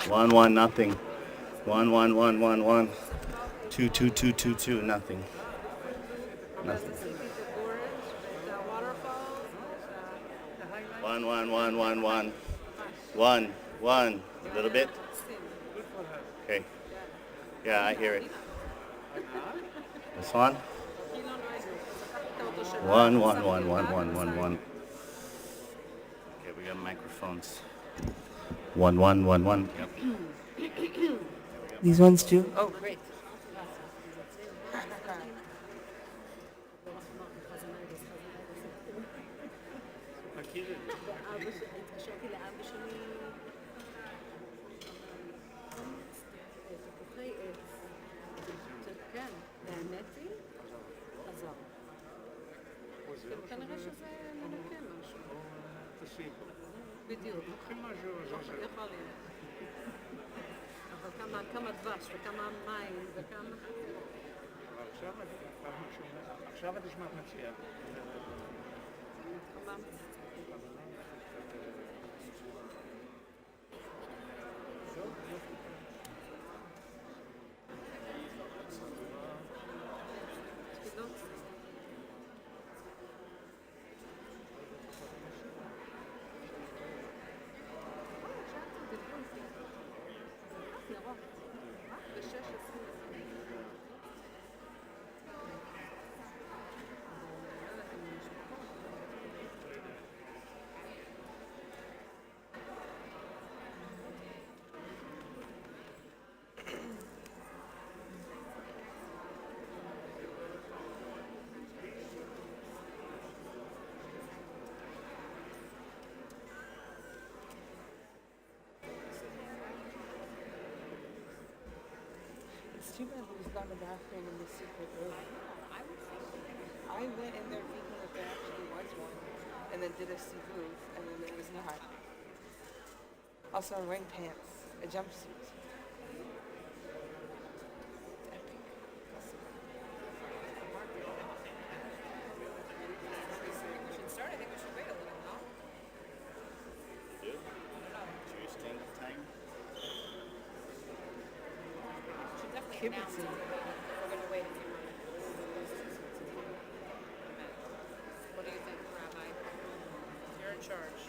1, nothing. 1, 2, 2, 2, 2, 2, nothing. Nothing. 1, 1, a little bit. Okay. Yeah, I hear it. This one. 1. Okay, we got microphones. 1. Yep. These ones too? Oh, great. כנראה שזה מנקה משהו. בדיוק. יכול להיות. אבל כמה דבש וכמה מים וכמה... עכשיו את נשמעת מצוין. It's too bad there's not a bathroom in the secret room. I went in there thinking that there actually was one, and then did a sivuv, and then there was not. Also, I'm wearing pants, a jumpsuit. It's epic. We should start. I think we should wait a little, no? Announce it. We're going to wait a few minutes. What do you think, Rabbi? You're in charge.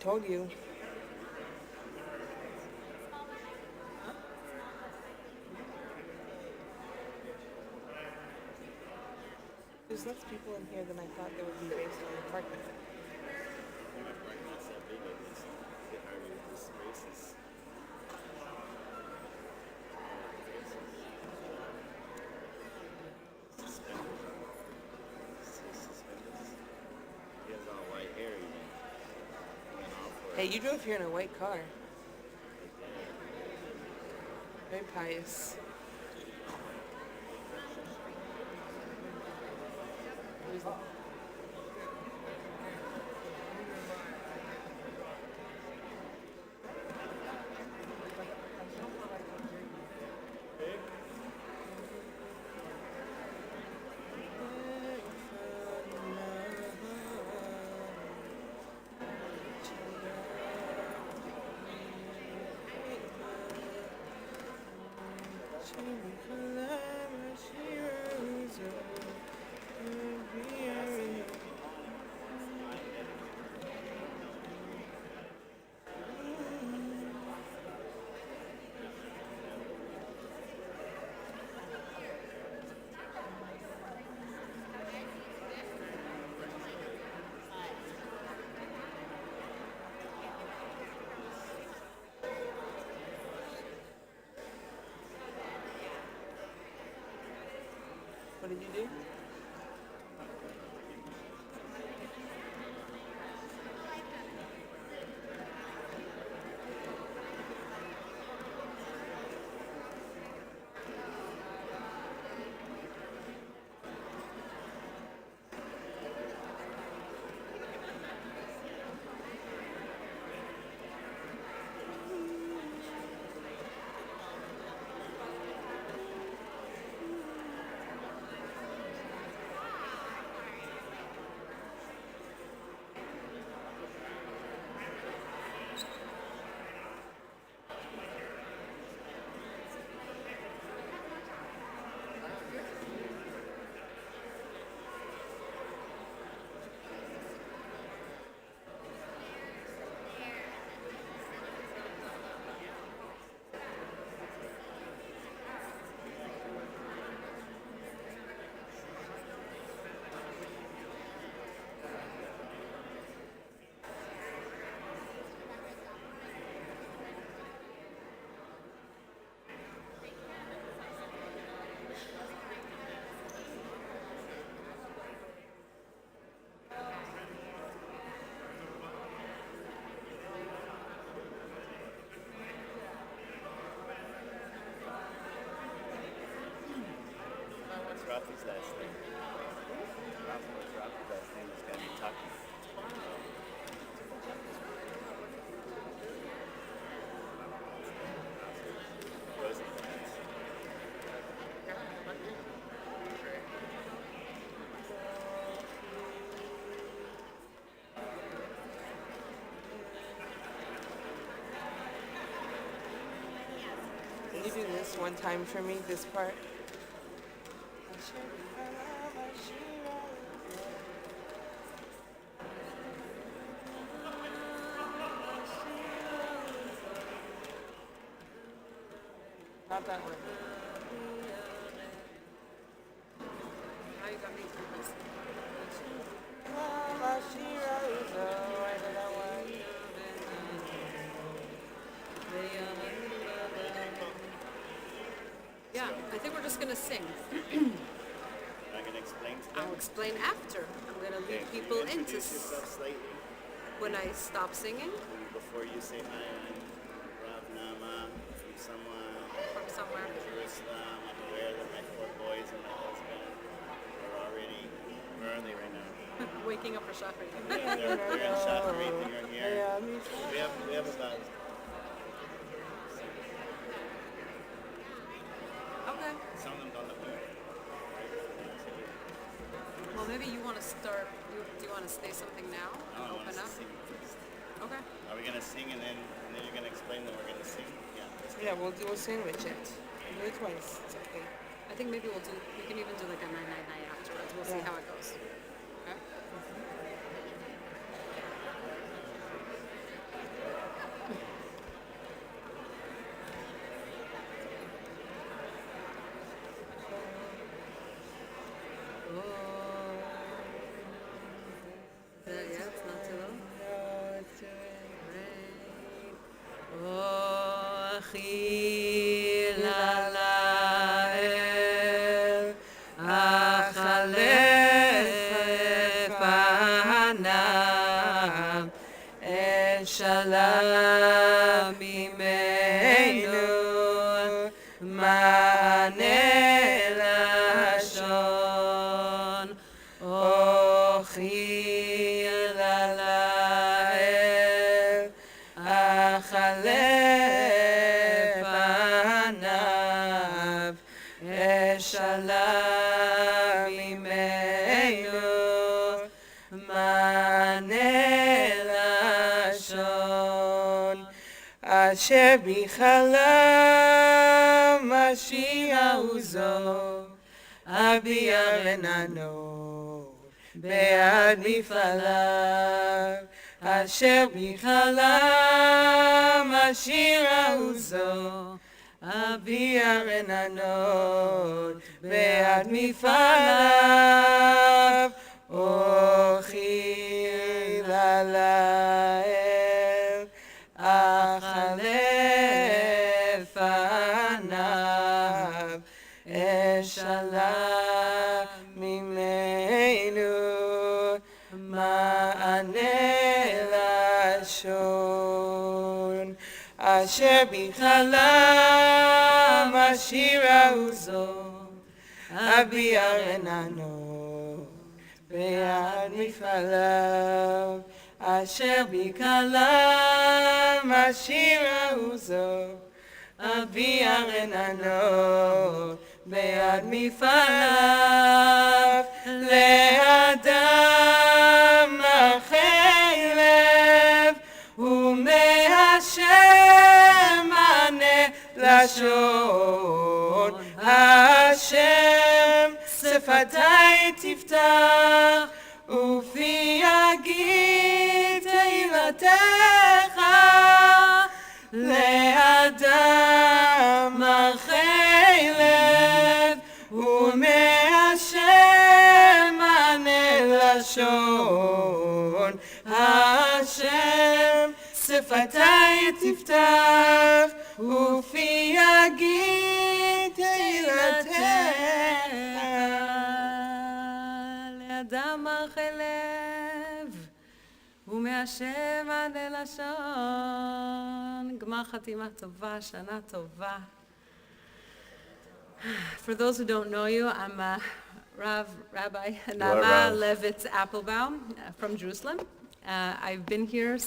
Told you. There's less people in here than I thought there would be based on the parking. Hey, you drove here in a white car. Very pious. Who's that? What did you do? What's Rafi's last name? What's Rafi's last name? It's going to be Taki. Rosenkrantz. Can you do this one time for me, this part? Not that one. Now you got me through this. Yeah, I think we're just gonna sing. Am I going to explain to them? I'll explain after. I'm gonna Okay, lead can you people into introduce yourself slightly? when I stop singing Before you say hi, I'm Rav Na'ama from somewhere. from somewhere. Jerusalem. I'm aware that my 4 boys and my husband are already, where are they right now? Waking up for shopping. They're in Shacharit, they're here. We have about, Okay. some of them don't look good. Well, maybe you want to start. Do you want to say something now? I want Open us up. to sing first. Okay. Are we going to sing and then you're going to explain that we're going to sing? Yeah. Let's go. Yeah, we'll sandwich it. Do it twice. It's okay. I think maybe we can even do like a 999 afterwards. We'll see Yeah. how it goes. Okay. Yeah, it's not too low. Oh, Shalom imenu ma'aneh lashon ochil alael achaleh panav shalom imenu ma'aneh lashon asher bichalam Mashiach uzo Abi Arenano be'ad mifalav asher bichalam Mashiach uzo Abi Arenano be'ad mifalav ochil alael achaleh panav shalom אשר בחלם השירה וזו, אביע רננו ביד מפעליו. אשר בחלם השירה וזו, אביע רננו ביד מפעליו. לאדם אחי לב ומהשם ענה לשון. השם שפתי תפתח ופי יגיד תהילתך. לאדם אחי לב ומהשם ענה לשון. השם שפתי תפתח ופי יגיד תהילתך. לאדם אחי לב ומהשם ענה לשון. גמר חתימה טובה, שנה טובה. For those who don't know you, I'm Rabbi Na'ama Levitz Applbaum from Jerusalem. I've been here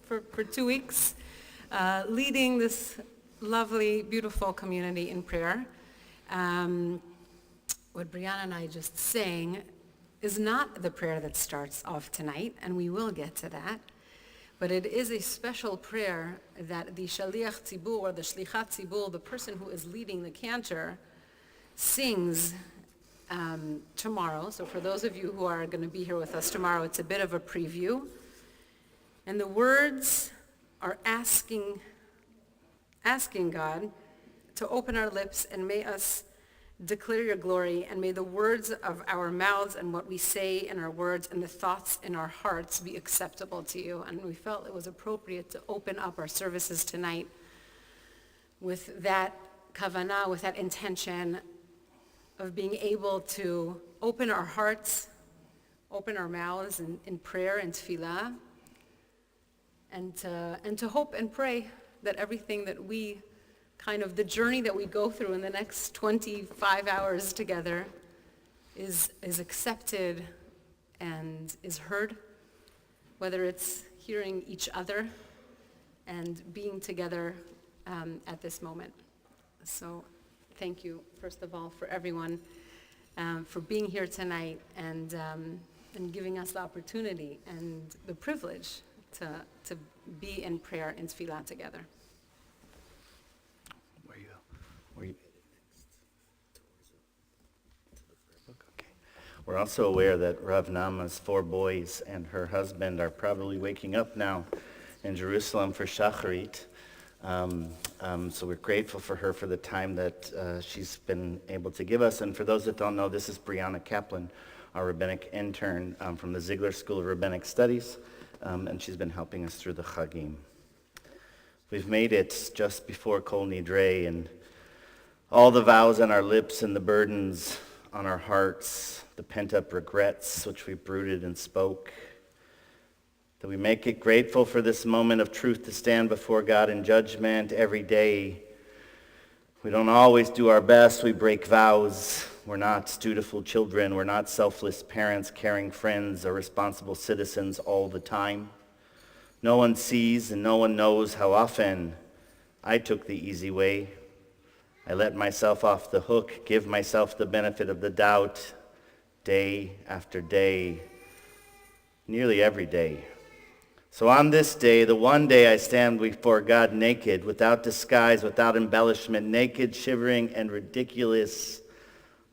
for 2 weeks, leading this lovely, beautiful community in prayer. What Brianna and I just sang is not the prayer that starts off tonight, and we will get to that, but it is a special prayer that the Shaliach Tzibur, or the Shlichat Tzibur, the person who is leading the cantor, sings tomorrow. So for those of you who are going to be here with us tomorrow, it's a bit of a preview. And the words are asking God to open our lips, and may us declare your glory, and may the words of our mouths and what we say in our words and the thoughts in our hearts be acceptable to you. And we felt it was appropriate to open up our services tonight with that kavanah, with that intention of being able to open our hearts, open our mouths in prayer and tefillah, and to hope and pray that everything that we the journey that we go through in the next 25 hours together is accepted and is heard, whether it's hearing each other and being together at this moment. So thank you, first of all, for everyone for being here tonight and giving us the opportunity and the privilege to be in prayer and tefillah together. We're also aware that Rav Na'ama's 4 boys and her husband are probably waking up now in Jerusalem for Shacharit. So we're grateful for her for the time that she's been able to give us. And for those that don't know, this is Brianna Kaplan, our rabbinic intern from the Ziegler School of Rabbinic Studies, and she's been helping us through the Chagim. We've made it just before Kol Nidre, and all the vows on our lips and the burdens on our hearts, the pent-up regrets which we brooded and spoke, that we make it grateful for this moment of truth to stand before God in judgment every day. We don't always do our best. We break vows. We're not dutiful children. We're not selfless parents, caring friends, or responsible citizens all the time. No one sees and no one knows how often I took the easy way. I let myself off the hook, give myself the benefit of the doubt, day after day, nearly every day. So on this day, the one day I stand before God naked, without disguise, without embellishment, naked, shivering, and ridiculous,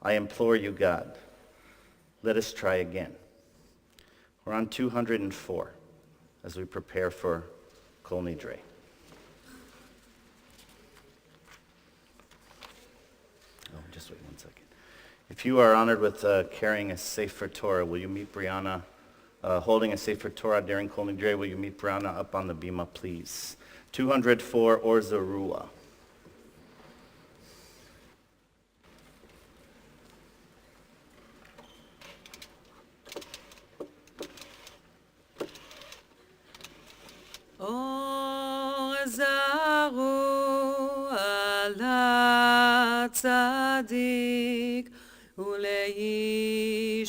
I implore you, God, let us try again. We're on 204 as we prepare for Kol Nidre. Just wait 1 second. If you are honored with carrying a Sefer Torah, will you meet Brianna? Holding a Sefer Torah during Kol Nidre, will you meet Brianna up on the bima, please? 204 Or Zarua. Or Zarua צדיק ולישרי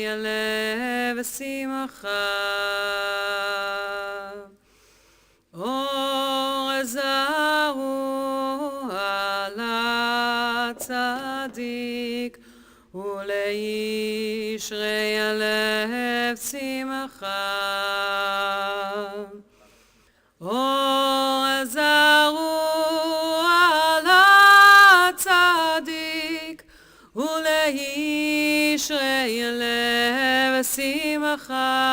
הלב שמחה. אור זרוע לצדיק ולישרי הלב שמחה. אור זרוע לצדיק ולישרי הלב שמחה.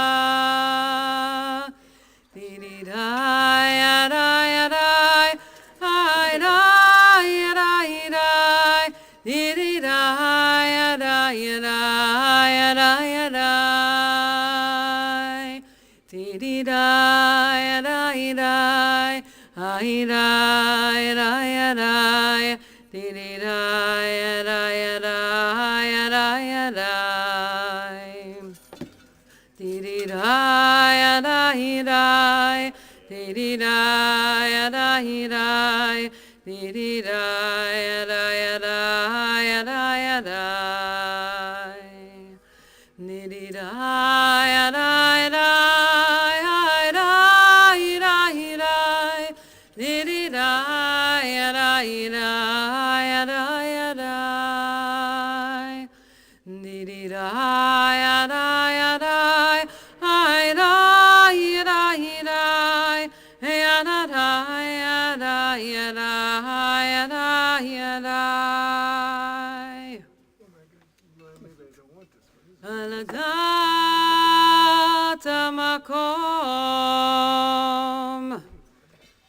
הלדת המקום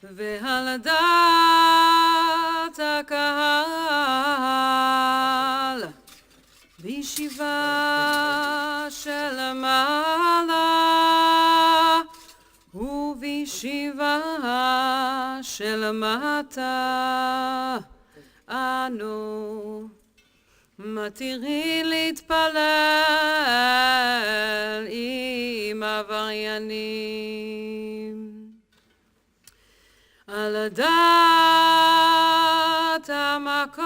והלדת הקהל בישיבה של מעלה ובישיבה של מטה אנו מתירים להתפלל עם עבריינים. על דעת המקום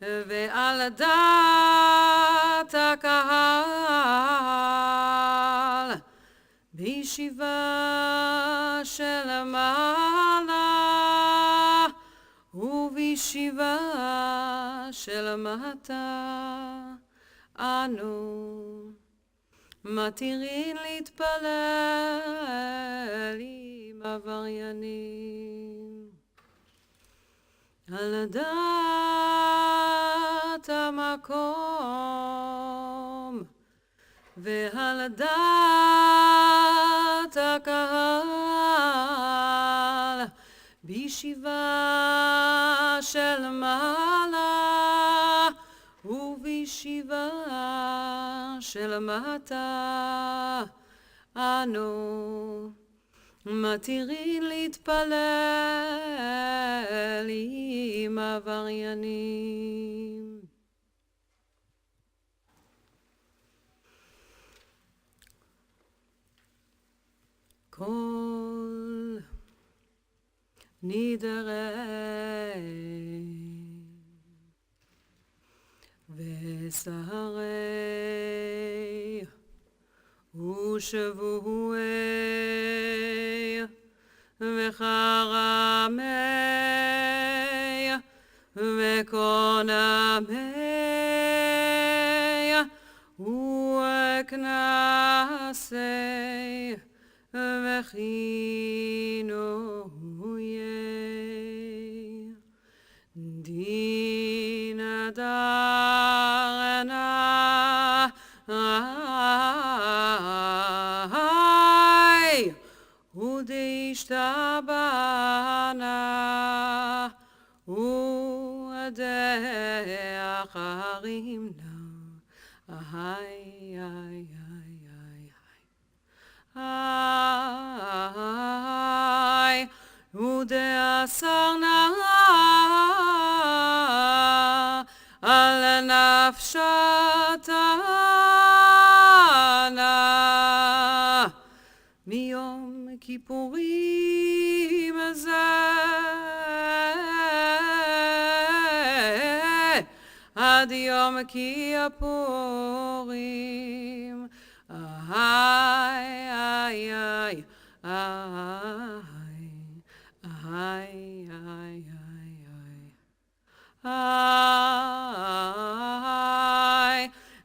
ועל דעת הקהל בישיבה של מעלה ובישיבה של מטה אנו מתירים להתפלל עם עבריינים. על דעת המקום ועל דעת הקהל בישיבה של מעלה ובישיבה של מטה אנו מתירים להתפלל עם עבריינים. קול נדרה וסהרי ושבועי וחרמי וקונמי וכנסי וכינויי דין דרנה ודשתבנה ודאחרים איי איי איי ודאסרנה על נפשתנה מיום כיפורים זה עד יום כיפורים. איי, איי, איי, איי, איי, איי, איי,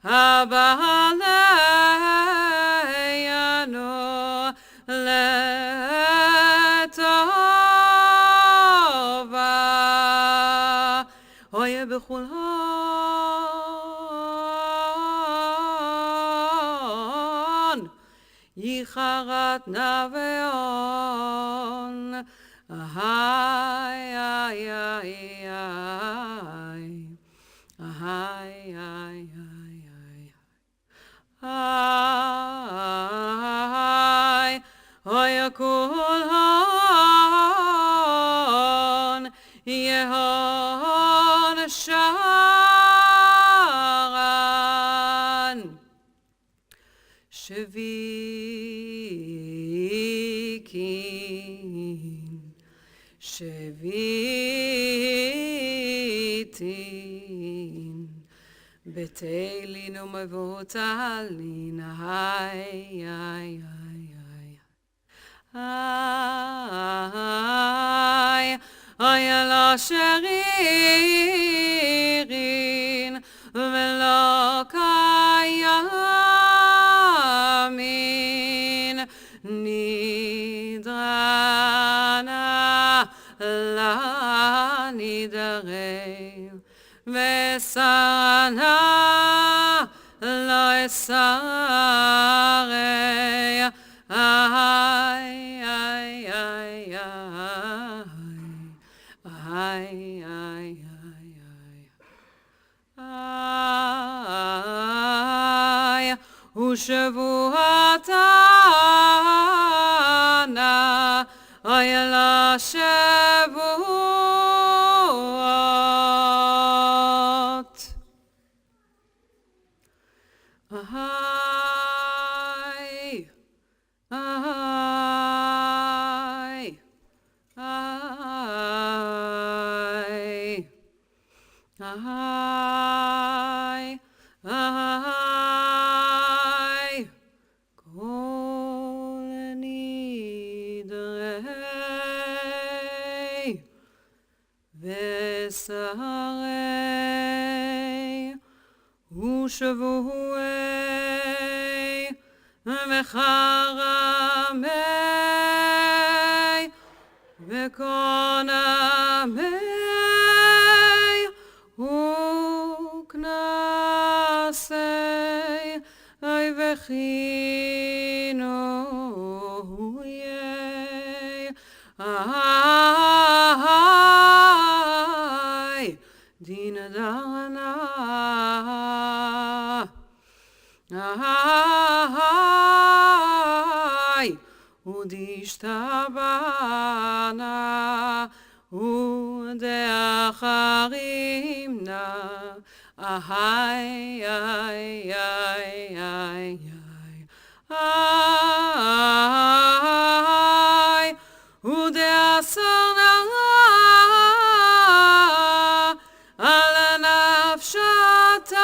הבעלנו לטובה, אוי בחולון, ייחרת נביאון, איי, איי, איי, איי, איי, איי, אוי כולון, יהון שרן, שוויקין, שוויתין, בתהילין ומבוטלין, איי, איי, איי, איי, איי, לא שרירין ולא קיימין, נדרנה לנדרי, ושרנה לא אסרי, איי, איי, איי, איי, איי, איי, ושבועתנה, אוי לשבועות, איי, איי, איי, איי, איי, קול נדרי ושרי ושבועי וחרמי וקונמי וכנסי, אוי וכינויי, איי, דין דרנה, איי, ודשתבנה ודאחרימנה, איי, איי, איי, איי, איי, ודאסרנה על נפשתנה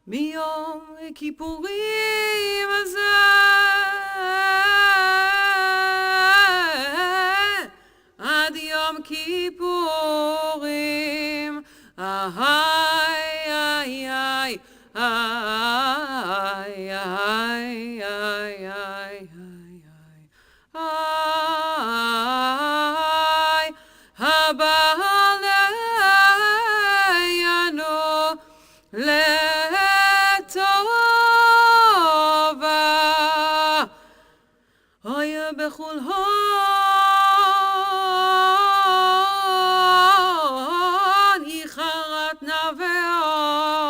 ביום כיפורים הזה, עד יום כיפורים, איי, איי, איי, איי, איי, איי, איי, איי, הבעלנו לטובה, אוי בחולון, ייחרת נביאון,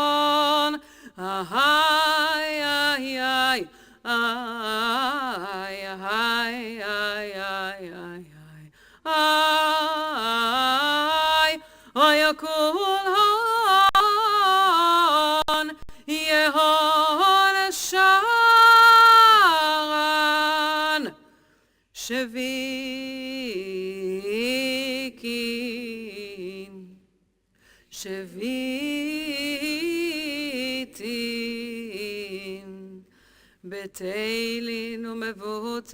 איי, איי, איי, איי, איי, איי, איי, איי, אוי כולון, יהון שרן, שוויקין, שביתין בתהילין ומבוטלין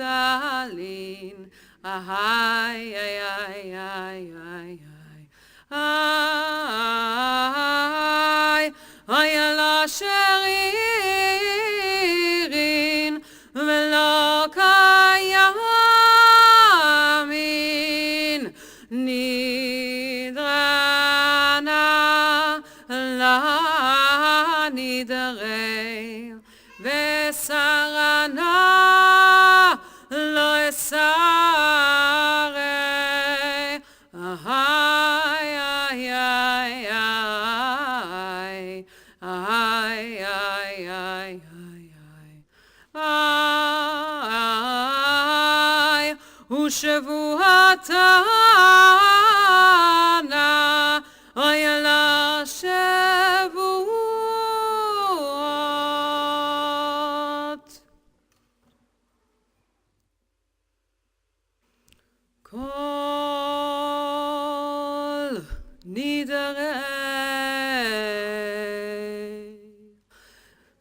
איי איי איי איי איי איי איי על אשר ירין ולא קיימין נדרה נא לה נדרי ושרה נא לא אסרי איי איי איי איי איי איי איי ושבועתה נא אוי על השבועות קול נדרי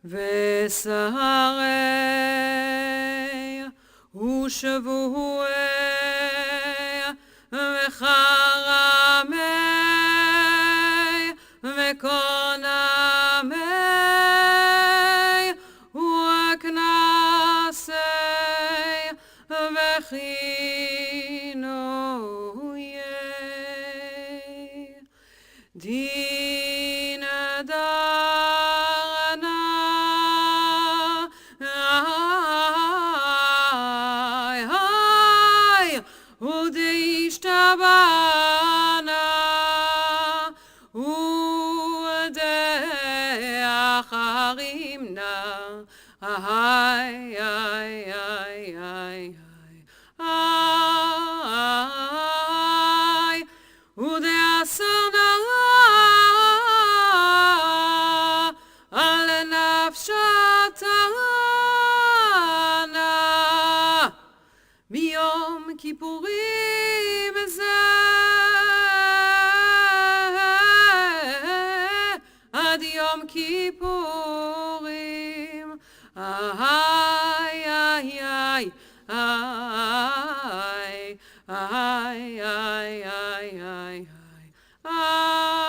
ושרי ושבועי וחרמי וקונמי וכנסי וכינויי דין דרנה איי ודשתבנה ודאחרימנה איי איי איי איי איי ודעשרנה על נפשתנה ביום כיפורים זה עד יום כיפורים איי איי איי איי איי איי איי איי איי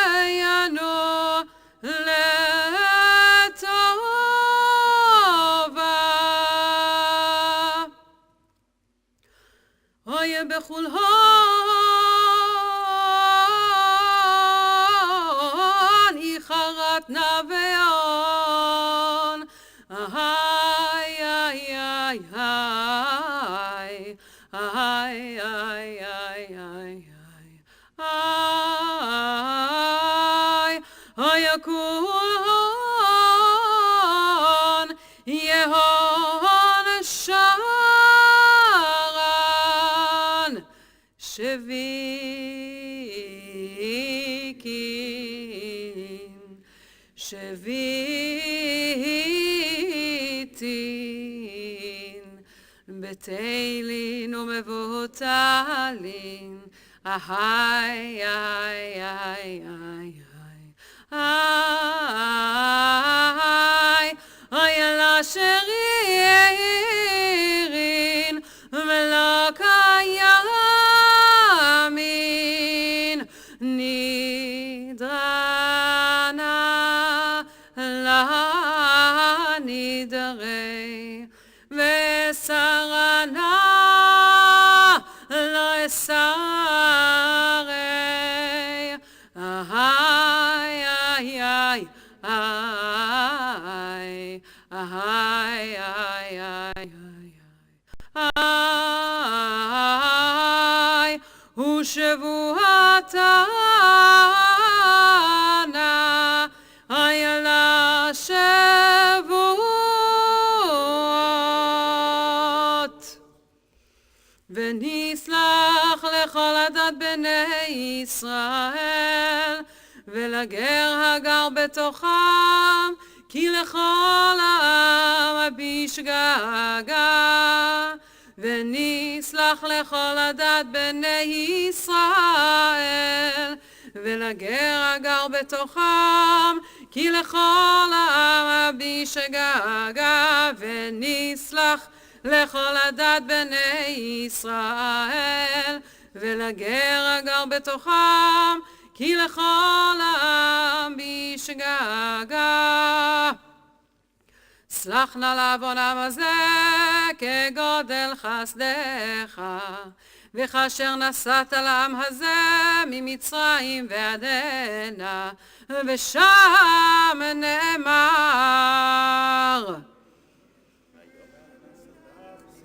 הבעלנו לטובה אוי בחול הון איחרת נביון איי איי איי איי איי איי איי איי איי יקון יהון שרן שוויקין שביתין בתהילין ומבוטלין איי איי איי איי איי איי על אשר ירין ולא קיימין נדרה נא לה נדרי ושרה נא לא אסרי איי איי איי איי איי איי איי ושבועתה נא איי על השבועות ונסלח לכל עדת בני ישראל ולגר הגר בתוכם כי לכל העם בשגגה ונסלח לכל עדת בני ישראל, ולגר הגר בתוכם, כי לכל העם בשגגה, ונסלח לכל עדת בני ישראל, ולגר הגר בתוכם, כי לכל העם בשגגה. סלח נא לעוונם הזה כגודל חסדך, וכאשר נסעת לעם הזה ממצרים ועד הנה, ושם נאמר,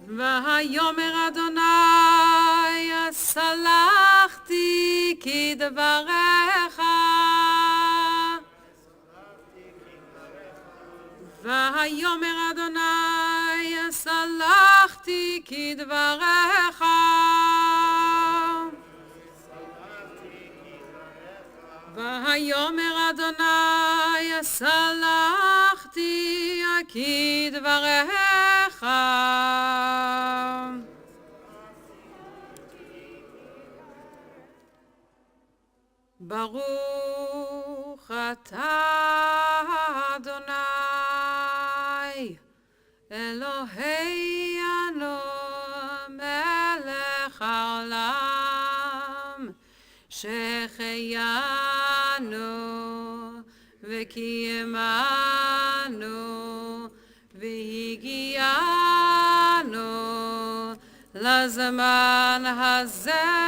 ויאמר אדוני סלחתי כדבריך, ויאמר אדוני סלחתי כדבריך, ויאמר אדוני סלחתי כדבריך. ברוך אתה אדוני אלוהינו מלך העולם, שהחיינו וקיימנו והגיענו לזמן הזה.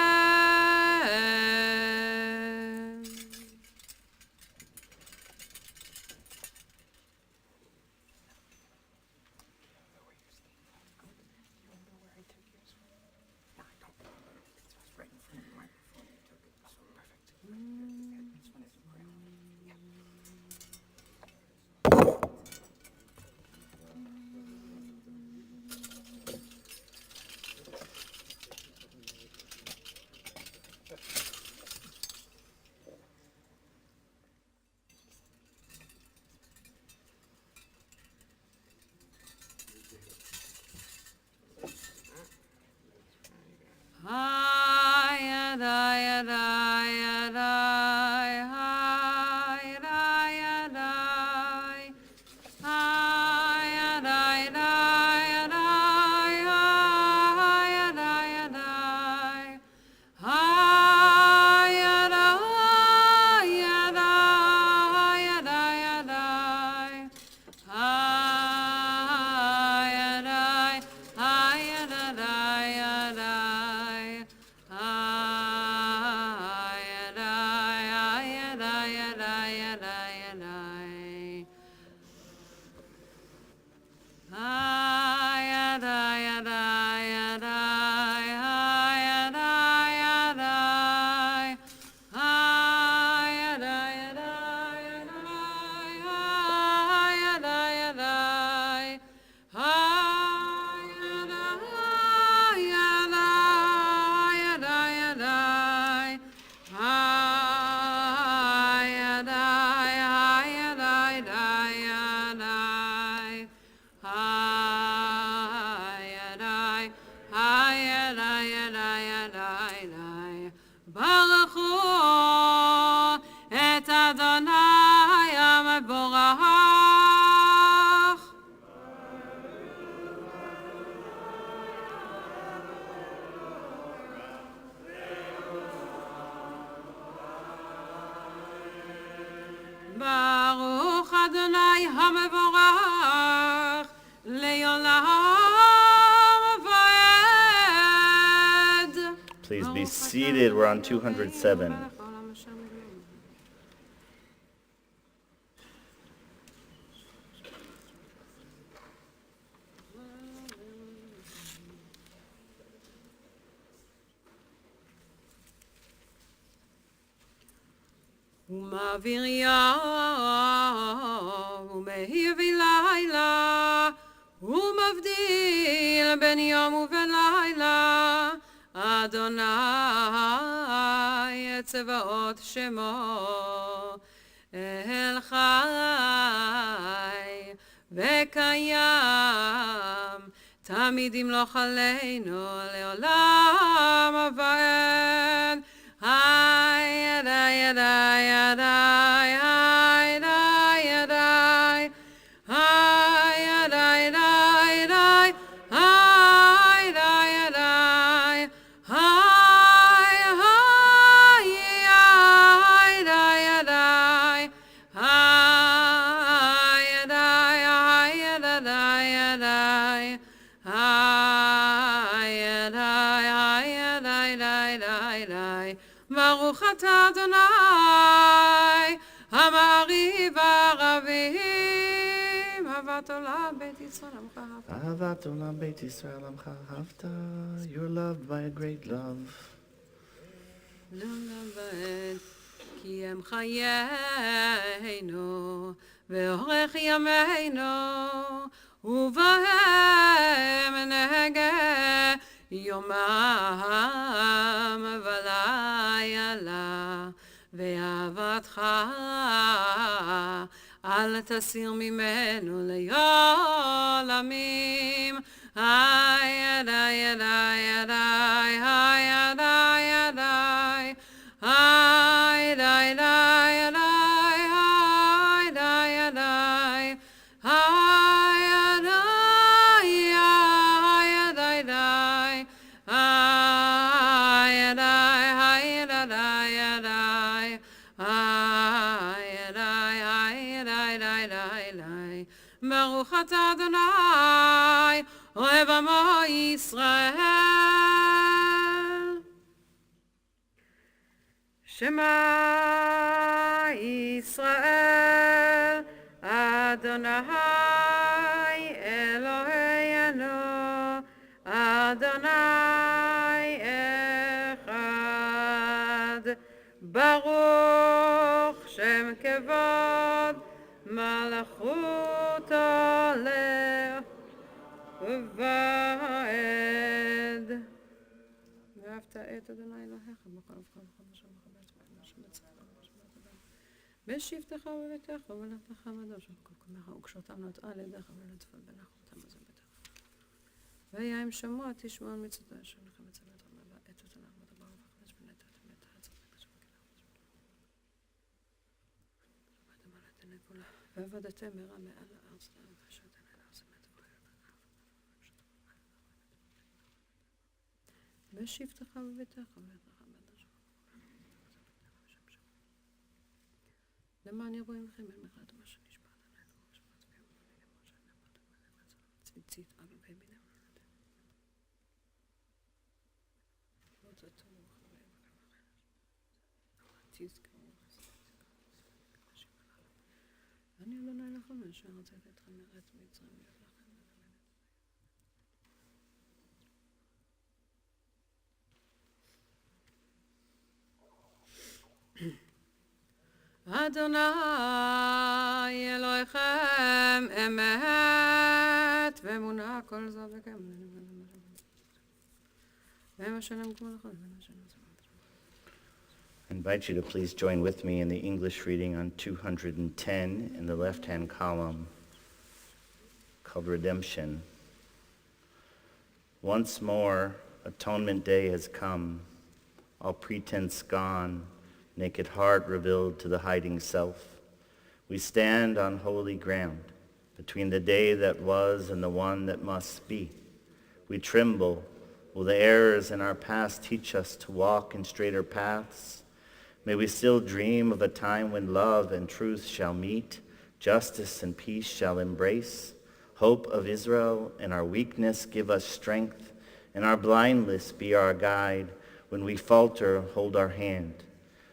ברוך אדוני המבורך לעולם ועד. Please be seated. We're on 207. ומעביר יום ומהביא לילה, ומבדיל בין יום ובין לילה, אדוני צבאות שמו, אל חי וקיים, תמיד ימלוך עלינו לעולם הבא. היי ידיי ידיי ידיי היי ידיי ידיי היי ידיי ידיי ידיי היי ידיי ידיי היי היי ידיי ידיי היי ידיי היי ידיי ידיי היי ידיי היי ידיי ידיי ידיי ברוך אתה אדוני המעריב הרבים אהבת עולם בית ישראל עמך אהבת. אהבת עולם בית ישראל עמך אהבת. You're loved by a great love. כי הם חיינו ואורך ימינו ובהם נהגה יומם ולילה ואהבתך אל תסיר ממנו לעולמים. היי ידיי ידיי ידיי היי ידיי ידיי היי ידיי ידיי ידיי היי ידיי ידיי היי ידיי ידיי ידיי היי ידיי היי ידיי ידיי היי ידיי היי ידיי ידיי ברוך אתה אדוני אוהב עמו ישראל. שמע ישראל אדוני אלוהינו אדוני אחד ברוך שם כבוד מלכותו ועד. ואהבת את אדוני אלוהיך בכל לבך ובכל נפשך ובכל מעשיך בשבתך ובביתך ובמלאכתך ובדורשך ובכל קומך וקשרתם נטעה על ידיך ולטפל בנחמתם בזה ביתך. והיה אם שמוע תשמע על מצוותיי אשר לך מצוות רבה ואת אותנך ודבר וחדש ונטע את הצדיק אשר כלה ועבדתם מרע מעל הארץ ואשר תנהל הארץ בשבתך ובביתך ובביתך בדורשך למען יראו עמכם אל מחלת מה שנשבע עלינו ושפט ביום ציצית אבי בינה לא תתורו חברים תזכרו אני אדוני לכם אשר הוצאתי אתכם מארץ מצרים להיות לכם אדוני אלוהיכם אמת ואמונה כל זו וכם והם השלם כמו לכל I invite you to please join with me in the English reading on 210 in the left-hand column called Redemption. Once more, Atonement Day has come, all pretense gone, naked heart revealed to the hiding self. We stand on holy ground, between the day that was and the one that must be. We tremble. Will the errors in our past teach us to walk in straighter paths? May we still dream of a time when love and truth shall meet, justice and peace shall embrace. Hope of Israel and our weakness give us strength, and our blindness be our guide. When we falter, hold our hand.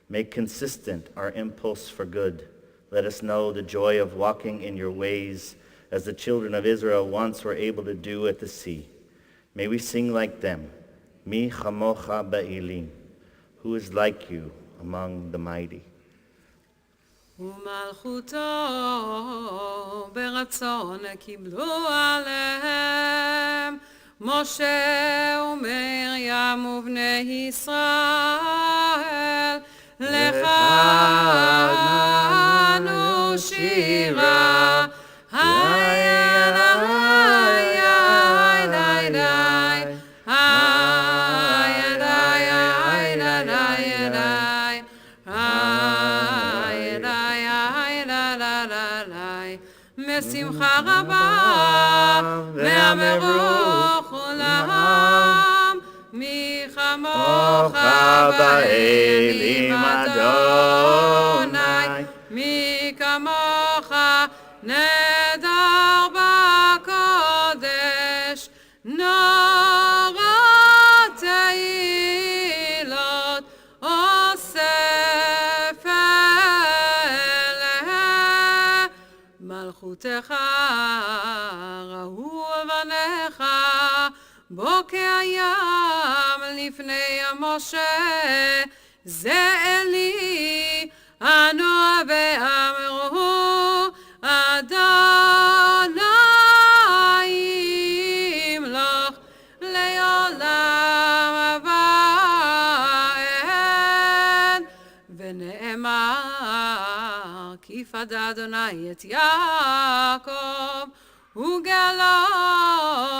Make consistent our impulse for good. Let us know the joy of walking in your ways as the children of Israel once were able to do at the sea. May we sing like them, Mi chamocha ba'ilim, who is like you among the mighty. ומלכותו ברצון קיבלו עליהם משה ומרים ובני ישראל לך אנו שירה היי ברוך עולם, מי כמוך באלים אדוני, מי כמוך נדר בקודש, נורא תהילות אוסף אליהם, מלכותך ראו בניך, בוקע ים לפני משה, זה אלי אנו ואמרו אדוני ימלוך לעולם ועד, ונאמר כי פדה אדוני את יעקב וגאלו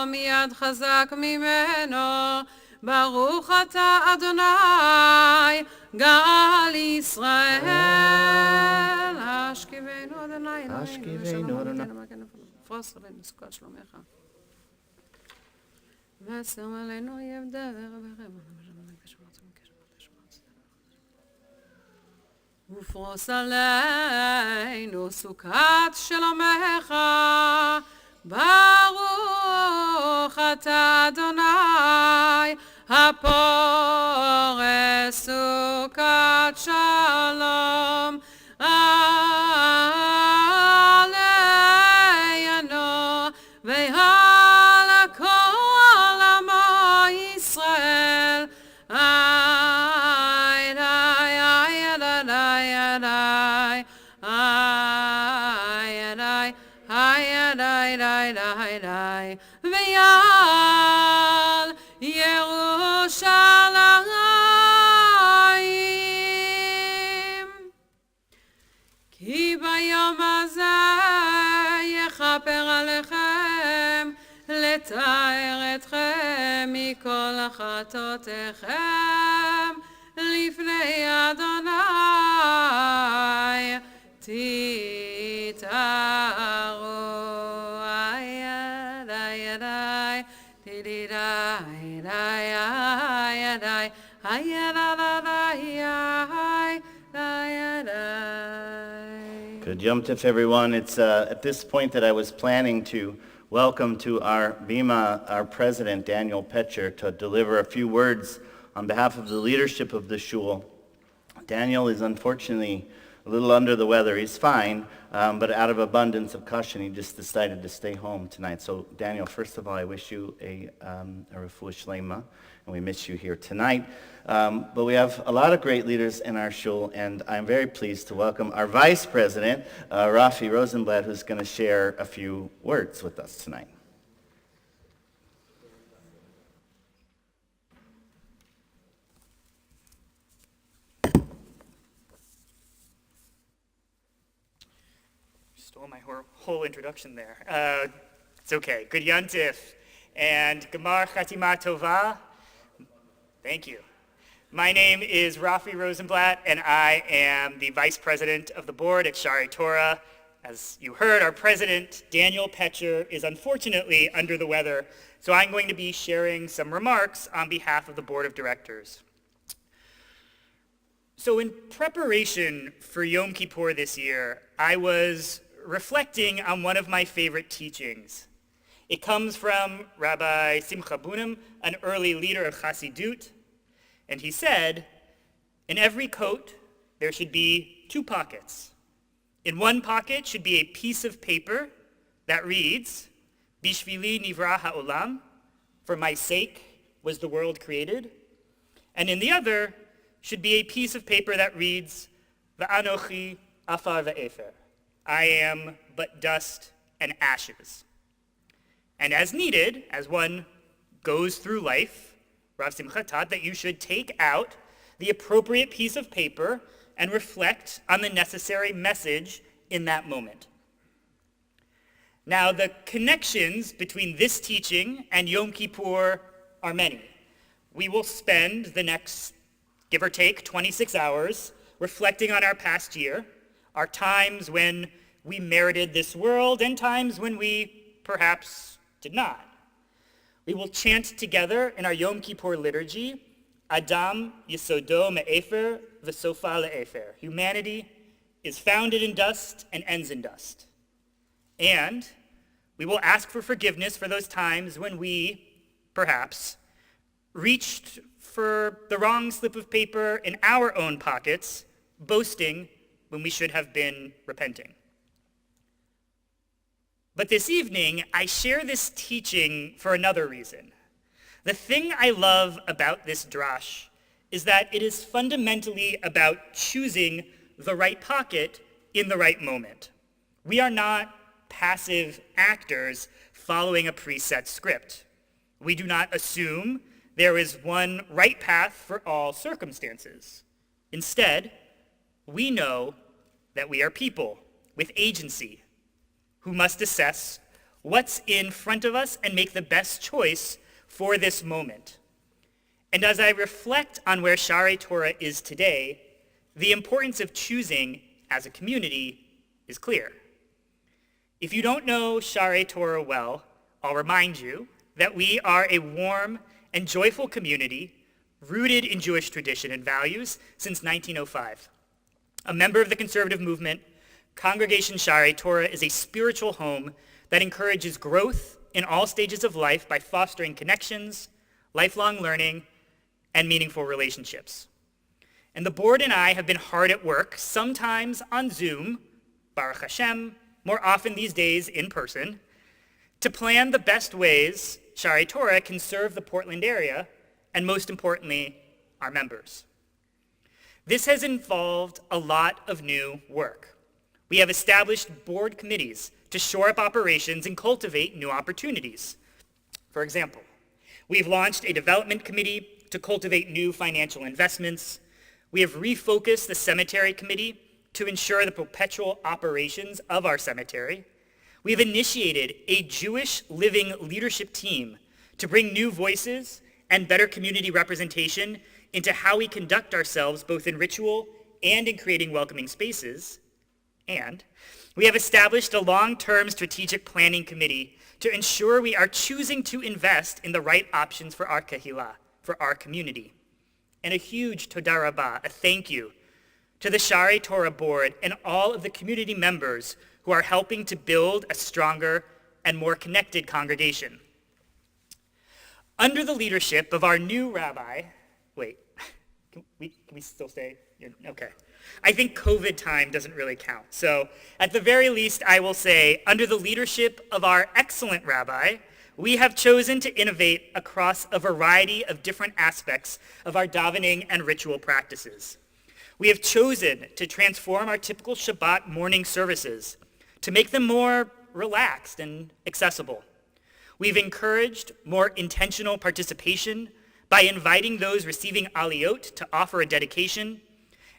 מיד חזק ממנו, ברוך אתה אדוני גאל ישראל. השכיבנו אדוני השכיבנו אדוני. פרוס עלינו סוכת שלומך, ואסר עלינו אויב דבר ופרוס עלינו סוכת שלומך, ברוך אתה אדוני הפורס סוכת שלום עלינו ועל כל עמו ישראל. ויעל ירושלים, כי ביום הזה יכפר עליכם, לתאר אתכם מכל חטאותיכם לפני אדוני, תתארו Good Yom Tif, everyone. It's at this point that I was planning to welcome to our Bima, our president, Daniel Petcher, to deliver a few words on behalf of the leadership of the shul. Daniel is unfortunately a little under the weather. He's fine, but out of abundance of caution, he just decided to stay home tonight. So, Daniel, first of all, I wish you a refuah shlema, and we miss you here tonight. But we have a lot of great leaders in our shul, and I'm very pleased to welcome our vice president, Rafi Rosenblatt, who's going to share a few words with us tonight. Stole my whole introduction there. It's okay. Good Yontif and Gemar Chatima Tova. Thank you. My name is Rafi Rosenblatt, and I am the vice president of the board at Shari Torah. As you heard, our president, Daniel Petcher, is unfortunately under the weather, so I'm going to be sharing some remarks on behalf of the board of directors. So in preparation for Yom Kippur this year, I was reflecting on one of my favorite teachings. It comes from Rabbi Simcha Bunim, an early leader of Chassidut, and he said, in every coat there should be two pockets. In one pocket should be a piece of paper that reads, Bishvili nivra ha'olam, for my sake was the world created. And in the other should be a piece of paper that reads, Va'anochi afar va'efer, I am but dust and ashes. And as needed, as one goes through life, Rav Simcha taught that you should take out the appropriate piece of paper and reflect on the necessary message in that moment. Now, the connections between this teaching and Yom Kippur are many. We will spend the next, give or take, 26 hours reflecting on our past year, our times when we merited this world and times when we perhaps did not. We will chant together in our Yom Kippur liturgy, Adam Yesodo Me'efer V'sofa Le'efer. Humanity is founded in dust and ends in dust. And we will ask for forgiveness for those times when we, perhaps, reached for the wrong slip of paper in our own pockets, boasting when we should have been repenting. But this evening, I share this teaching for another reason. The thing I love about this drash is that it is fundamentally about choosing the right pocket in the right moment. We are not passive actors following a preset script. We do not assume there is one right path for all circumstances. Instead, we know that we are people with agency who must assess what's in front of us and make the best choice for this moment. And as I reflect on where Sha'arei Torah is today, the importance of choosing as a community is clear. If you don't know Sha'arei Torah well, I'll remind you that we are a warm and joyful community rooted in Jewish tradition and values since 1905. A member of the conservative movement, Congregation Sha'arei Torah is a spiritual home that encourages growth in all stages of life by fostering connections, lifelong learning, and meaningful relationships. And the board and I have been hard at work, sometimes on Zoom, Baruch Hashem, more often these days in person, to plan the best ways Sha'arei Torah can serve the Portland area, and most importantly, our members. This has involved a lot of new work. We have established board committees to shore up operations and cultivate new opportunities. For example, we've launched a development committee to cultivate new financial investments. We have refocused the cemetery committee to ensure the perpetual operations of our cemetery. We have initiated a Jewish living leadership team to bring new voices and better community representation into how we conduct ourselves both in ritual and in creating welcoming spaces. And we have established a long-term strategic planning committee to ensure we are choosing to invest in the right options for our kahila, for our community. And a huge toda rabah, a thank you, to the Sha'arei Torah board and all of the community members who are helping to build a stronger and more connected congregation. Under the leadership of our new rabbi, can we still stay? Okay. I think COVID time doesn't really count. So at the very least, I will say, under the leadership of our excellent rabbi, we have chosen to innovate across a variety of different aspects of our davening and ritual practices. We have chosen to transform our typical Shabbat morning services to make them more relaxed and accessible. We've encouraged more intentional participation by inviting those receiving aliyot to offer a dedication,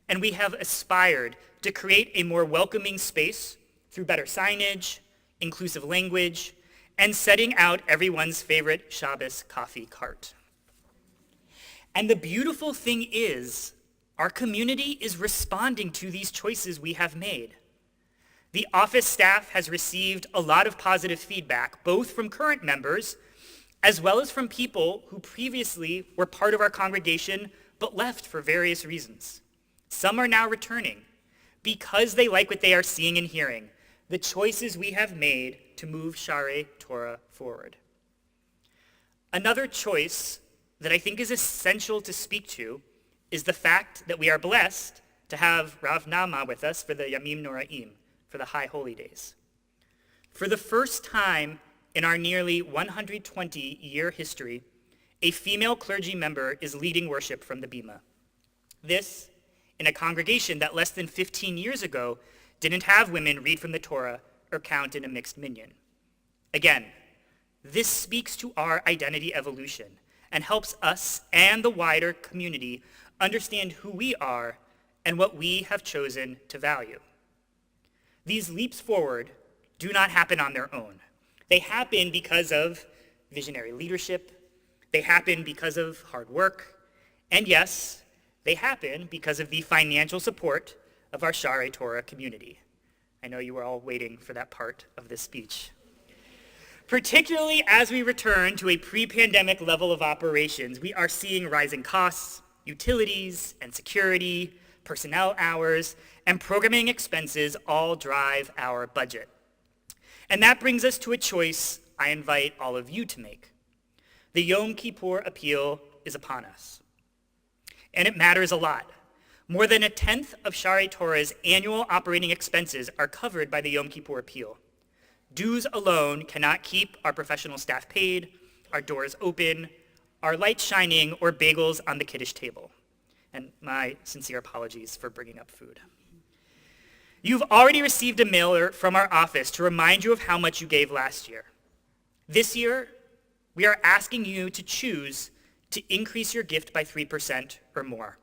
and we have aspired to create a more welcoming space through better signage, inclusive language, and setting out everyone's favorite Shabbos coffee cart. And the beautiful thing is, our community is responding to these choices we have made. The office staff has received a lot of positive feedback, both from current members, as well as from people who previously were part of our congregation but left for various reasons. Some are now returning because they like what they are seeing and hearing, the choices we have made to move Sha'arei Torah forward. Another choice that I think is essential to speak to is the fact that we are blessed to have Rav Na'ama with us for the Yamim Noraim, for the High Holy Days. For the first time in our nearly 120-year history, a female clergy member is leading worship from the Bima. This, in a congregation that less than 15 years ago didn't have women read from the Torah or count in a mixed minyan. Again, this speaks to our identity evolution and helps us and the wider community understand who we are and what we have chosen to value. These leaps forward do not happen on their own. They happen because of visionary leadership. They happen because of hard work. And yes, they happen because of the financial support of our Sha'arei Torah community. I know you were all waiting for that part of this speech. Particularly as we return to a pre-pandemic level of operations, we are seeing rising costs, utilities and security, personnel hours, and programming expenses all drive our budget. And that brings us to a choice I invite all of you to make. The Yom Kippur Appeal is upon us. And it matters a lot. More than 1/10 of Sha'arei Torah's annual operating expenses are covered by the Yom Kippur Appeal. Dues alone cannot keep our professional staff paid, our doors open, our lights shining, or bagels on the Kiddush table. And my sincere apologies for bringing up food. You've already received a mailer from our office to remind you of how much you gave last year. This year, we are asking you to choose to increase your gift by 3% or more.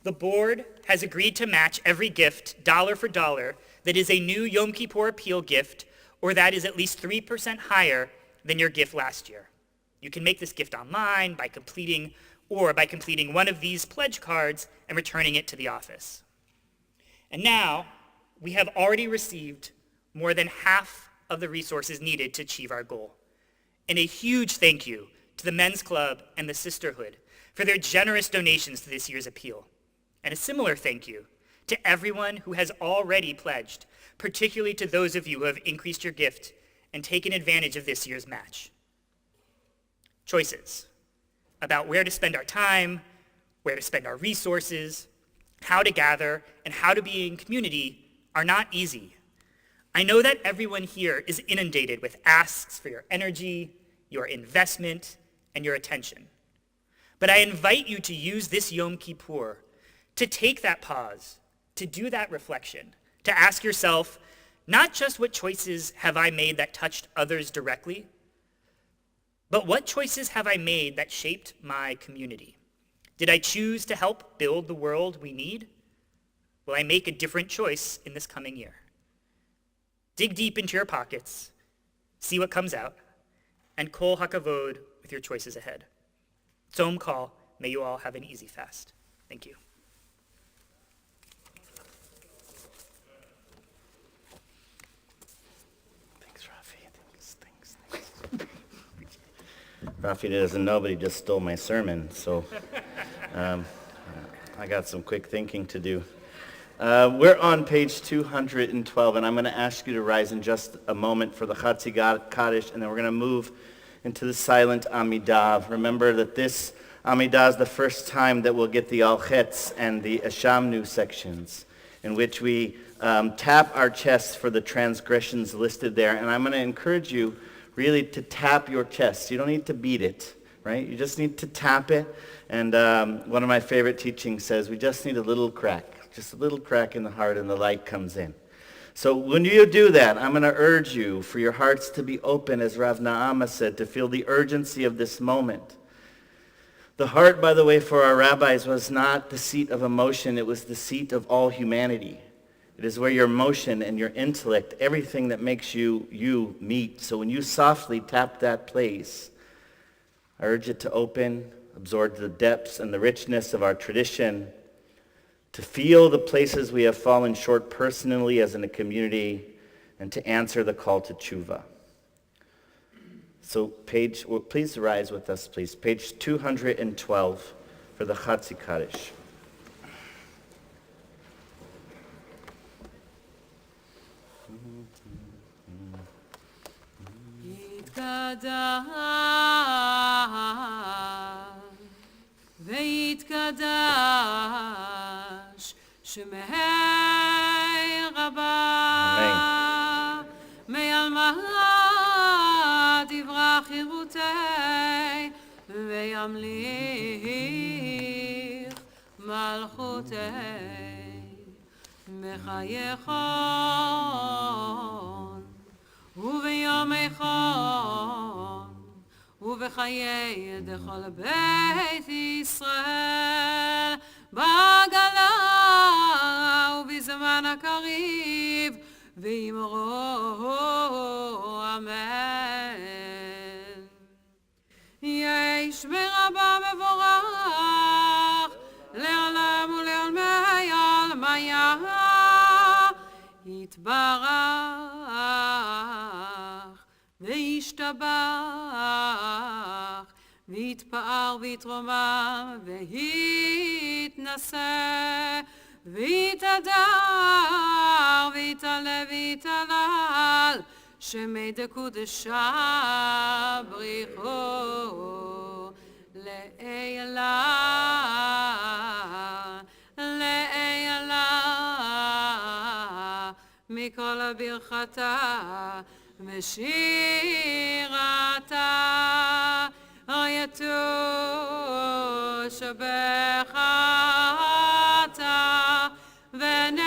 The board has agreed to match every gift, dollar for dollar, that is a new Yom Kippur Appeal gift, or that is at least 3% higher than your gift last year. You can make this gift online by completing one of these pledge cards and returning it to the office. And now, we have already received more than half of the resources needed to achieve our goal. And a huge thank you to the Men's Club and the Sisterhood for their generous donations to this year's appeal. And a similar thank you to everyone who has already pledged, particularly to those of you who have increased your gift and taken advantage of this year's match. Choices about where to spend our time, where to spend our resources, how to gather, and how to be in community are not easy. I know that everyone here is inundated with asks for your energy, your investment, and your attention. But I invite you to use this Yom Kippur to take that pause, to do that reflection, to ask yourself, not just what choices have I made that touched others directly, but what choices have I made that shaped my community? Did I choose to help build the world we need? Will I make a different choice in this coming year? Dig deep into your pockets, see what comes out, and kol hakavod with your choices ahead. Tzom kol, may you all have an easy fast. Thank you. Thanks, Rafi. Rafi doesn't know, but he just stole my sermon, so I got some quick thinking to do. We're on page 212, and I'm going to ask you to rise in just a moment for the Chatzi Kaddish, and then we're going to move into the silent Amidav. Remember that this Amidav is the first time that we'll get the Al Chetz and the Ashamnu sections, in which we tap our chests for the transgressions listed there. And I'm going to encourage you really to tap your chest. You don't need to beat it, right? You just need to tap it. And one of my favorite teachings says we just need a little crack. Just a little crack in the heart and the light comes in. So when you do that, I'm going to urge you for your hearts to be open, as Rav Na'ama said, to feel the urgency of this moment. The heart, by the way, for our rabbis was not the seat of emotion. It was the seat of all humanity. It is where your emotion and your intellect, everything that makes you meet. So when you softly tap that place, I urge it to open, absorb the depths and the richness of our tradition, to feel the places we have fallen short personally as in a community, and to answer the call to tshuva. So please rise with us, please. Page 212 for the Chatzi Kaddish. ויתקדש שמי רבה מעלמא דברה חירותי וימליך מלכותי בחייכון וביומכון ובחיי דכל בית ישראל בגלה ובזמן הקריב ואמרו אמן. יש ברבה מבורך לעולם ולעולמי עלמיה יתברך וישמור וישתבח, ויתפאר ויתרומם, ויתנשא, ויתהדר, ויתעלה ויתהלל, שמי דקודשה בריחו לעילה, לעילה, מכל הברכתה ושירתה, רייתו שבחתה ונחמתה,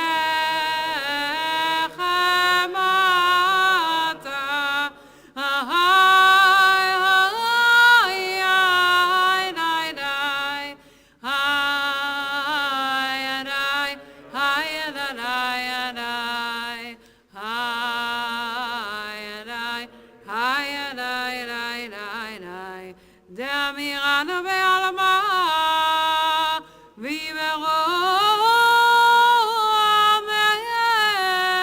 דאמירנו בעלמה ויברו אמן.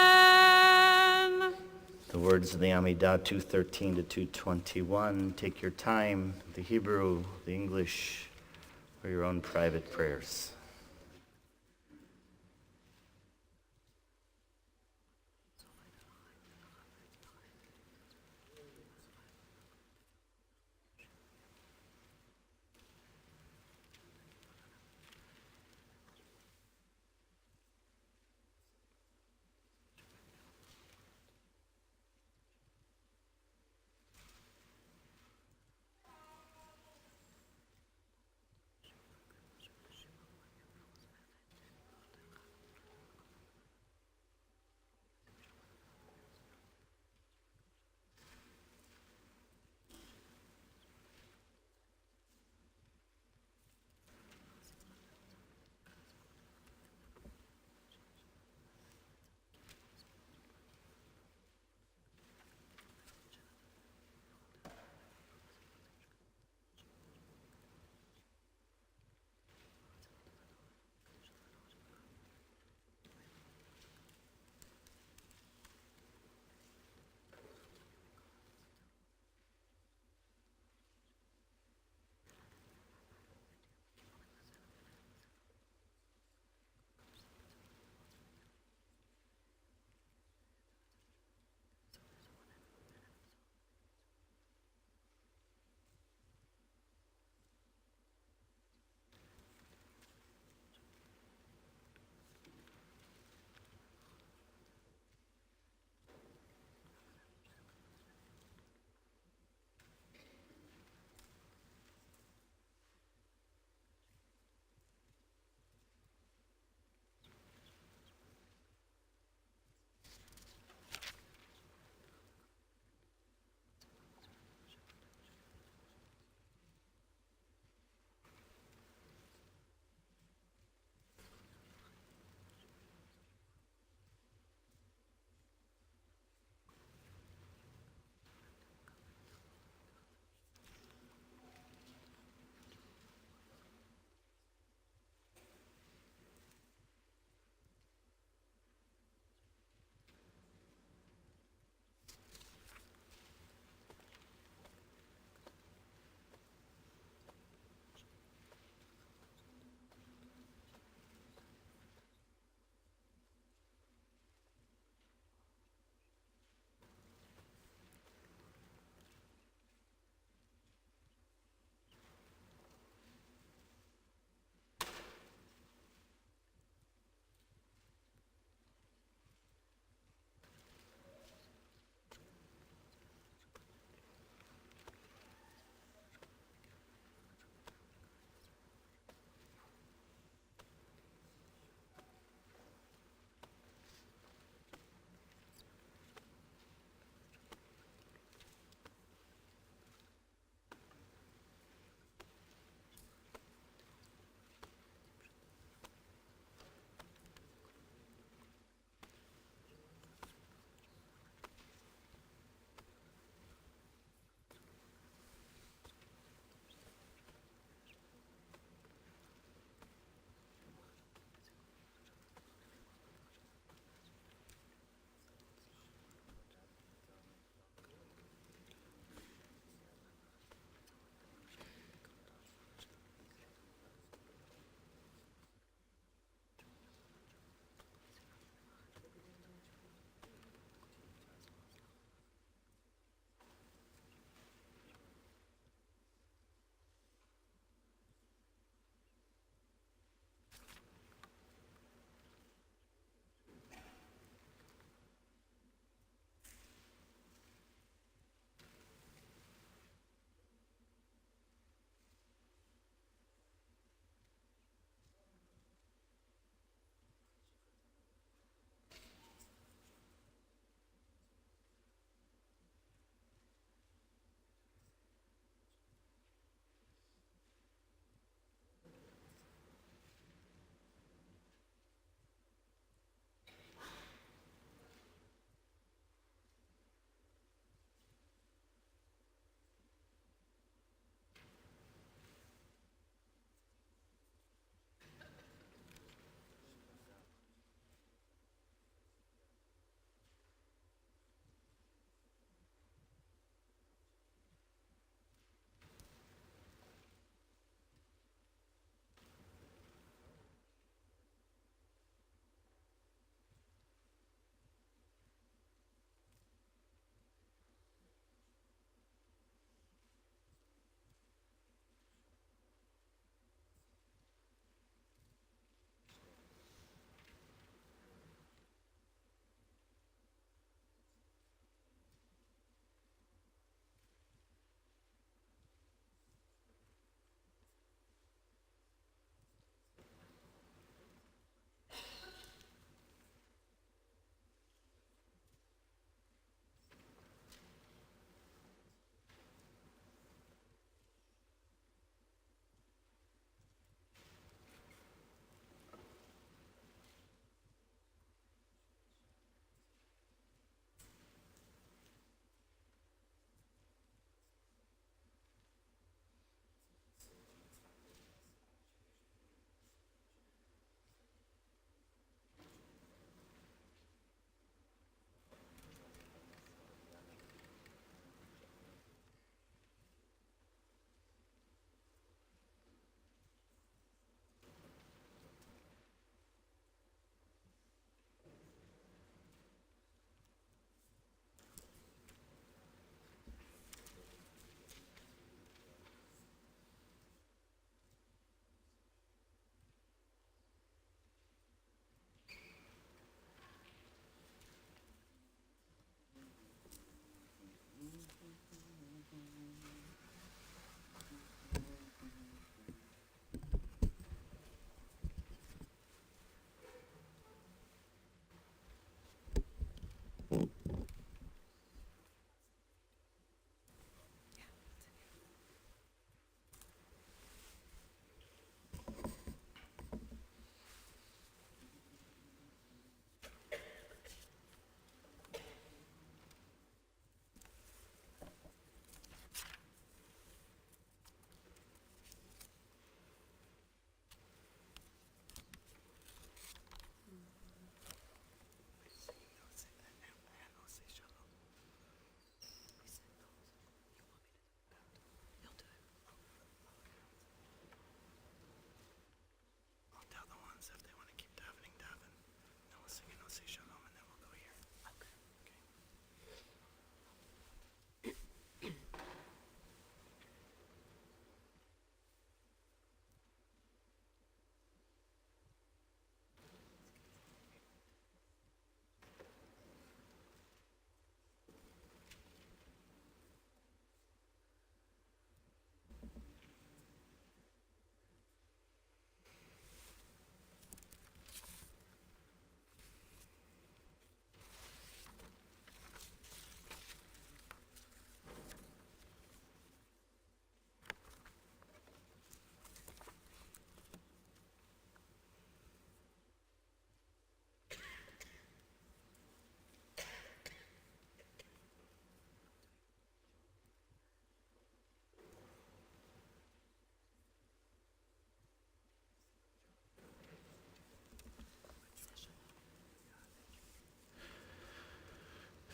The words of the Amidav 213 to 221. Take your time, the Hebrew, the English, for your own private prayers. I'll tell the ones if they want to keep davening, daven. Then we'll sing and I'll say shalom and then we'll go here. Okay.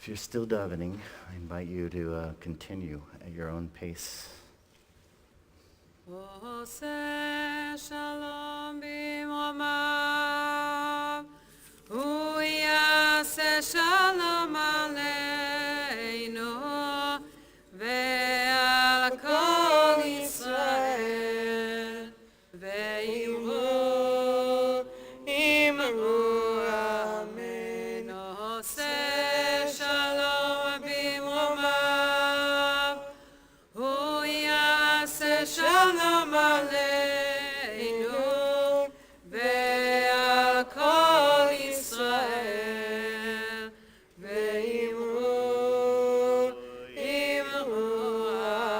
If you're still davening, I invite you to continue at your own pace. עושה שלום במרומיו, הוא יעשה שלום עלינו ועל כל ישראל, ואמרו אמן. עושה שלום במרומיו, הוא יעשה שלום עלינו ועל כל ישראל, ואמרו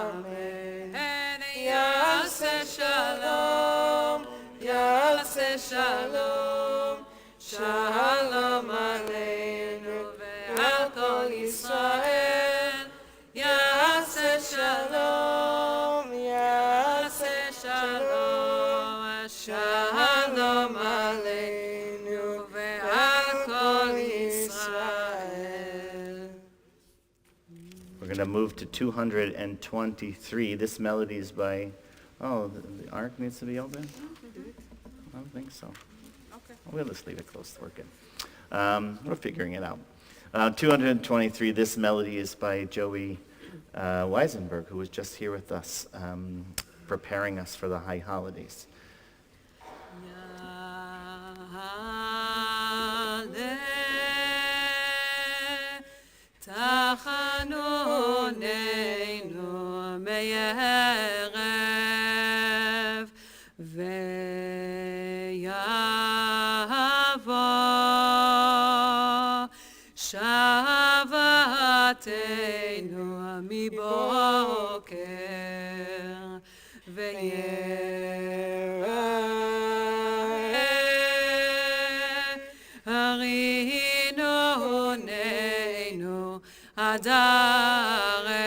אמן. יעשה שלום, יעשה שלום, שלום עלינו ועל כל ישראל, יעשה שלום, יעשה שלום, שלום עלינו ועל כל ישראל. We're going to move to 223. This melody is by, the ark needs to be open? I don't think so. Okay. We'll just leave it closed. We're good. We're figuring it out. 223, this melody is by Joey Weisenberg, who was just here with us, preparing us for the high holidays. תחנוננו מערב ויבוא שבתנו מבוקר הרינו עד ערב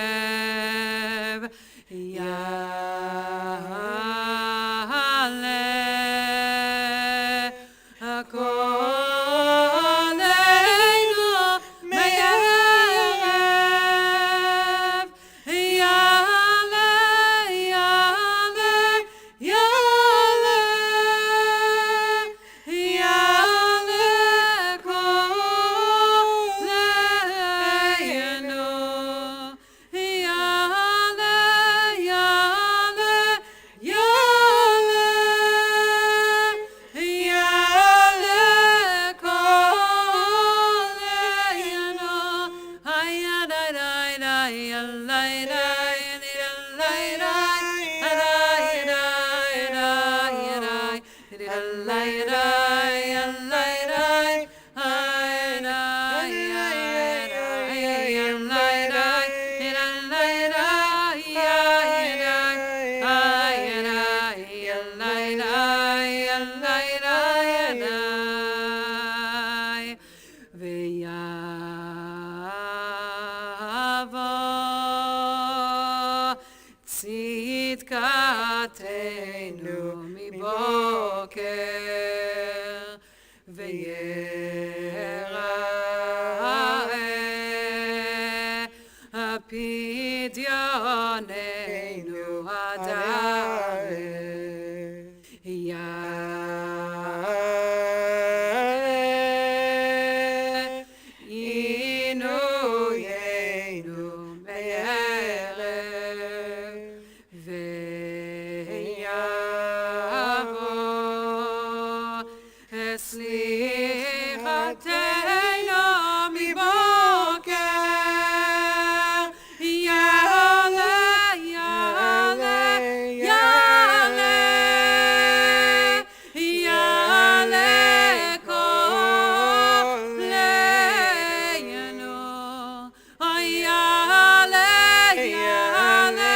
יעלה קולנו מערב, יעלה, יעלה, יעלה, יעלה קולנו, יעלה, יעלה, יעלה. צדקתנו מבוקר ויראה פדיוננו עד הערב עינוינו בערב ויבוא סליחתנו מבוקר יעלה יעלה יעלה יעלה קולנו יעלה יעלה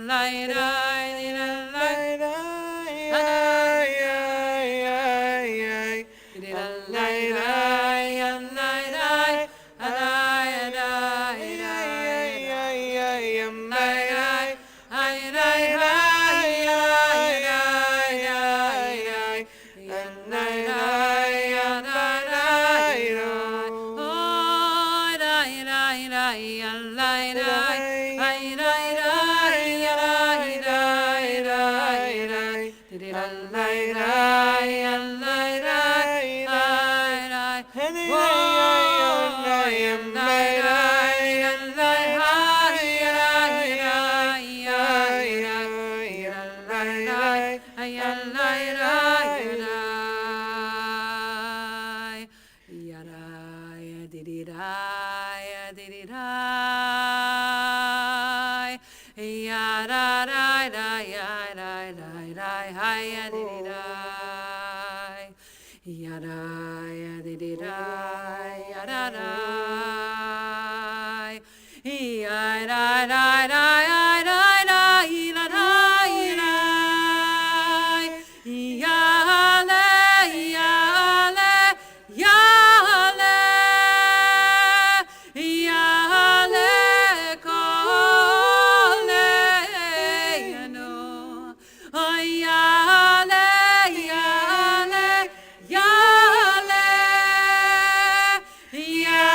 יעלה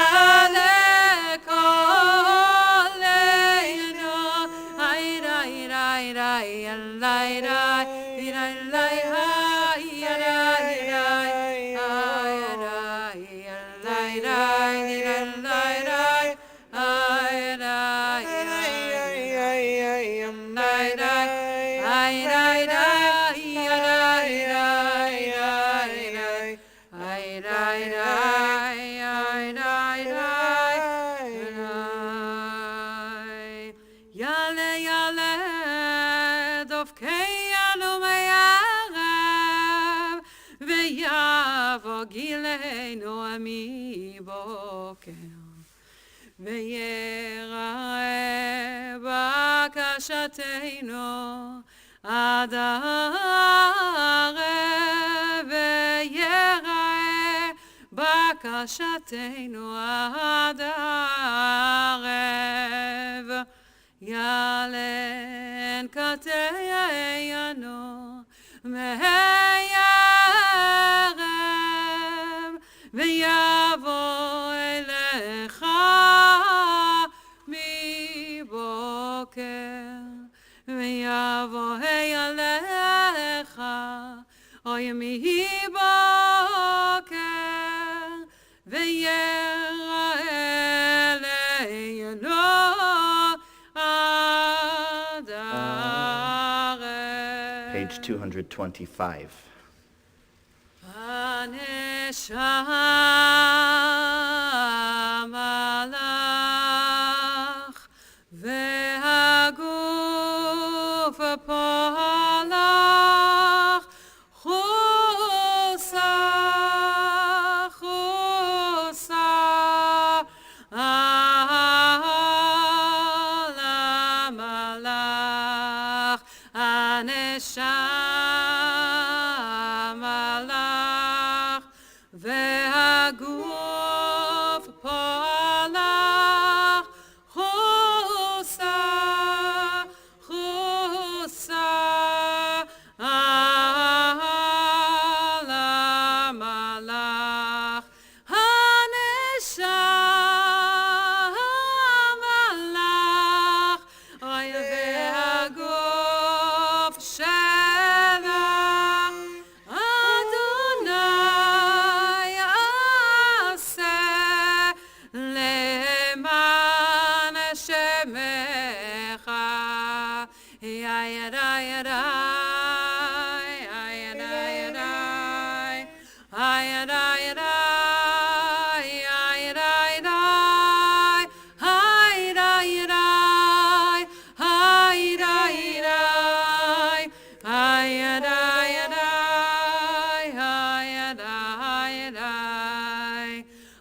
יעלה קולנו ויראה בקשתנו עד הערב ויראה בקשתנו עד הערב יעלן כתנו מהערב ויבוא אליך מבוקר ויבוא אליך אוי מבוקר ויראה אלינו עד הערב. Page 225. הנשמה לך והגוף פועלך חוסה חוסה על המלאך הנשמה לך והגוף פועלך חוסה על המלאך הנשמה לך והגוף שלך אדוני עשה למען שמך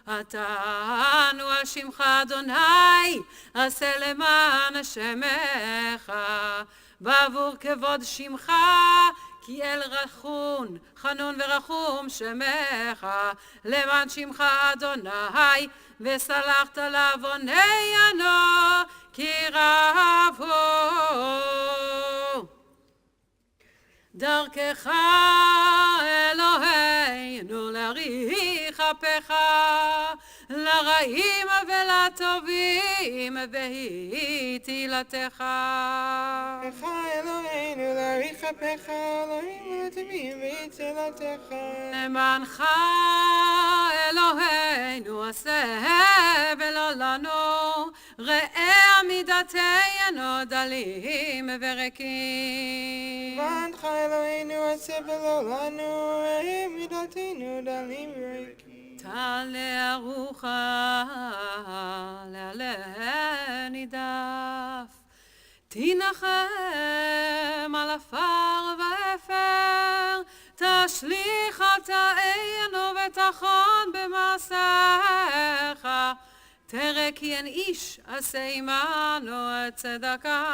עתנו על שמך אדוני עשה למען שמך בעבור כבוד שמך כי אל רחון חנון ורחום שמך למען שמך אדוני וסלחת לעווננו כי רב הוא דרכך אלוהינו להאריך אפיך לרעים ולטובים והיא תהילתך. לך אלוהינו להאריך אפיך לרעים ולטובים והיא תהילתך. למענך אלוהינו עשה ולא לנו ראה עמידתנו דלים וריקים. למענך אלוהינו עשה ולא לנו ראה עמידתנו דלים וריקים. תעלה ארוחה לעלה נידף תנחם על עפר ואפר תשליך חטאינו ותחון במעשיך תראה כי אין איש עשה עמנו את צדקה.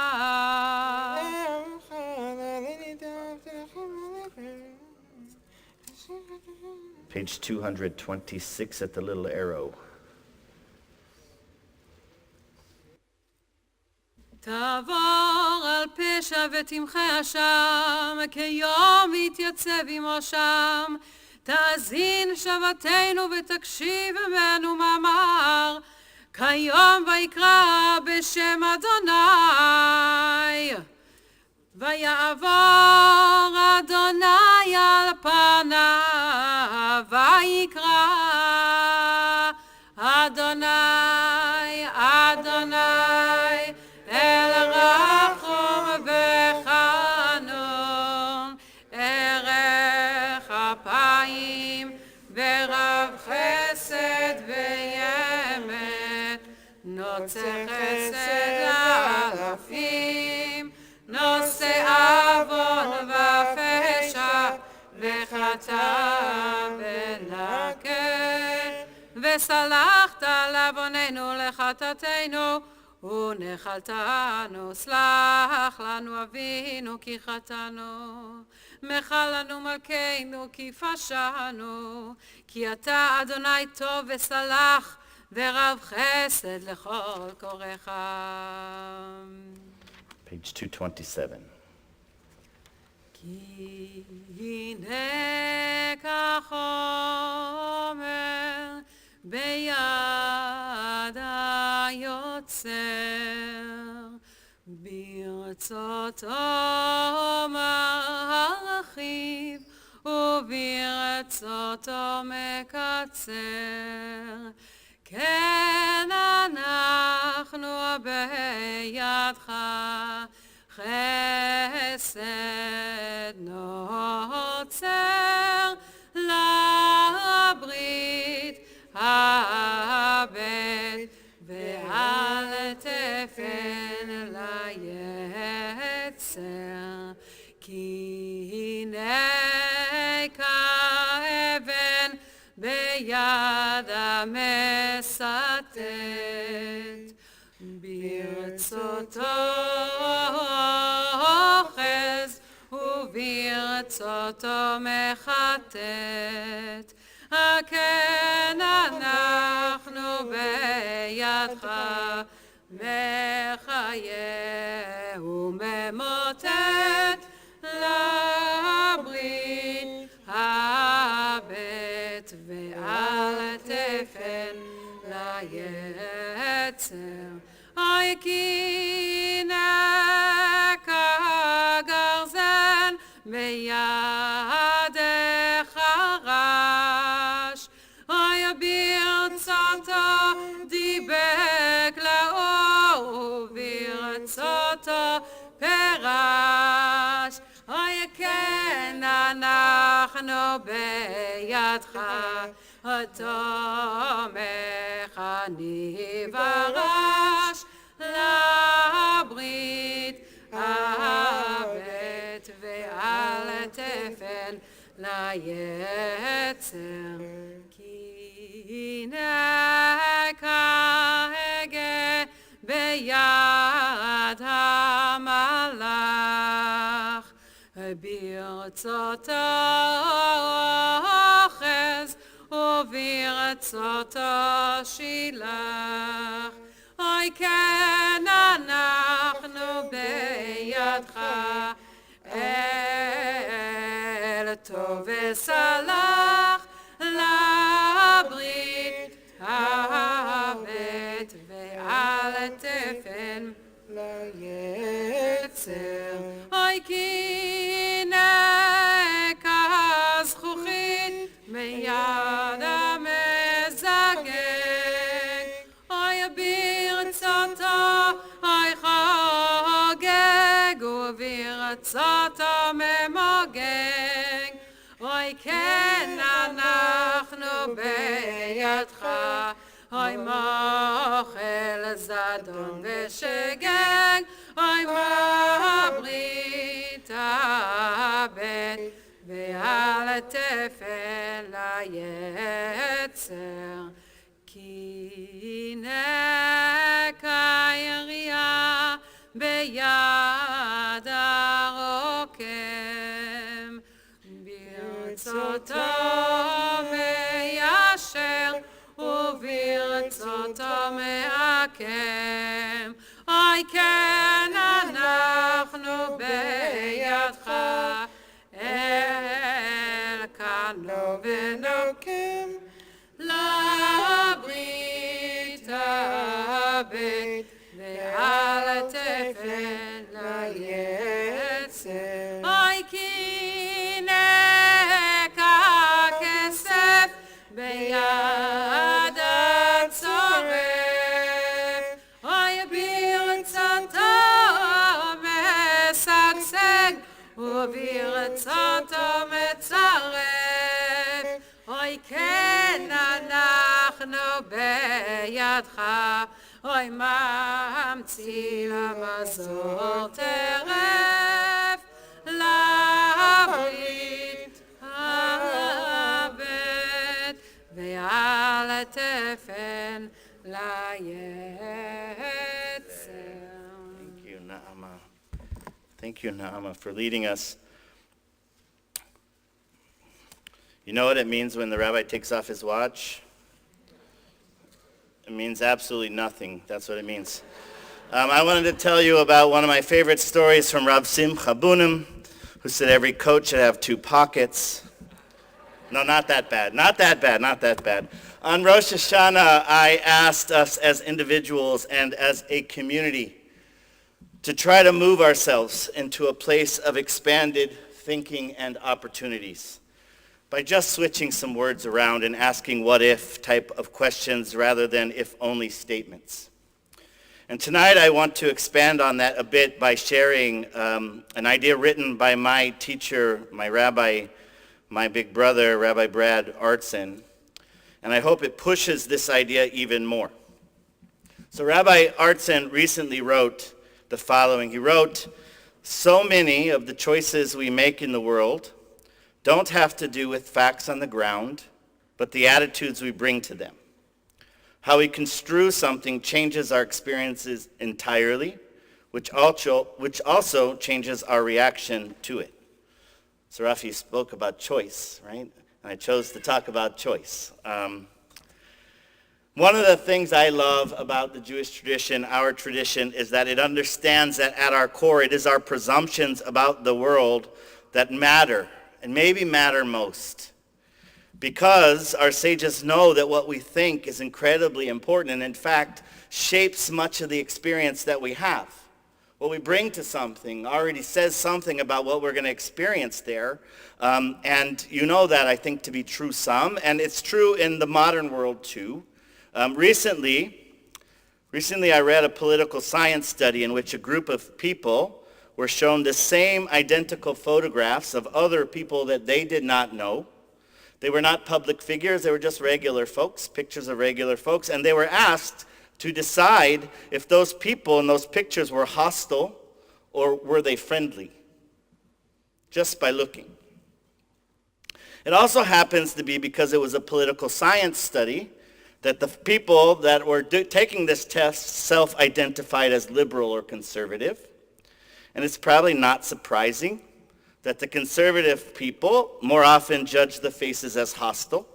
Page 226 at the little arrow. תעבור על פשע ותמחה שם, כיום יתייצב עמו שם. תאזין שבתנו ותקשיב ממנו מאמר, כיום ויקרא בשם אדוני. ויעבור אדוני על פניו, ויקרא אדוני, אדוני, אל רחום וחנון, ערך אפיים ורב חסד ואמת, נוצר חסד לאלפים, נושא עוון ופשע וחטא ונקה, וסלחת לעווננו לחטאתנו ונחלתנו. סלח לנו אבינו כי חטאנו, מחל לנו מלכנו כי פשענו, כי אתה אדוני טוב וסלח ורב חסד לכל קוראיך. Page 227. כי הנה כחומר ביד היוצר, ברצותו מרחיב וברצותו מקצר. כן אנחנו בידך חסד נוצר לברית הבט ועל תפן ליצר. כי הנה כאבן ביד המסתת, ברצותו אוחז וברצותו מחטט. כן אנחנו בידך, מחיה וממוטט לברית הבט ועל תפן ליצר. אוי כי נקע גרזן בידך רש, אוי ברצותו דיבק לאור וברצותו פרש. אוי כן אנחנו בידך, תומך אני ורש לברית הבט ועל תפן ליצר. כי נקע הגה ביד המלאך, ברצותו אוחז וברצותו שילח. אוי כן אנחנו בידך, אל טוב וסלח לברית הבט ועל תפן ליצר. אוי כי נקע זכוכית מיד המזגג, אוי ברצותו אוי חוגג וברצותו ממוגג. אוי כן אנחנו בידך, אוי מוכל זדון ושגג, אוי מברית הבט ועל תפן ליצר. כי נקע ירייה ביד הרוקם, ברצותו מיישר וברצותו מעקם. אוי כן אנחנו בידך, אל קנו ונוקם לברית הבט ועל תפן ליצר. אוי כי נקע כסף ביד הצורף, אוי ברצותו משגשג וברצותו מצרף. אוי כן אנחנו בידך, אוי ממציא המזור טרף לברית הבט ועל תפן ליצר. Thank you, Na'ama. Thank you, Na'ama, for leading us. You know what it means when the rabbi takes off his watch? It means absolutely nothing. That's what it means. I wanted to tell you about one of my favorite stories from Rav Simcha Bunim, who said every coat should have 2 pockets. No, not that bad. Not that bad. Not that bad. On Rosh Hashanah, I asked us as individuals and as a community to try to move ourselves into a place of expanded thinking and opportunities by just switching some words around and asking what if type of questions rather than if only statements. And tonight I want to expand on that a bit by sharing an idea written by my teacher, my rabbi, my big brother, Rabbi Brad Artson. And I hope it pushes this idea even more. So Rabbi Artson recently wrote the following. He wrote, "So many of the choices we make in the world don't have to do with facts on the ground, but the attitudes we bring to them. How we construe something changes our experiences entirely, which also changes our reaction to it." So Rafi spoke about choice, right? I chose to talk about choice. One of the things I love about the Jewish tradition, our tradition, is that it understands that at our core it is our presumptions about the world that matter, and maybe matter most. Because our sages know that what we think is incredibly important and in fact shapes much of the experience that we have. What we bring to something already says something about what we're going to experience there. And you know that, I think, to be true some, and it's true in the modern world too. Recently I read a political science study in which a group of people were shown the same identical photographs of other people that they did not know. They were not public figures, they were just regular folks, pictures of regular folks, and they were asked to decide if those people in those pictures were hostile or were they friendly, just by looking. It also happens to be, because it was a political science study, that the people that were taking this test self-identified as liberal or conservative. And it's probably not surprising that the conservative people more often judged the faces as hostile,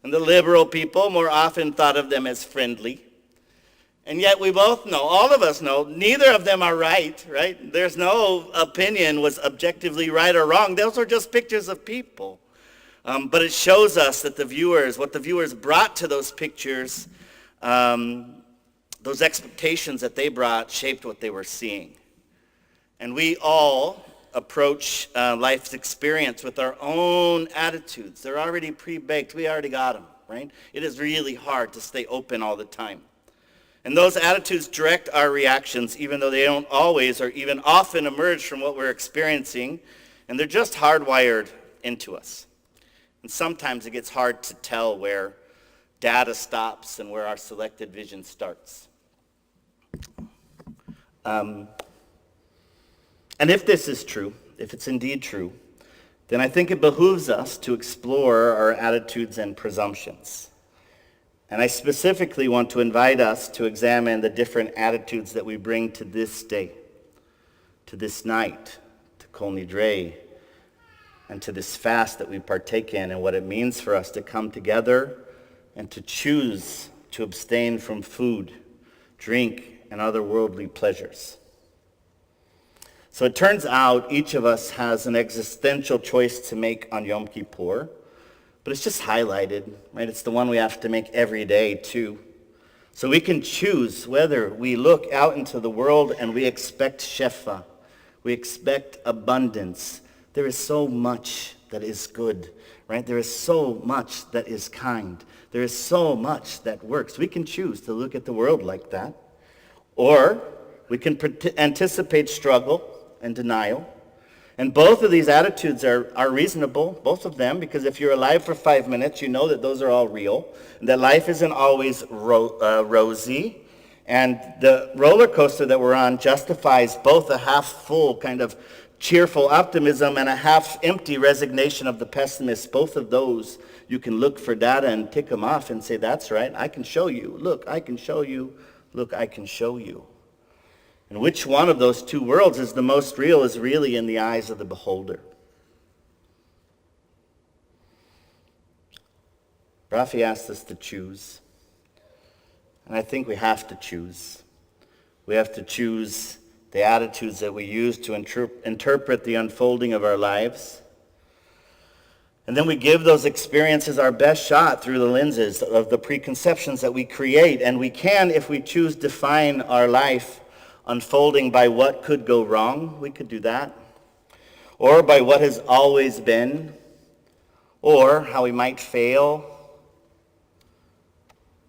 and the liberal people more often thought of them as friendly. And yet we both know, all of us know, neither of them are right? There's no opinion was objectively right or wrong. Those are just pictures of people. But it shows us that what the viewers brought to those pictures, those expectations that they brought shaped what they were seeing. And we all approach life's experience with our own attitudes. They're already pre-baked. We already got them, right? It is really hard to stay open all the time. And those attitudes direct our reactions, even though they don't always or even often emerge from what we're experiencing, and they're just hardwired into us. And sometimes it gets hard to tell where data stops and where our selected vision starts. And if this is true, if it's indeed true, then I think it behooves us to explore our attitudes and presumptions. And I specifically want to invite us to examine the different attitudes that we bring to this day, to this night, to Kol Nidre, and to this fast that we partake in, and what it means for us to come together and to choose to abstain from food, drink, and other worldly pleasures. So it turns out each of us has an existential choice to make on Yom Kippur, but it's just highlighted, right? It's the one we have to make every day too. So we can choose whether we look out into the world and we expect shefa, we expect abundance. There is so much that is good, right? There is so much that is kind. There is so much that works. We can choose to look at the world like that. Or we can anticipate struggle and denial. And both of these attitudes are reasonable, both of them, because if you're alive for 5 minutes, you know that those are all real, and that life isn't always rosy. And the roller coaster that we're on justifies both a half-full kind of cheerful optimism and a half-empty resignation of the pessimist. Both of those, you can look for data and tick them off and say, that's right, I can show you. Look, I can show you. Look, I can show you. And which one of those two worlds is the most real is really in the eyes of the beholder. Rafi asked us to choose. And I think we have to choose. We have to choose the attitudes that we use to interpret the unfolding of our lives. And then we give those experiences our best shot through the lenses of the preconceptions that we create. And we can, if we choose, define our life unfolding by what could go wrong. We could do that. Or by what has always been. Or how we might fail.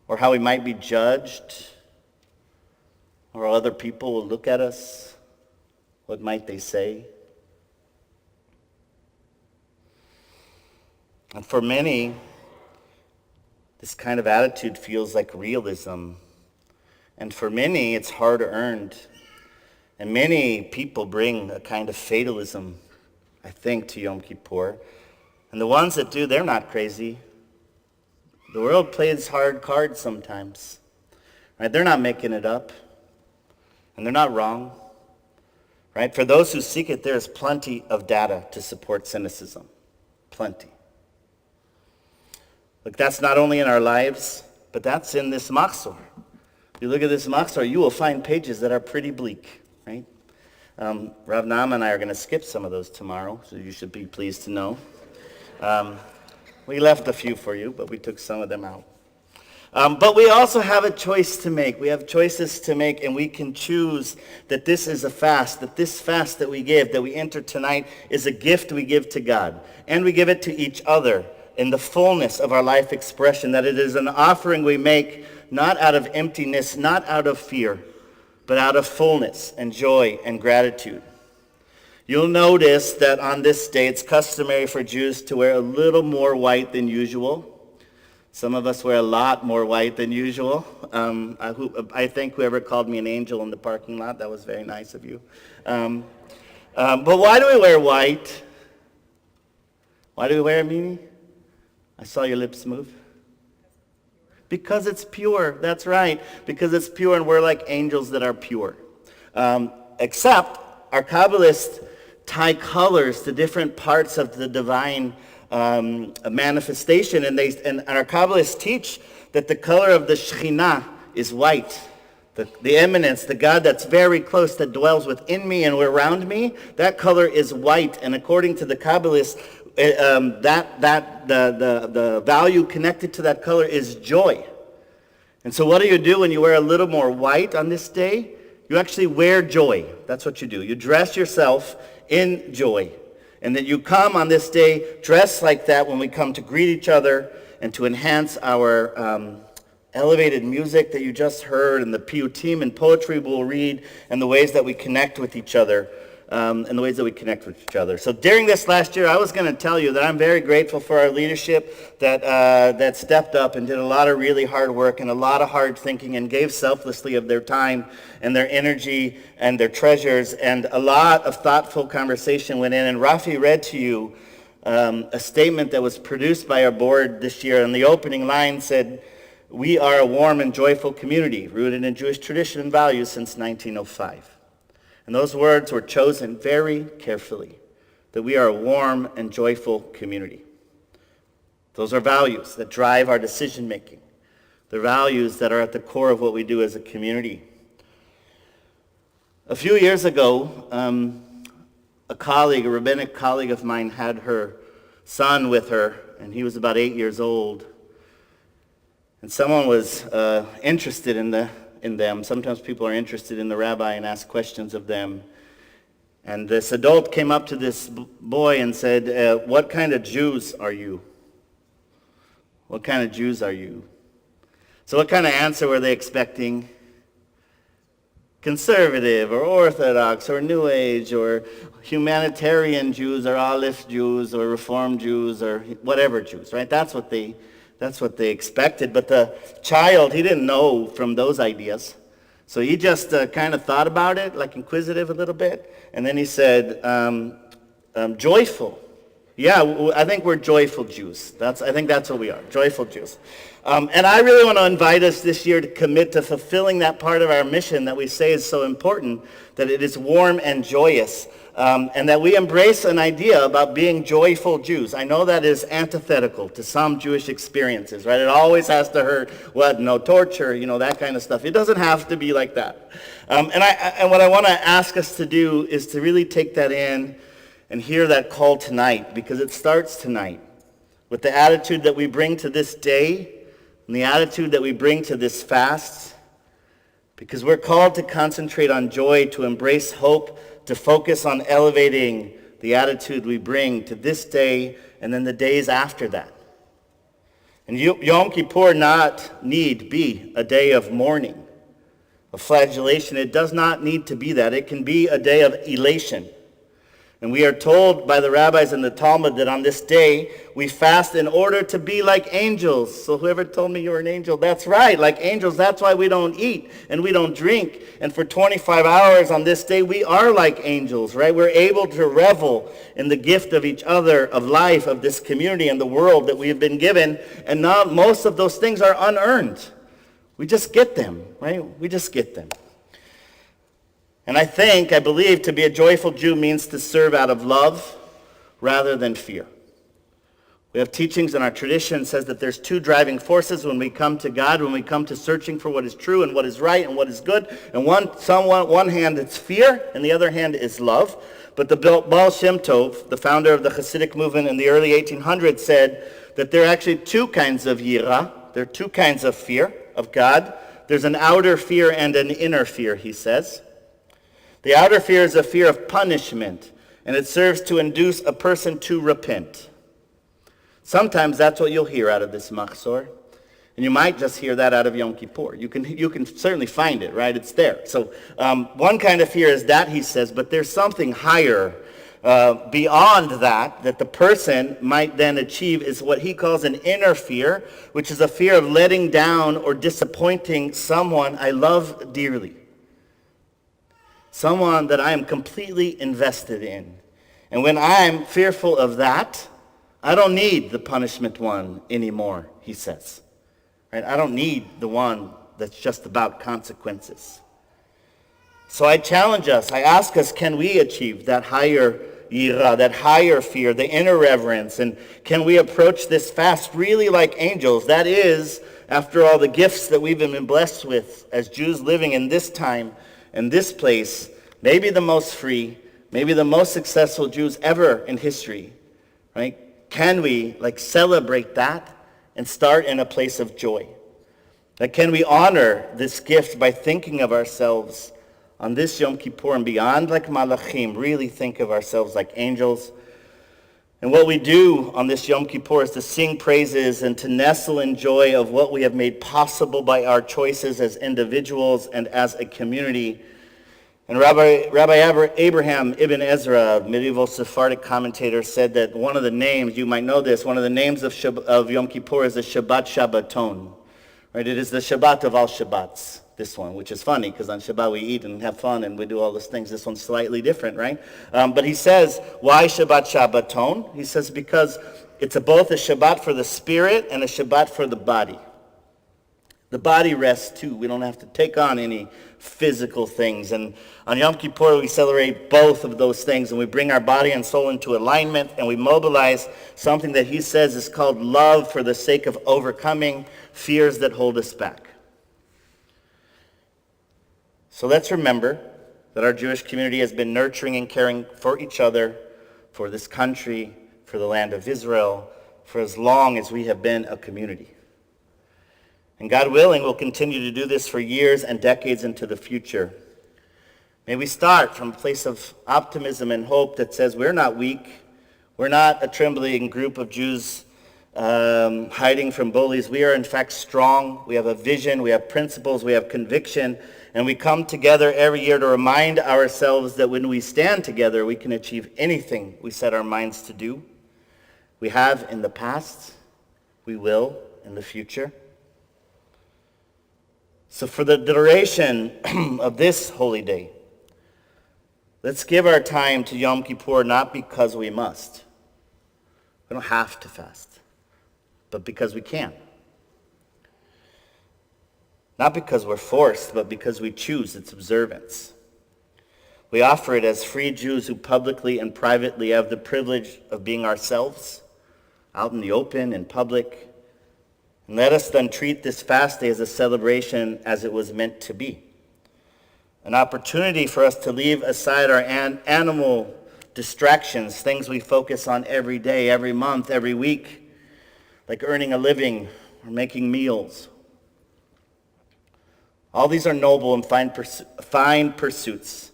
Or how we might be judged. Or other people will look at us. What might they say? And for many, this kind of attitude feels like realism. And for many, it's hard-earned. And many people bring a kind of fatalism, I think, to Yom Kippur. And the ones that do, they're not crazy. The world plays hard cards sometimes. Right? They're not making it up. And they're not wrong. Right? For those who seek it, there is plenty of data to support cynicism. Plenty. Look, that's not only in our lives, but that's in this machzor. If you look at this machzor, you will find pages that are pretty bleak, right? Rav Na'ama and I are going to skip some of those tomorrow, so you should be pleased to know. We left a few for you, but we took some of them out. But we also have a choice to make. We have choices to make, and we can choose that this is a fast, that this fast that we give, that we enter tonight, is a gift we give to God. And we give it to each other in the fullness of our life expression, that it is an offering we make not out of emptiness, not out of fear, but out of fullness and joy and gratitude. You'll notice that on this day, it's customary for Jews to wear a little more white than usual. Some of us wear a lot more white than usual. I think whoever called me an angel in the parking lot, that was very nice of you. But why do we wear white? Why do we wear it, Mimi? I saw your lips move. Because it's pure. That's right. Because it's pure, and we're like angels that are pure. Except our Kabbalists tie colors to different parts of the divine manifestation, and our Kabbalists teach that the color of the Shekhinah is white. The eminence, the God that's very close, that dwells within me and around me, that color is white. And according to the Kabbalists, the value connected to that color is joy. And so what do you do when you wear a little more white on this day? You actually wear joy. That's what you do. You dress yourself in joy. And then you come on this day dressed like that when we come to greet each other and to enhance our elevated music that you just heard, and the piyutim and poetry we'll read, and the ways that we connect with each other. So during this last year, I was going to tell you that I'm very grateful for our leadership that stepped up and did a lot of really hard work and a lot of hard thinking and gave selflessly of their time and their energy and their treasures, and a lot of thoughtful conversation went in. And Rafi read to you a statement that was produced by our board this year, and the opening line said, "We are a warm and joyful community rooted in Jewish tradition and values since 1905. And those words were chosen very carefully, that we are a warm and joyful community. Those are values that drive our decision making. They're values that are at the core of what we do as a community. A few years ago, a rabbinic colleague of mine, had her son with her, and he was about 8 years old. And someone was interested in them. Sometimes people are interested in the rabbi and ask questions of them. And this adult came up to this boy and said, "What kind of Jews are you? What kind of Jews are you?" So what kind of answer were they expecting? Conservative or Orthodox or New Age or humanitarian Jews or Aleph Jews or Reform Jews or whatever Jews, right? That's what they expected. But the child, he didn't know from those ideas. So he just kind of thought about it, like inquisitive a little bit. And then he said, joyful. Yeah, I think we're joyful Jews. I think that's what we are, joyful Jews. And I really want to invite us this year to commit to fulfilling that part of our mission that we say is so important, that it is warm and joyous. And that we embrace an idea about being joyful Jews. I know that is antithetical to some Jewish experiences, right? It always has to hurt, no torture, that kind of stuff. It doesn't have to be like that. And what I want to ask us to do is to really take that in and hear that call tonight, because it starts tonight with the attitude that we bring to this day and the attitude that we bring to this fast, because we're called to concentrate on joy, to embrace hope, to focus on elevating the attitude we bring to this day and then the days after that. And Yom Kippur not need be a day of mourning, of flagellation. It does not need to be that. It can be a day of elation. And we are told by the rabbis in the Talmud that on this day we fast in order to be like angels. So whoever told me you were an angel, that's right, like angels. That's why we don't eat and we don't drink. And for 25 hours on this day we are like angels, right? We're able to revel in the gift of each other, of life, of this community and the world that we have been given. And now most of those things are unearned. We just get them, right? We just get them. And I believe to be a joyful Jew means to serve out of love rather than fear. We have teachings in our tradition says that there's two driving forces when we come to God, when we come to searching for what is true and what is right and what is good. And one hand it's fear, and the other hand is love. But the Baal Shem Tov, the founder of the Hasidic movement in the early 1800s, said that there are actually two kinds of yira. There are two kinds of fear of God. There's an outer fear and an inner fear, he says. The outer fear is a fear of punishment, and it serves to induce a person to repent. Sometimes that's what you'll hear out of this machzor. And you might just hear that out of Yom Kippur. You can certainly find it, right? It's there. So one kind of fear is that, he says, but there's something higher beyond that the person might then achieve is what he calls an inner fear, which is a fear of letting down or disappointing someone I love dearly. Someone that I am completely invested in. And when I'm fearful of that, I don't need the punishment one anymore, he says. Right? I don't need the one that's just about consequences. So I challenge us, I ask us, can we achieve that higher yira, that higher fear, the inner reverence, and can we approach this fast really like angels? That is, after all, the gifts that we've been blessed with as Jews living in this time and this place, maybe the most free, maybe the most successful Jews ever in history, right? Can we celebrate that and start in a place of joy? Can we honor this gift by thinking of ourselves on this Yom Kippur and beyond like malachim, really think of ourselves like angels? And what we do on this Yom Kippur is to sing praises and to nestle in joy of what we have made possible by our choices as individuals and as a community. And Rabbi Abraham Ibn Ezra, medieval Sephardic commentator, said that one of the names, you might know this, one of the names of Yom Kippur is the Shabbat Shabbaton. Right? It is the Shabbat of all Shabbats, this one, which is funny because on Shabbat we eat and have fun and we do all those things. This one's slightly different, right? But he says, why Shabbat Shabbaton? He says because it's both a Shabbat for the spirit and a Shabbat for the body. The body rests too. We don't have to take on any physical things. And on Yom Kippur, we celebrate both of those things, and we bring our body and soul into alignment, and we mobilize something that he says is called love for the sake of overcoming fears that hold us back. So let's remember that our Jewish community has been nurturing and caring for each other, for this country, for the land of Israel, for as long as we have been a community. And God willing, we'll continue to do this for years and decades into the future. May we start from a place of optimism and hope that says we're not weak. We're not a trembling group of Jews hiding from bullies. We are in fact strong. We have a vision. We have principles. We have conviction. And we come together every year to remind ourselves that when we stand together, we can achieve anything we set our minds to do. We have in the past. We will in the future. So for the duration of this holy day, let's give our time to Yom Kippur not because we must. We don't have to fast, but because we can. Not because we're forced, but because we choose its observance. We offer it as free Jews who publicly and privately have the privilege of being ourselves, out in the open, in public. And let us then treat this fast day as a celebration as it was meant to be. An opportunity for us to leave aside our animal distractions, things we focus on every day, every month, every week, like earning a living or making meals. All these are noble and fine pursuits.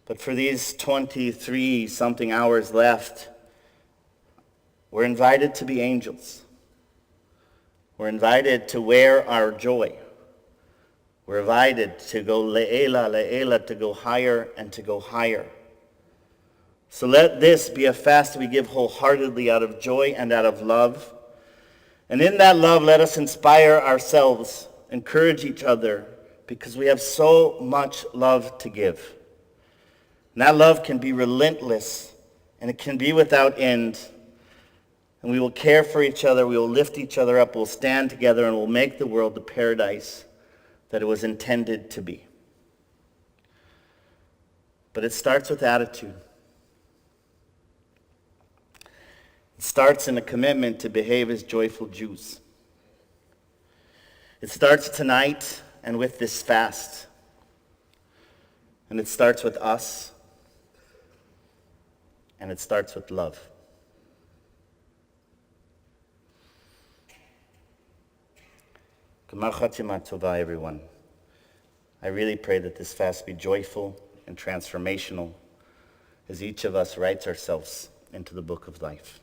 But for these 23-something hours left, we're invited to be angels. We're invited to wear our joy. We're invited to go le'ela, to go higher and to go higher. So let this be a fast we give wholeheartedly out of joy and out of love. And in that love, let us inspire ourselves, encourage each other, because we have so much love to give. And that love can be relentless, and it can be without end. And we will care for each other, we will lift each other up, we'll stand together, and we'll make the world the paradise that it was intended to be. But it starts with attitude. It starts in a commitment to behave as joyful Jews. It starts tonight and with this fast. And it starts with us. And it starts with love. Gemar Chatima Tova, everyone. I really pray that this fast be joyful and transformational as each of us writes ourselves into the book of life.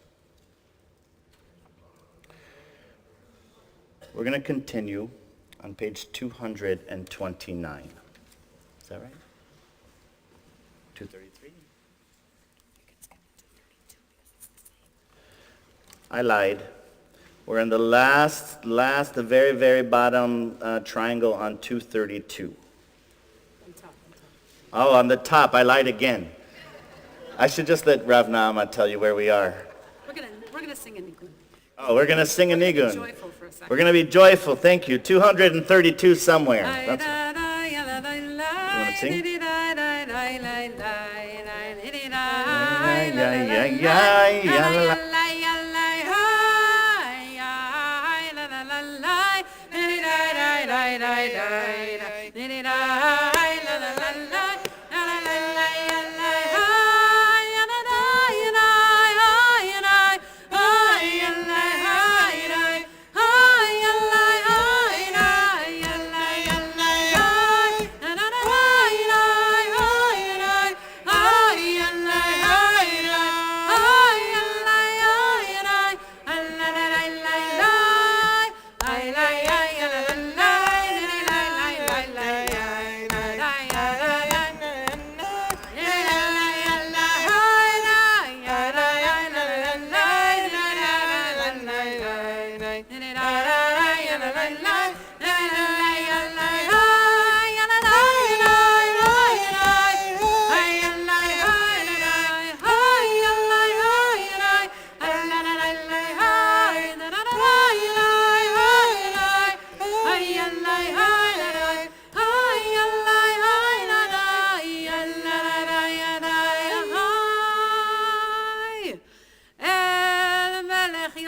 We're going to continue on page 229. Is that right? 233? I lied. We're in the the very, very bottom triangle on 232. Oh, on the top. I lied again. I should just let Rav Na'ama tell you where we are. We're gonna sing a nigun. Oh, we're going to sing a nigun. Joyful for a second. We're going to be joyful. Thank you. 232 somewhere. That's you want to sing?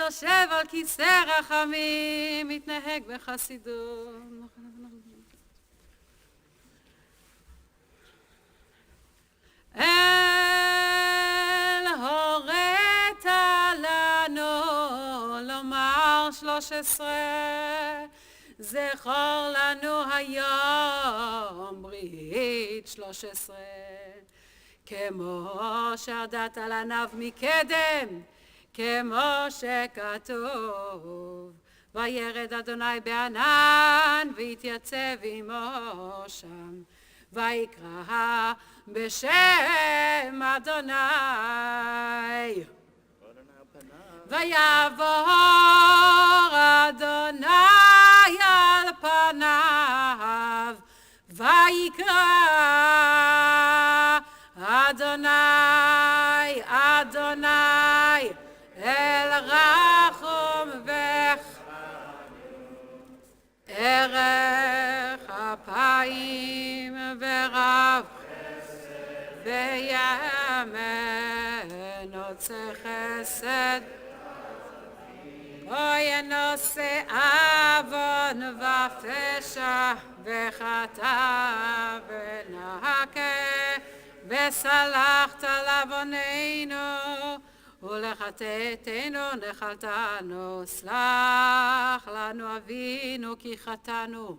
יושב על כיסא רחמים, מתנהג בחסידות. אל הורית לנו לומר 13, זכור לנו היום ברית 13, כמו שהדת על עניו מקדם, כמו שכתוב, וירד אדוני בענן ויתייצב עמו שם, ויקרא בשם אדוני, ויעבור אדוני על פניו, ויקרא אדוני, אדוני אל רחום ערך אפיים ורב ויאמן עושה חסד, כה ינושא עוון ופשע וחטא ונקה, וסלחת לעווננו ולחטאתנו נחלתנו. סלח לנו אבינו כי חטאנו,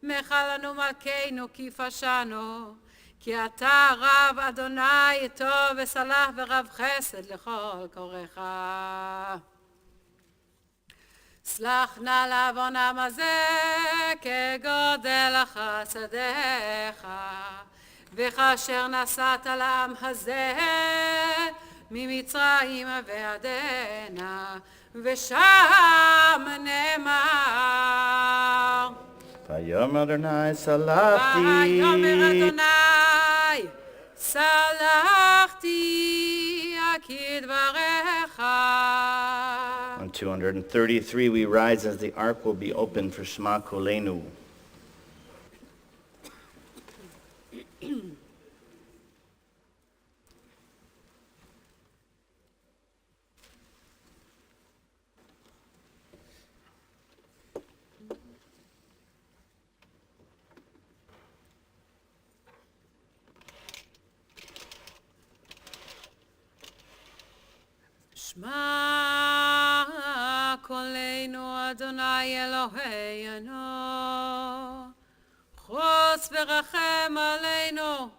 מחל לנו מלכנו כי פשענו, כי אתה רב אדוני טוב וסלח ורב חסד לכל קוראיך. סלח נא לעוונם הזה כגודל חסדיך, וכאשר נסעת לעם הזה ממצרים ועדנה, ושם נאמר, ויאמר אדוני סלחתי, ויאמר אדוני סלחתי כדבריך. On 233 we rise as the ark will be opened for Shema Kolenu. שמע קולנו אדוני אלוהינו, חוס ורחם עלינו,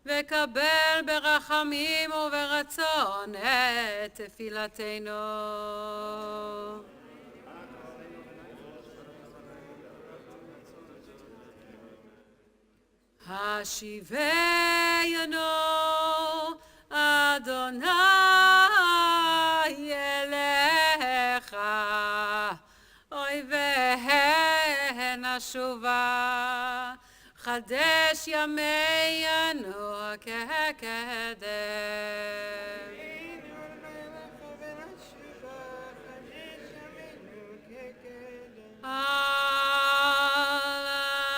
וקבל ברחמים וברצון את תפילתנו. השיבנו אדוני אליך, אויביהן נשובה, חדש ימינו כקדם.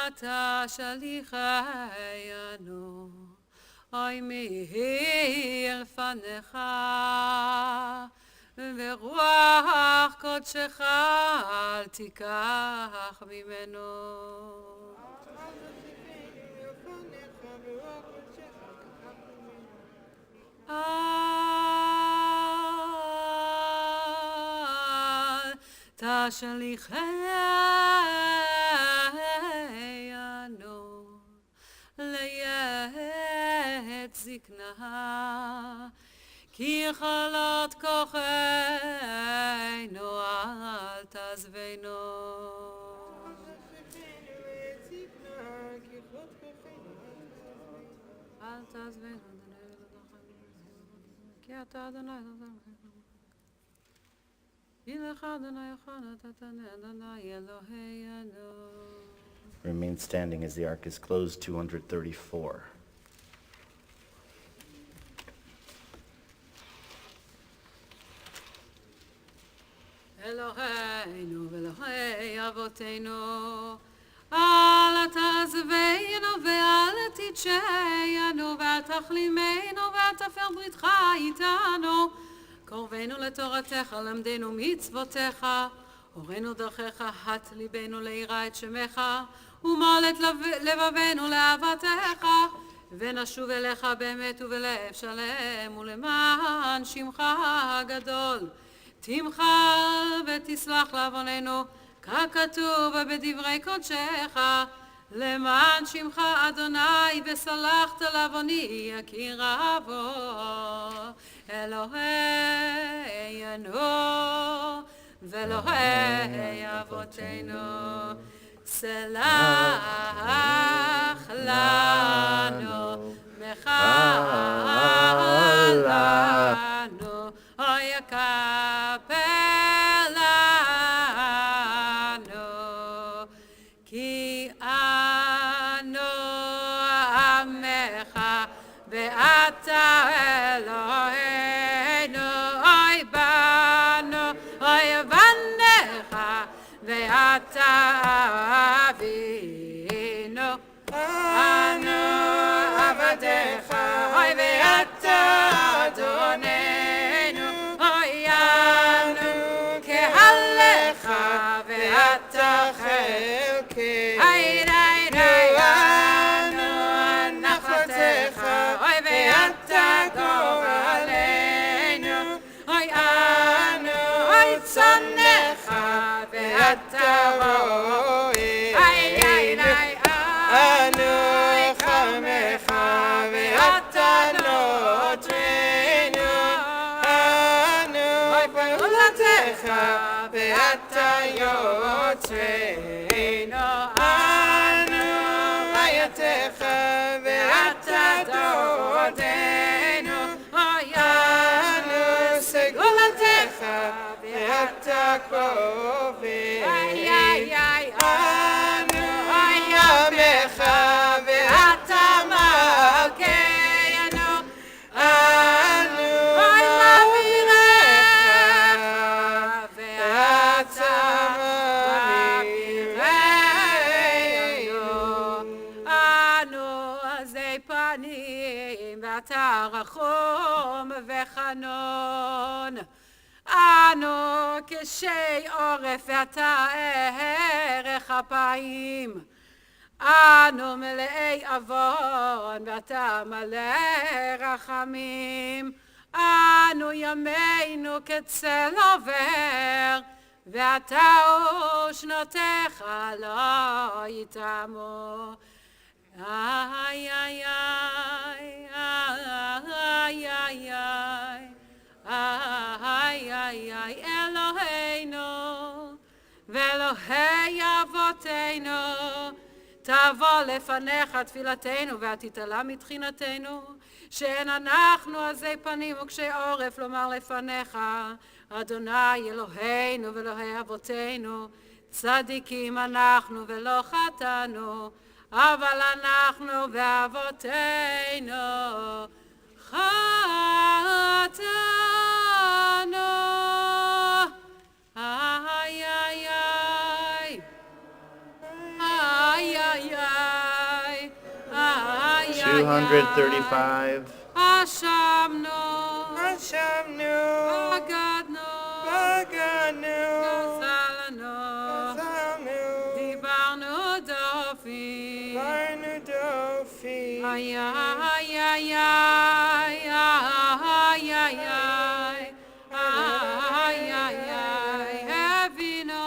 אתה שליחנו, אוי מהיר פניך, ורוח קודשך אל תיקח ממנו. אל תשליכנו לעת זקנה, כי כלות כוחנו אל תעזבנו. אל תעזבנו, כי אתה אדוני ילך אדוני יוחנן תתנה אדוני אלוהינו. Remain standing as the ark is closed, 234. אלוהינו ואלוהי אבותינו, אל תעזבנו ואל תדשנו ואל תחלימנו ואל תפר בריתך איתנו. קרבנו לתורתך, למדנו מצוותיך, הורנו דרכך, הט ליבנו ליראה את שמך, ומול את לבבנו לאהבתך, ונשוב אליך באמת ובלב שלם, ולמען שמך הגדול תמחל ותסלח לעווננו, ככתוב בדברי קודשך, למען שמך אדוני וסלחת לעווני יכירה בו. אלוהינו ואלוהי אבותינו, סלח לנו, מחל לנו, אוי יכפר לנו, כי אנו עמך ואתה אלוהינו, אוי בנו, אוי בניך ואתה אבינו, אנו עבדיך, אוי ואתה אדוננו, אוי אנו קהלך ואתה חלקנו, אנו נחלתך, אוי ואתה גורלנו, אוי אנו צונך ואתה רואה, אנו חמך ואתה נותרנו, אנו פעולתך ואתה יוצרנו, אנו חייתך ואתה דודנו, אנו סגולתך ואתה קרובינו, אנו ימך ואתה מלכנו, אנו אבירך ואתה אבירנו, אנו עזי פנים ואתה רחום וחנון, אנו קשי עורף ואתה ערך אפיים, אנו מלאי עוון ואתה מלא רחמים, אנו ימינו כצל עובר, ואתה ושנותיך לא יתמו. איי איי איי איי איי איי איי איי אלוהינו ואלוהי אבותינו, תבוא לפניך תפילתנו ותתעלה מתחינתנו, שאין אנחנו עזי פנים וקשי עורף לומר לפניך, אדוני אלוהינו ואלוהי אבותינו, צדיקים אנחנו ולא חטאנו, אבל אנחנו ואבותינו חטאנו. איי איי איי איי איי איי איי 235. אשמנו, אשמנו, בגדנו, בגדנו, גזלנו, גזלנו, דיברנו דופי, דיברנו דופי. איי איי איי איי איי איי איי איי איי הבינו,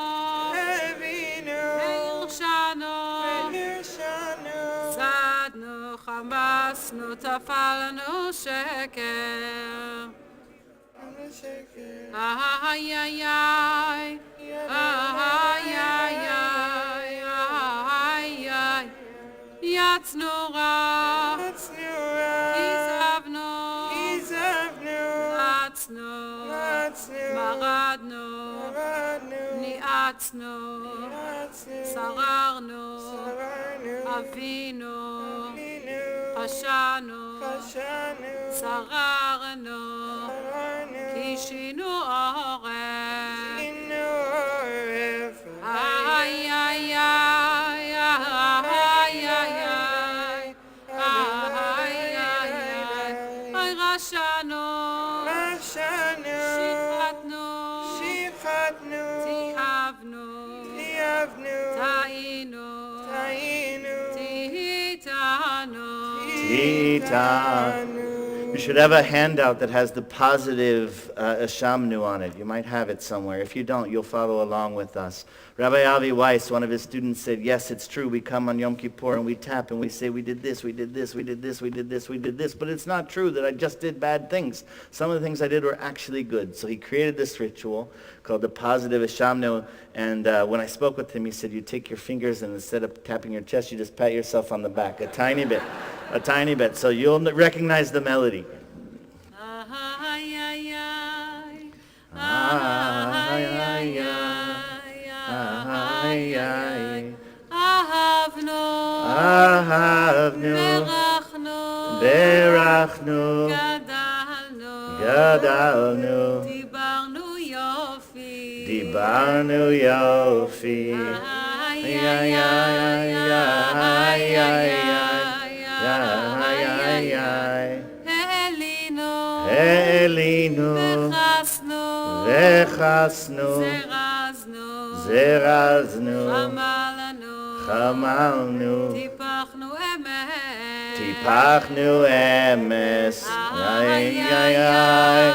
הבינו, הרשענו, הרשענו, צדנו, חמסנו, טפלנו שקר. שקר. איי איי איי איי איי איי איי איי יצנו רע, צנועה, עזבנו, עזבנו, רצנו, רצנו, מרדנו, מרדנו, ניאצנו, רצנו, שררנו, שררנו, אבינו, אבינו, פשענו, פשענו, שררנו, שררנו, קישינו עורף. אינו עורף. איי איי איי איי איי איי איי רשענו, רשענו, שחטנו, שחטנו, תיעבנו, תיעבנו, טעינו, טעינו, תיתנו. תיתנו. You should have a handout that has the positive Ashamnu on it. You might have it somewhere. If you don't, you'll follow along with us. Rabbi Avi Weiss, one of his students, said, yes, it's true. We come on Yom Kippur and we tap and we say, we did this, we did this, we did this, we did this, we did this. But it's not true that I just did bad things. Some of the things I did were actually good. So he created this ritual called the positive Ashamnu. And when I spoke with him, he said, you take your fingers and instead of tapping your chest, you just pat yourself on the back a tiny bit. A tiny bit, so you'll recognize the melody. Ay ay ay Ay, ay, ay, ay. אהבנו, Ahavnu, בירכנו, berachnu, גדלנו, gadalnu, דיברנו יופי, dibarnu yofi. איי Ay, ay, ay, ay, ay, ay. Ay, ay, ay. העלינו, Elinu, וחסנו, vechasnu, זרזנו, zeraznu, חמלנו, chamalnu, טיפחנו אמת, tipachnu emes. Ay, ay, ay.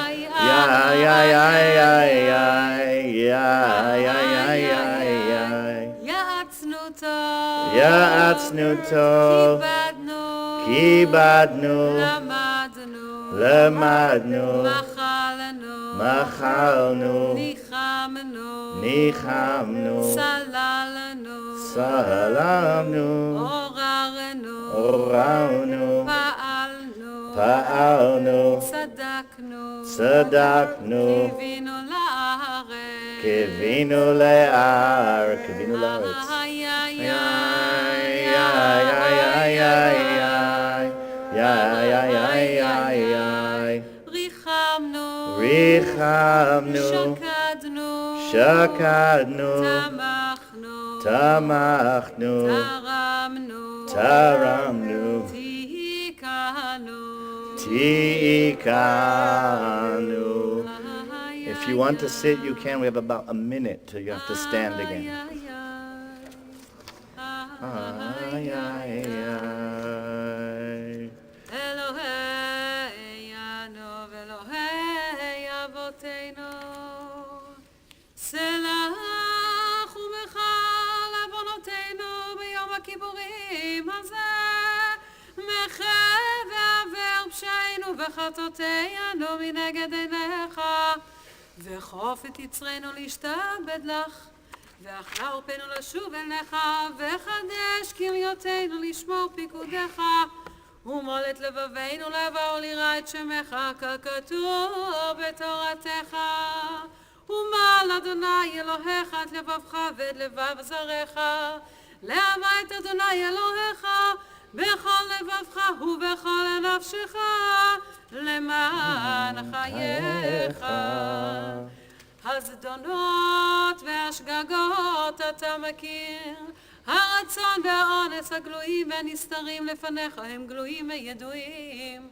Ay, ay, ay, ay, ay. Ay, ay, ay, ay, ay. יעצנו טוב, Ya'atznu tov, כיבדנו, kibadnu, למדנו, lemadnu, מחלנו, machalnu, ניחמנו, nichamnu, סללנו, salamnu, עוררנו, oranu, פעלנו, pa'alnu, צדקנו, tzedaknu, קיווינו לארץ, kivinu le'ar, kivinu la'aretz. איי איי Ay, ay, ay, ay, ay, ay. Ay, ay, ay, ay, ay. ריחמנו, Richamnu, שקדנו, shakadnu, תמכנו, tamachnu, תרמנו, taramnu, תיקנו, tikanu. If you want to sit, you can. We have about a minute till you have to stand again. Ay, ay, ay. אלוהינו ואלוהי הכיבורים הזה, מחה ועבר פשענו וחטאותינו מנגד עיניך, וכוף את יצרנו להשתעבד לך, ואכלה עורפנו לשוב אליך, וחדש כליותינו לשמור פיקודיך, ומול את לבבינו לבוא ליראה את שמך ככתוב בתורתך. ומל אדוני אלוהיך את לבבך ואת לבב זרעך, לאהבה את אדוני אלוהיך בכל לבבך ובכל נפשך למען חייך. הזדונות והשגגות אתה מכיר, הרצון והאונס הגלויים והנסתרים לפניך הם גלויים וידועים.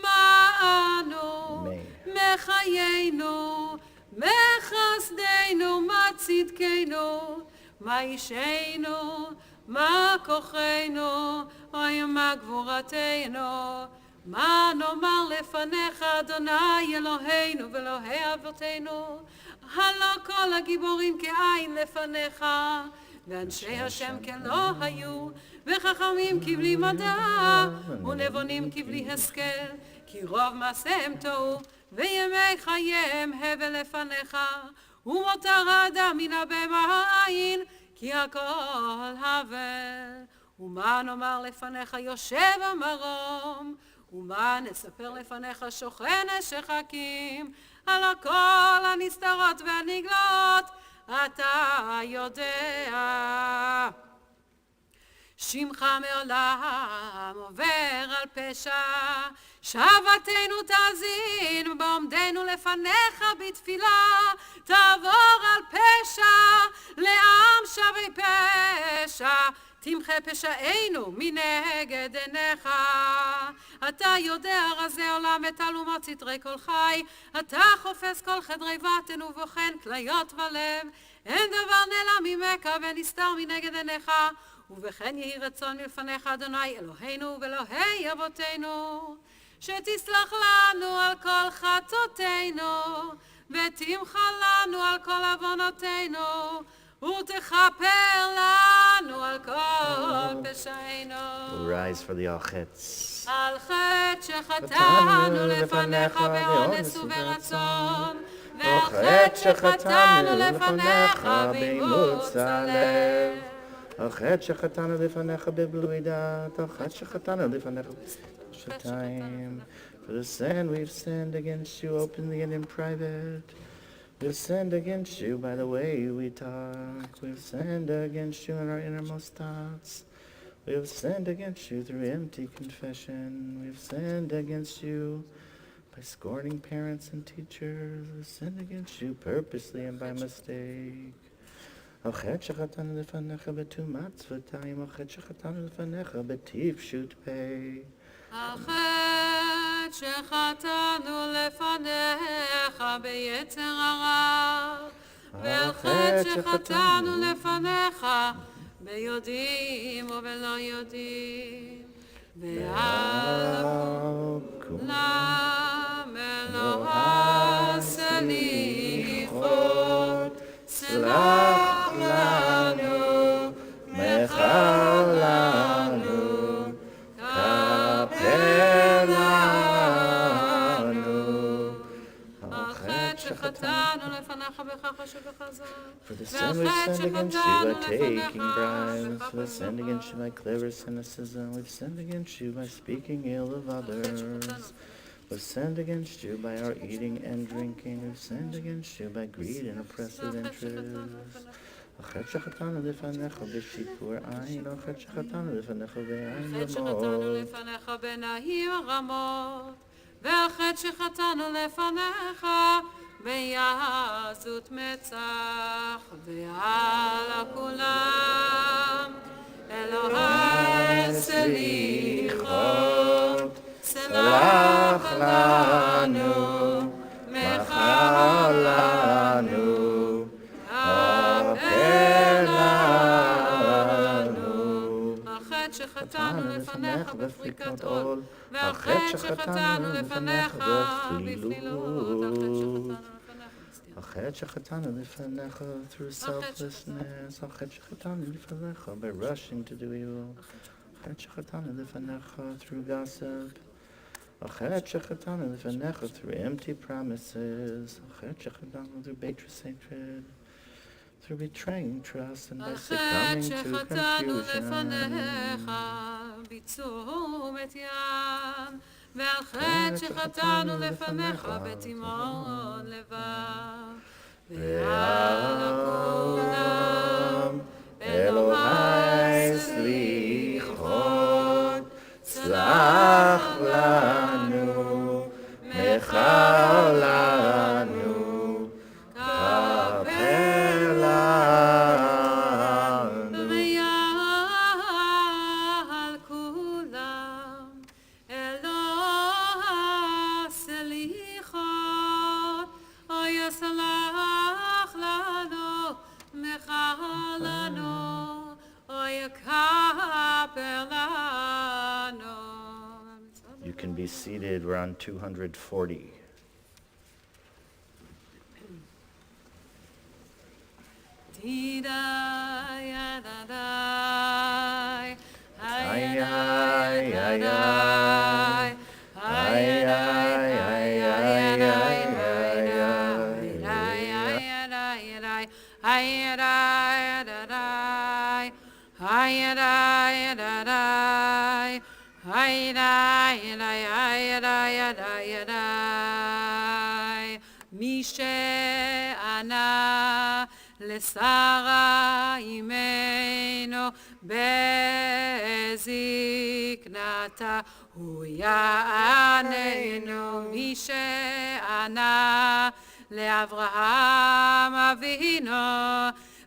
מה אנו מחיינו, מחסדנו, מה צדקנו, מה אישנו, מה כוחנו, אוי מה גבורתנו. מה נאמר לפניך אדוני אלוהינו ואלוהי אבותינו, הלא כל הגיבורים כאין לפניך, ואנשי השם כלא היו, וחכמים כבלי מדע, ונבונים כבלי השכל, כי רוב מעשיהם טעו, וימי חייהם הבל לפניך, ומותר האדם מן הבהמה העין, כי הכל הבל. ומה נאמר לפניך יושב המרום, ומה נספר לפניך שוכן השחקים, על הכל הנסתרות והנגלות אתה יודע. שמך מעולם עובר על פשע, שבתנו תאזין בעומדנו לפניך בתפילה, תעבור על פשע לעם שבי פשע, תמחה פשענו מנגד עיניך. אתה יודע רזי עולם ותעלומת סתרי כל חי, אתה חופש כל חדרי בטן ובוחן כליות ולב, אין דבר נעלם ממך ונסתר מנגד עיניך. ובכן יהי רצון מלפניך אדוני אלוהינו ואלוהי אבותינו, שתסלח לנו על כל חטאותינו, ותמחה לנו על כל עוונותינו, ותכפר לנו על כל פשענו. Rise for the Al-Chetz. על חטא שחטאנו לפניך באונס וברצון, ועל חטא שחטאנו לפניך באימוץ הלב. על חטא שחטאנו לפניך בבלוי דעת, על חטא שחטאנו לפניך בשעתיים. For the sin we've sinned against you openly and in private. We've sinned against you by the way we talk. We've sinned against you in our innermost thoughts. We have sinned against you through empty confession. We've sinned against you by scorning parents and teachers. We've sinned against you purposely and by mistake. על חטא שחטאנו לפניך בטומאת שפתיים, על חטא שחטאנו לפניך בטיפשות פה. על חטא שחטאנו לפניך ביצר הרע, ועל חטא שחטאנו לפניך ביודעים ובלא יודעים, ועל כולם אלוה סליחות, סלח לנו, מחל לנו, כפר לנו. על חטא שחטאנו לפניך בכך שבחזר, For the sin we've sinned against you by taking bribes. We've sinned against you by clever cynicism. We've sinned against you by speaking ill of others. We've sinned against you by our eating and drinking. We've sinned against you by greed and oppressive interests. על חטא שחטאנו לפניך בשיפור עין, על חטא שחטאנו לפניך בעין חטא שחטאנו רמות. לפניך בנהיר רמות, ועל חטא שחטאנו לפניך ביעזות מצח, ועל כולם אלוהי סליחות, סלח לנו, מחל לנו, כפר לנו. על חטא שחטאנו לפניך בפריקת עול, ועל חטא שחטאנו לפניך בפלילות, על חטא שחטאנו לפניך בסטיית Achet shechatanu lefanecha through selflessness. Achet shechatanu lefanecha by rushing to do evil. Achet shechatanu lefanecha through gossip. Achet shechatanu lefanecha through empty promises. Achet shechatanu through betraying hatred. Through betraying trust and by succumbing to confusion. ועל חטא שחטאנו לפניך בתימהון לבב. ועל כולם אלוהי סליחות, סלח לנו, מחל לנו, כפר לנו. ועל כולם אלוהי סליחות, אוי סלח לנו, מחל לנו, אוי כפר לנו. You can be seated. We're on 240. מי שענה לשרה אמנו בזקנתה הוא יעננו. מי שענה לאברהם אבינו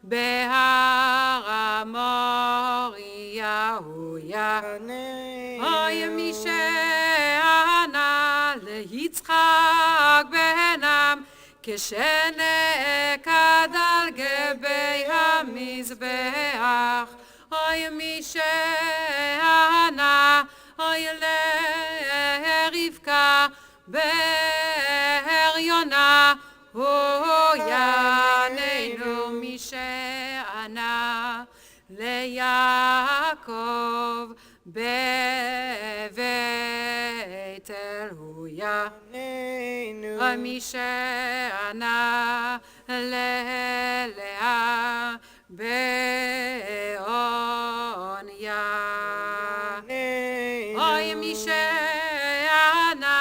בהר המוריה הוא יעננו. אוי מי שענה ליצחק בנם כשנעקד על גבי המזבח. אוי מי שענה אוי לרבקה בהריונה הוא יעננו. מי שענה ליעקב בבית אל הוא יעננו. מי שענה ללאה בעוניה. אוי מי שענה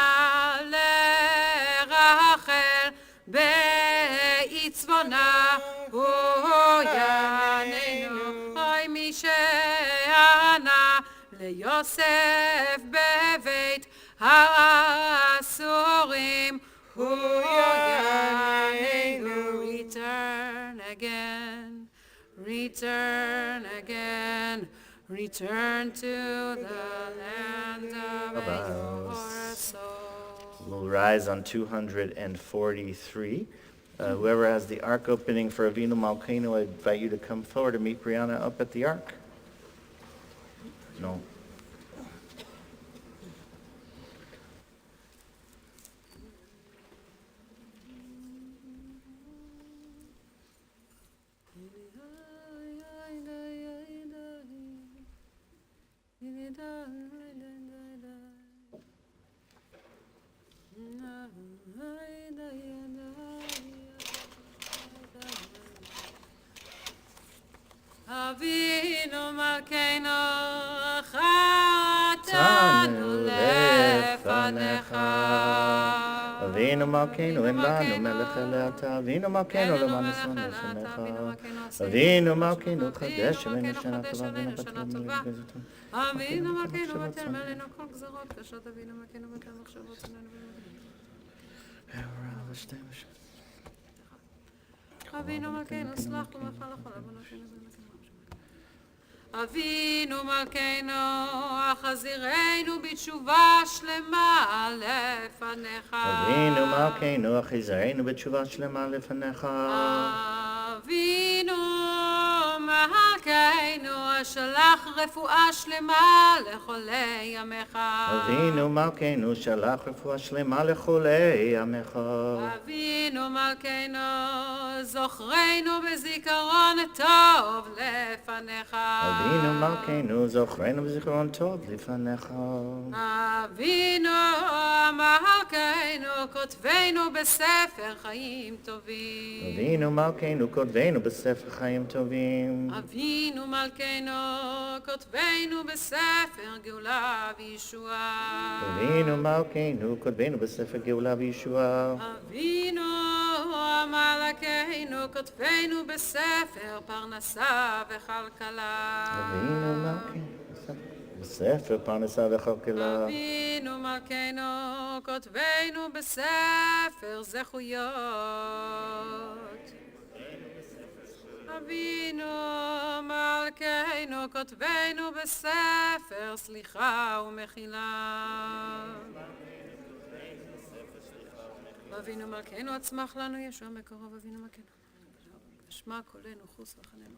לרחל בעצבונה הוא יעננו. אוי מי שענה ליוסף בבית האסורים הוא יעננו. Return again, return again, return to the land of your soul. We'll rise on 243. Whoever has the ark opening for Avinu Malkeinu, I invite you to come forward to meet Brianna up at the ark. No. אבינו מלכנו חטאנו לפניך. אבינו מלכנו אין בנו מלך אלא אתה. אבינו מלכנו למען ישראל לפניך. אבינו מלכנו חדש אבינו שנה טובה. אבינו בתל מלך גזיתו. אבינו מלכנו בטל מעלינו כל גזרות קשות. אבינו מלכנו בטל מחשבות עלינו. אבינו מלכנו סלח ומחל לכל עוונותינו. אבינו מלכנו החזירנו בתשובה שלמה לפניך. אבינו מלכנו החזירנו בתשובה שלמה לפניך. אבינו מלכנו שלח רפואה שלמה לחולי עמך. אבינו מלכנו שלח רפואה שלמה לחולי עמך. אבינו מלכנו זוכרנו בזיכרון טוב לפניך. אבינו מלכנו זוכרנו בזיכרון טוב לפניך. אבינו מלכנו כותבנו בספר חיים טובים. אבינו מלכנו כותבנו בספר חיים טובים. אבינו מלכנו כותבנו בספר גאולה וישועה. אבינו מלכנו כותבנו בספר גאולה וישועה. אבינו מלכנו כותבנו בספר פרנסה וכלכלה. אבינו מלכנו בספר פרנסה וכלכלה. אבינו מלכנו כותבנו בספר זכויות. אבינו מלכנו כותבנו בספר סליחה ומחילה. אבינו מלכנו הצמח לנו ישוע מקרוב. אבינו מלכנו שמע קולנו חוס וחננו.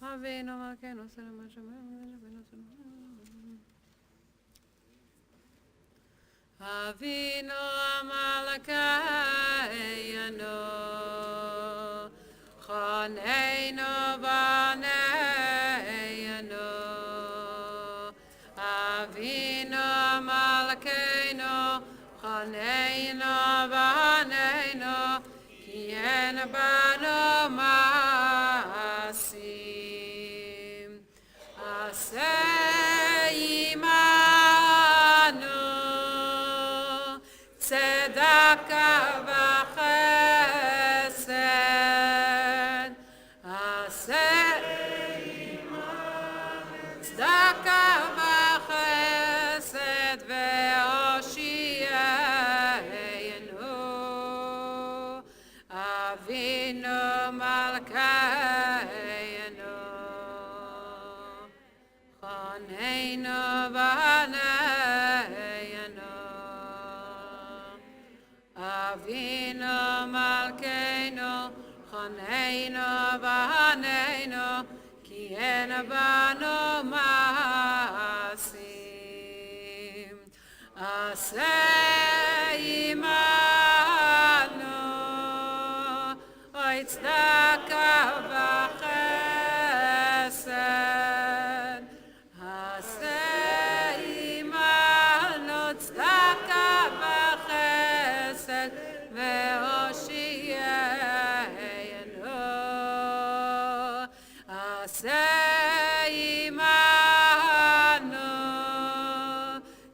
אבינו מלכנו סלם השמיים. אבינו מלכנו חוננו בנינו. אבינו מלכנו חוננו בנינו כי אין בנו מעשים. עשה עמנו צדקה וחסד. עשה צדקה וחסד והושיענו. אבינו מלכנו חוננו בנינו. אבינו מלכנו חוננו בנינו כי אין בנו מעשים. עשה עמנו אוי צדקה וחסד. עשה עמנו צדקה וחסד והושיענו. עשה עמנו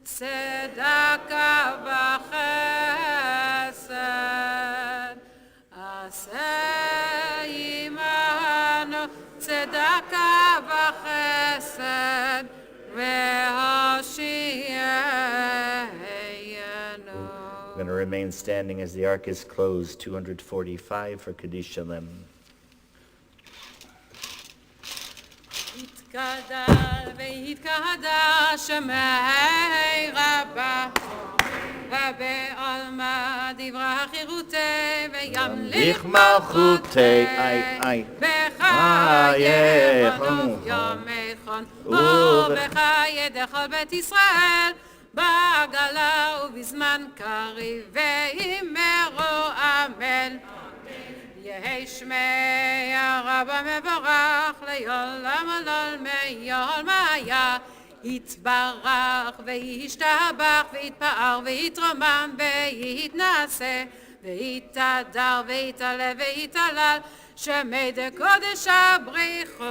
צדקה וחסד. עשה עמנו צדקה וחסד והושיענו. We're going to remain standing as the ark is closed, 245 for Kaddish Shalem. יתגדל ויתקדש שמי רבה ובעלמא דברה חירותי וימליך מלכותי, איי, בחייך יומכון ובחיי דכל בית ישראל בעגלה ובזמן קריב ואמרו אמן. יהי שמי הרב המבורך לעולם עולם מעולמיה. יתברך וישתבח ויתפאר ויתרומם ויתנשא ויתהדר ויתעלה ויתהלל שמי דקודש הבריחו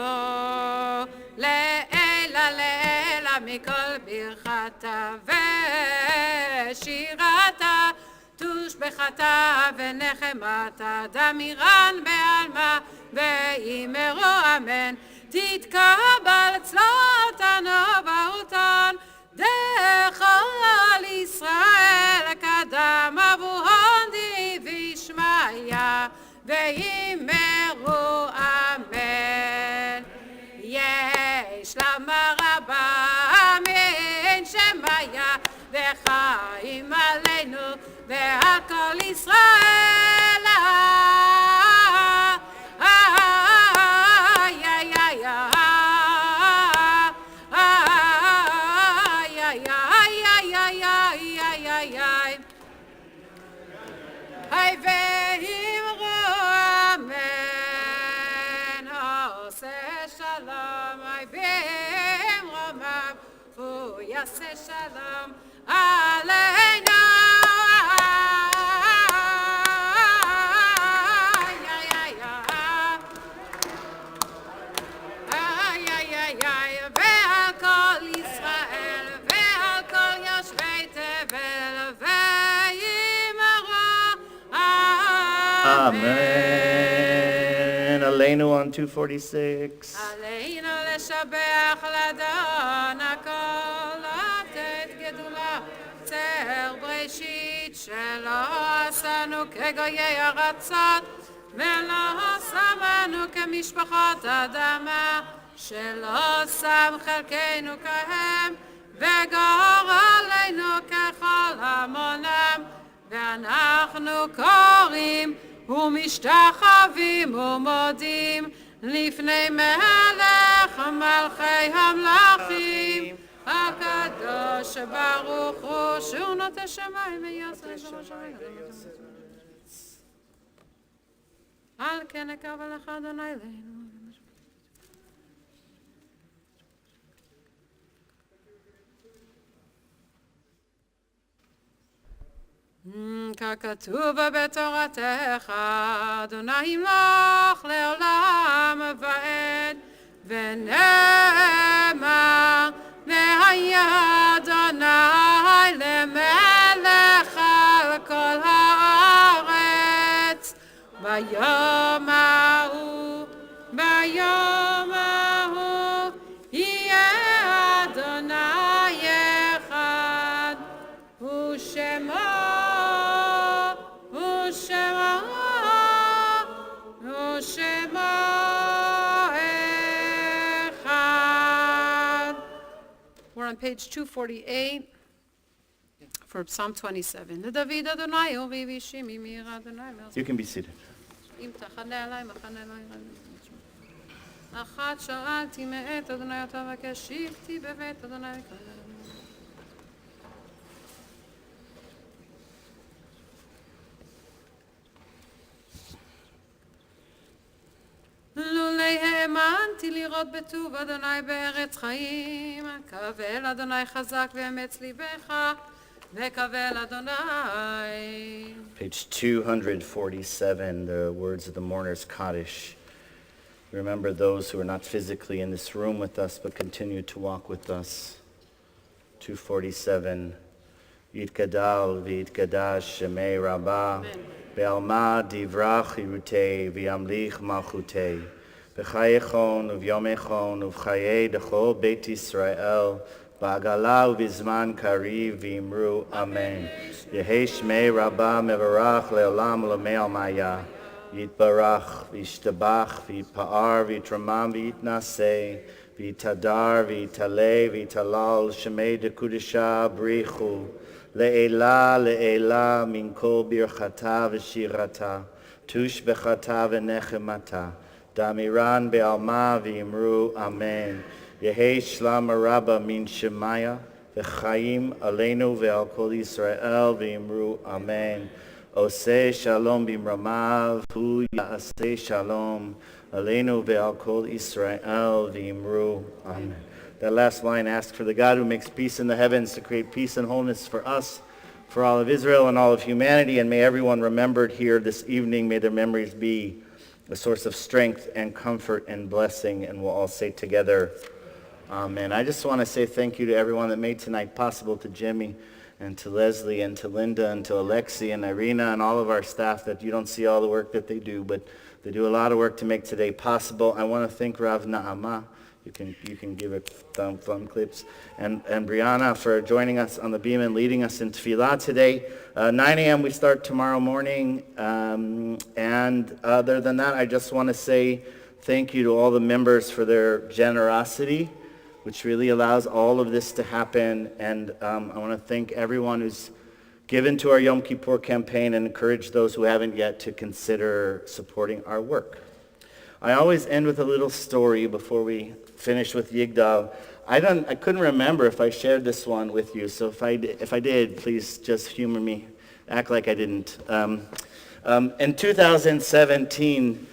לעילה לעילה מכל ברכתה ושירתה תושבחתה ונחמתה דמירן בעלמא ואמרו אמן. תתקבל צלותנו ובהותן דכל ישראל קדם אבוהן דיבי שמיה ואמרו אמן. יש למה רבה אמן שמיה וחיים עלינו ועל כל ישראל ויעשה שלום עלינו. ועל כל ישראל ועל כל יושבי תבל ויאמרו Amen. Aleinu on 246. עלינו לשבח לאדון הכל, לתת גדולה, צר בראשית, שלא עשנו כגויי ארצות, ולא שמנו כמשפחות אדמה, שלא שם חלקנו כהם, וגורלנו ככל המונם, ואנחנו קוראים ומשתחווים ומודים לפני מלך מלכי המלכים, הקדוש ברוך הוא, שהוא נוטה שמיים ויעשה בשמיים. על כן נקרב לך אדוני אלינו. ככתוב בתורתך, אדוני ימלוך לעולם ועד, ונאמר, והיה אדוני למלך על כל הארץ, ביום ההוא יהיה אדוני אחד, ושמו אחד. We're on page 248 for Psalm 27. לדוד אדוני אורי ואישי ממיר אדוני. You can be seated. אם תחנה עלי מחנה לא יראה. אחת שאלתי מאת אדוני אותה וקשיבתי בבית אדוני וקרא. לולי האמנתי לראות בטוב אדוני בארץ חיים, קבל אדוני חזק ואמץ ליבך, וקבל אדוני. Page 247, the words of the mourner's Kaddish. Remember those who are not physically in this room with us, but continue to walk with us. 247. Yitgadal v'yitgadash shemei rabbah, be'alma divrach hirutei v'yamlich malchutei, b'chayechon uv'yomechon uv'chayei dechol beit Yisrael, ba'agala uv'izman kariv v'imru amen. Yehei shmei rabbah mevarach le'olam u'lamei almaya, yitbarach v'yishtabach v'yitpa'ar v'yitramam v'yitnaseh, v'yitadar v'yitaleh v'yitalal shemei dekudesha brichu, Le'ela, le'ela, min kol birchata v'shirata, tush bechata v'nechemata, damiran be'alma v'imru, amen. Yehei shlam rabba min shemaya, v'chaim aleinu ve'al kol Yisrael v'imru, amen. Oseh shalom bimramav, hu ya'aseh shalom, aleinu ve'al kol Yisrael v'imru, amen. That last line asks for the God who makes peace in the heavens to create peace and wholeness for us, for all of Israel and all of humanity, and may everyone remembered here this evening, may their memories be a source of strength and comfort and blessing, and we'll all say together, amen. I just want to say thank you to everyone that made tonight possible, to Jimmy and to Leslie and to Linda and to Alexi and Irina and all of our staff that you don't see all the work that they do, but they do a lot of work to make today possible. I want to thank Rav Na'ama. You can give it thumb clips. And Brianna for joining us on the beam and leading us in tefillah today. 9 a.m. we start tomorrow morning. And other than that, I just want to say thank you to all the members for their generosity, which really allows all of this to happen. And I want to thank everyone who's given to our Yom Kippur campaign and encourage those who haven't yet to consider supporting our work. I always end with a little story before we finish with Yigdal. I couldn't remember if I shared this one with you, so if I did, please just humor me. Act like I didn't. In 2017,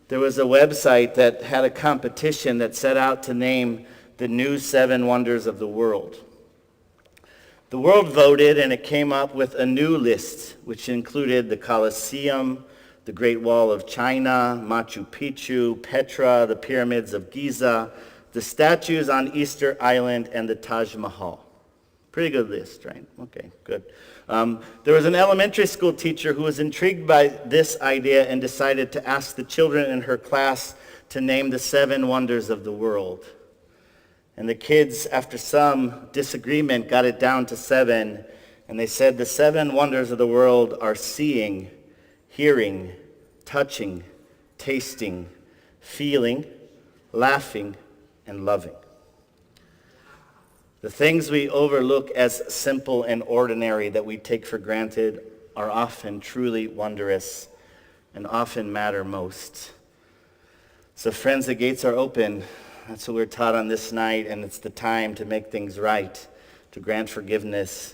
there was a website that had a competition that set out to name the new 7 wonders of the world. The world voted, and it came up with a new list, which included the Colosseum, the Great Wall of China, Machu Picchu, Petra, the pyramids of Giza, the statues on Easter Island, and the Taj Mahal. Pretty good list, right? Okay, good. There was an elementary school teacher who was intrigued by this idea and decided to ask the children in her class to name the 7 wonders of the world. And the kids, after some disagreement, got it down to 7, and they said the 7 wonders of the world are seeing, hearing, touching, tasting, feeling, laughing, and loving. The things we overlook as simple and ordinary that we take for granted are often truly wondrous and often matter most. So friends, the gates are open. That's what we're taught on this night, and it's the time to make things right, to grant forgiveness,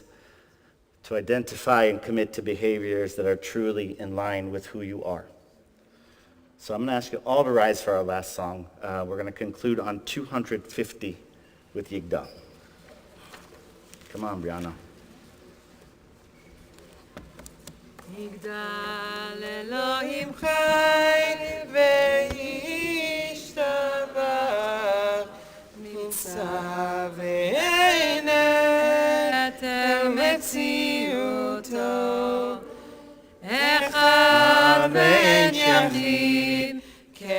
to identify and commit to behaviors that are truly in line with who you are. So I'm going to ask you all to rise for our last song. We're going to conclude on 250 with Yigdal. Come on, Brianna. יגדל אלוהים חי וישתבח נמצא ואיננו אל מציאותו אחד ואין יחיד כיכולו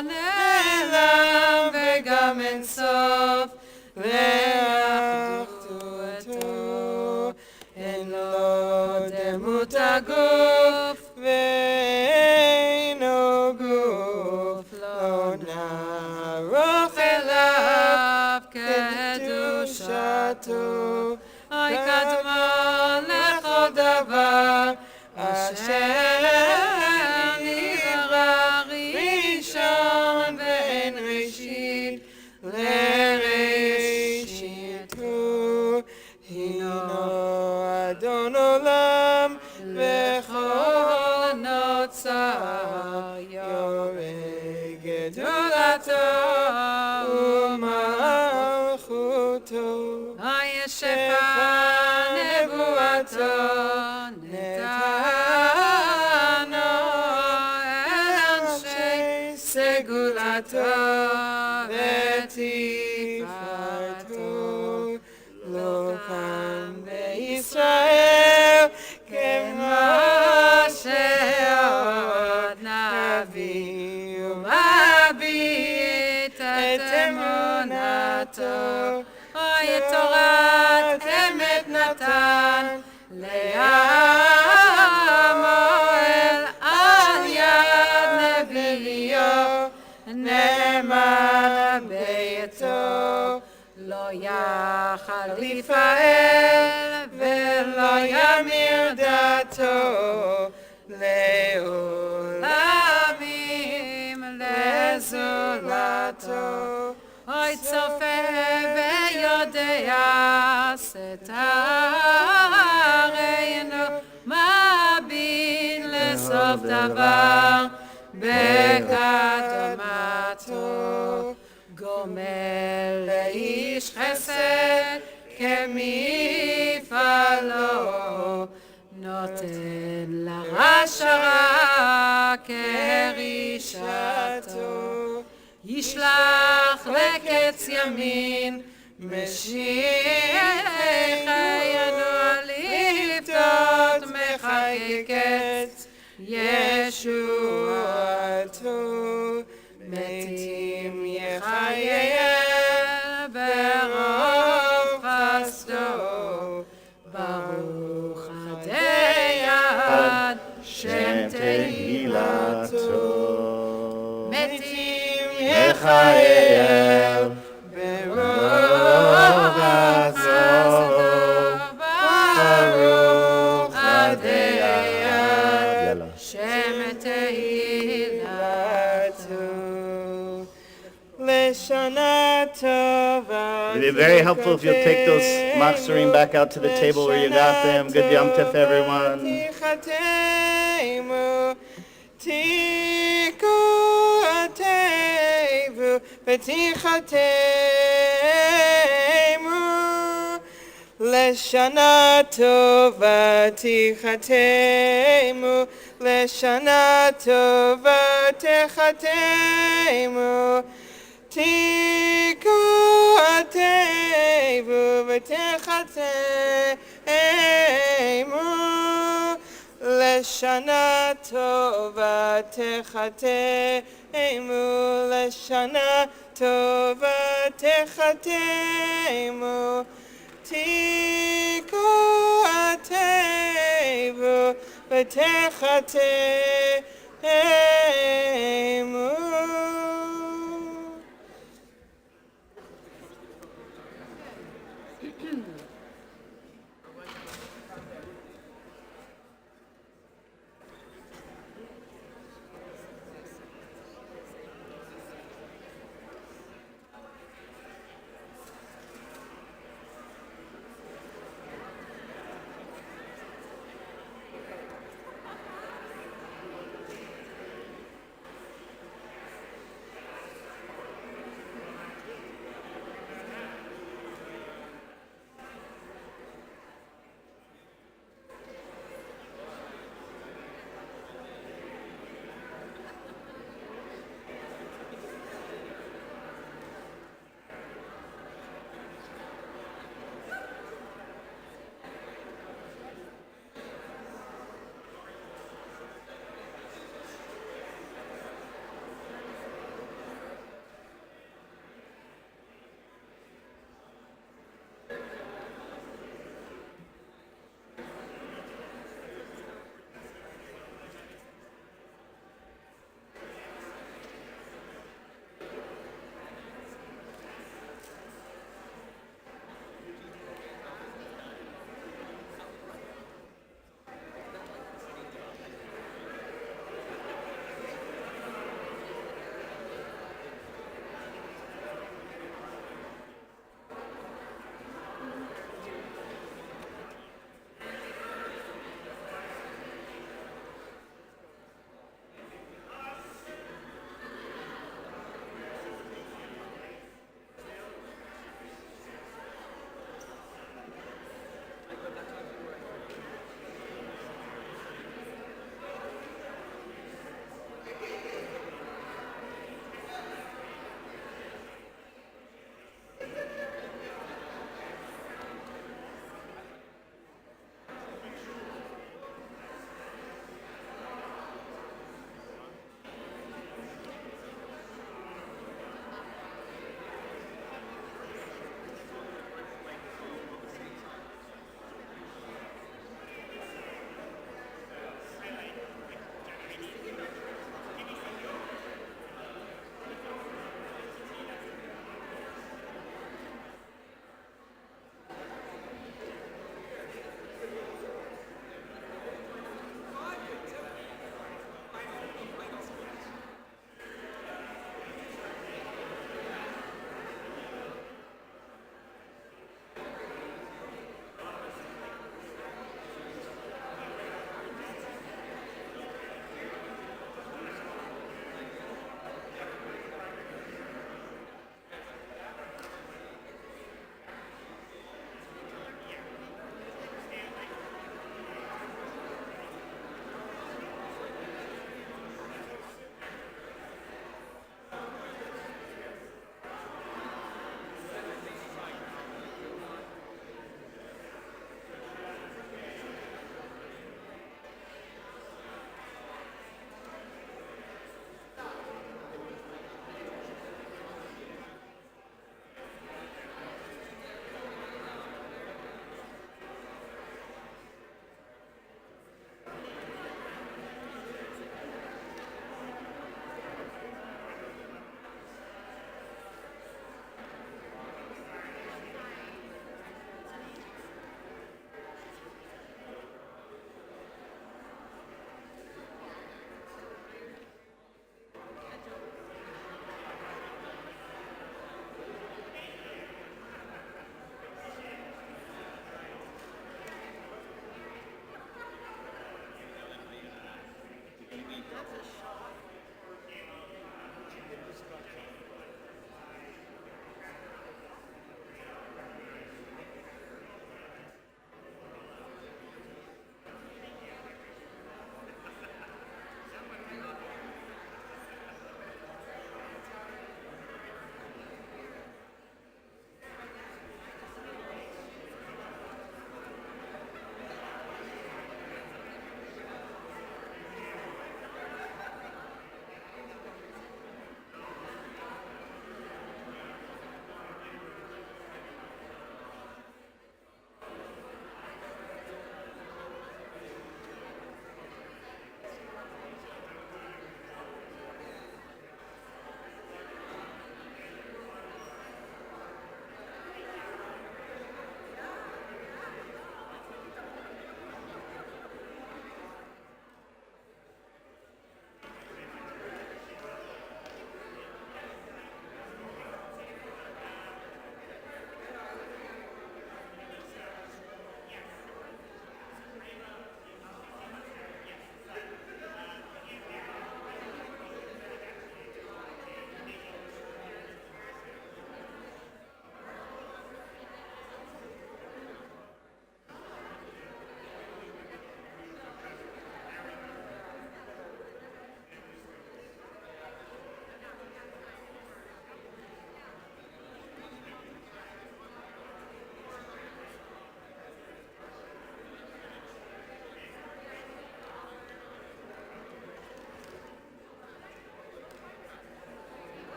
נעלם וגם אין סוף לאחדותו אין לו דמות הגוף ואינו גוף לא נערוך אליו קדושתו אוי קדמה לכל דבר אשר נברא ראשון ואין ראשית לראשיתו הינו אדון עולם וכל נוצר יורה גדולתו ומלכותו הישפה נבואתו נתנו אנשי סגולתו ותפארתו לא כאן בישראל כמו שעוד נביא ומביט את אמונתו אוי את תורת אמת נתן לעמו אל על יד נביאו נאמן ביתו לא יחליף האל ולא ימיר דתו לעולמים לזולתו אוי צופה ויודע סתרנו מביט לסוף דבר בקדמתו גומל לאיש חסד כמפעלו נותן לרשע רע כרישתו ישלח לקץ ימין משיחנו לפתות מחקקת ישועתו מתים יחייהם ברוב חסדו ברוך הדיין שם תהילתו מתים יחייהם ברוב חסדו ברוך הדיין שם תהילתו לשנה טובה. It'd be very helpful if you'll take those machzorim back out to the table where you got them. Good Yom Tov, everyone. תיקותיו ותיחתמו לשנה טובה, תיחתמו לשנה טובה, תיחתמו תיכתבו ותיחתמו לשנה טובה, תיחתמו לשנה טובה, תיחתמו תיכתבו ותיחתמו.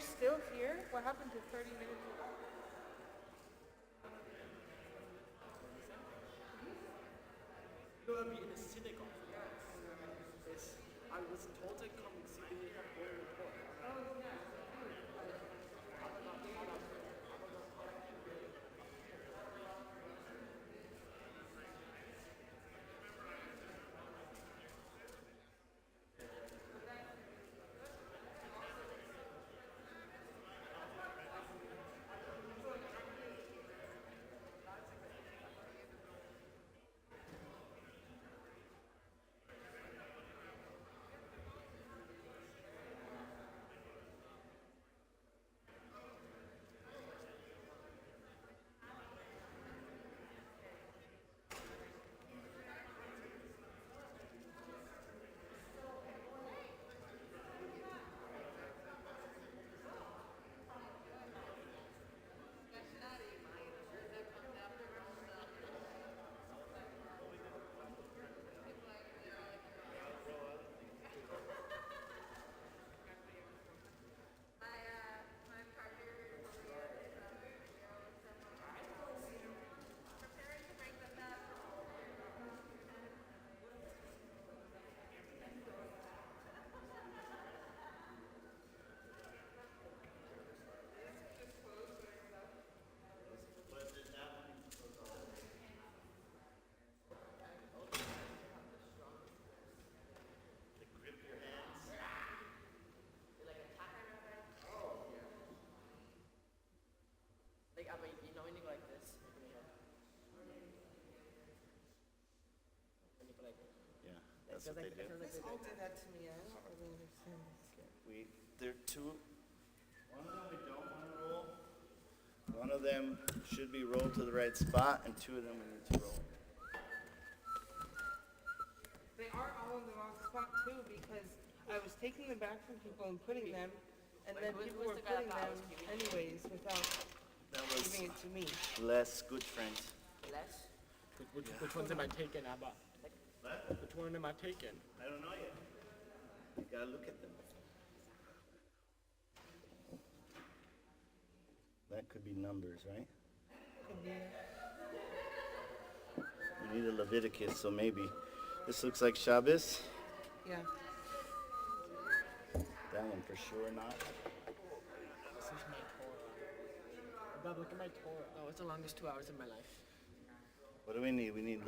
still here? What happened to 30 minutes ago? No, I'll be in a synagogue. Yes. I was told to come and see the boiling report. Like, I mean, you know, when you go like this. When you go like this. Yeah, that's what they do. This all did that to me. I don't really understand this. They're two, one of them we don't want to roll. One of them should be rolled to the right spot, and two of them we need to roll. They are all in the wrong spot too, because I was taking them back from people and putting them, and then people were putting them anyways without That was giving it to me. less good friend. Less? Which ones am I taking, Abba? What? Which one am I taking? I don't know yet. You gotta look at them. That could be numbers, right? Could be. We need a Leviticus, so maybe. This looks like Shabbos. Yeah. That one for sure not. This is my Torah. Abba, look at my Torah. Oh, it's the longest 2 hours of my life. What do we need? We need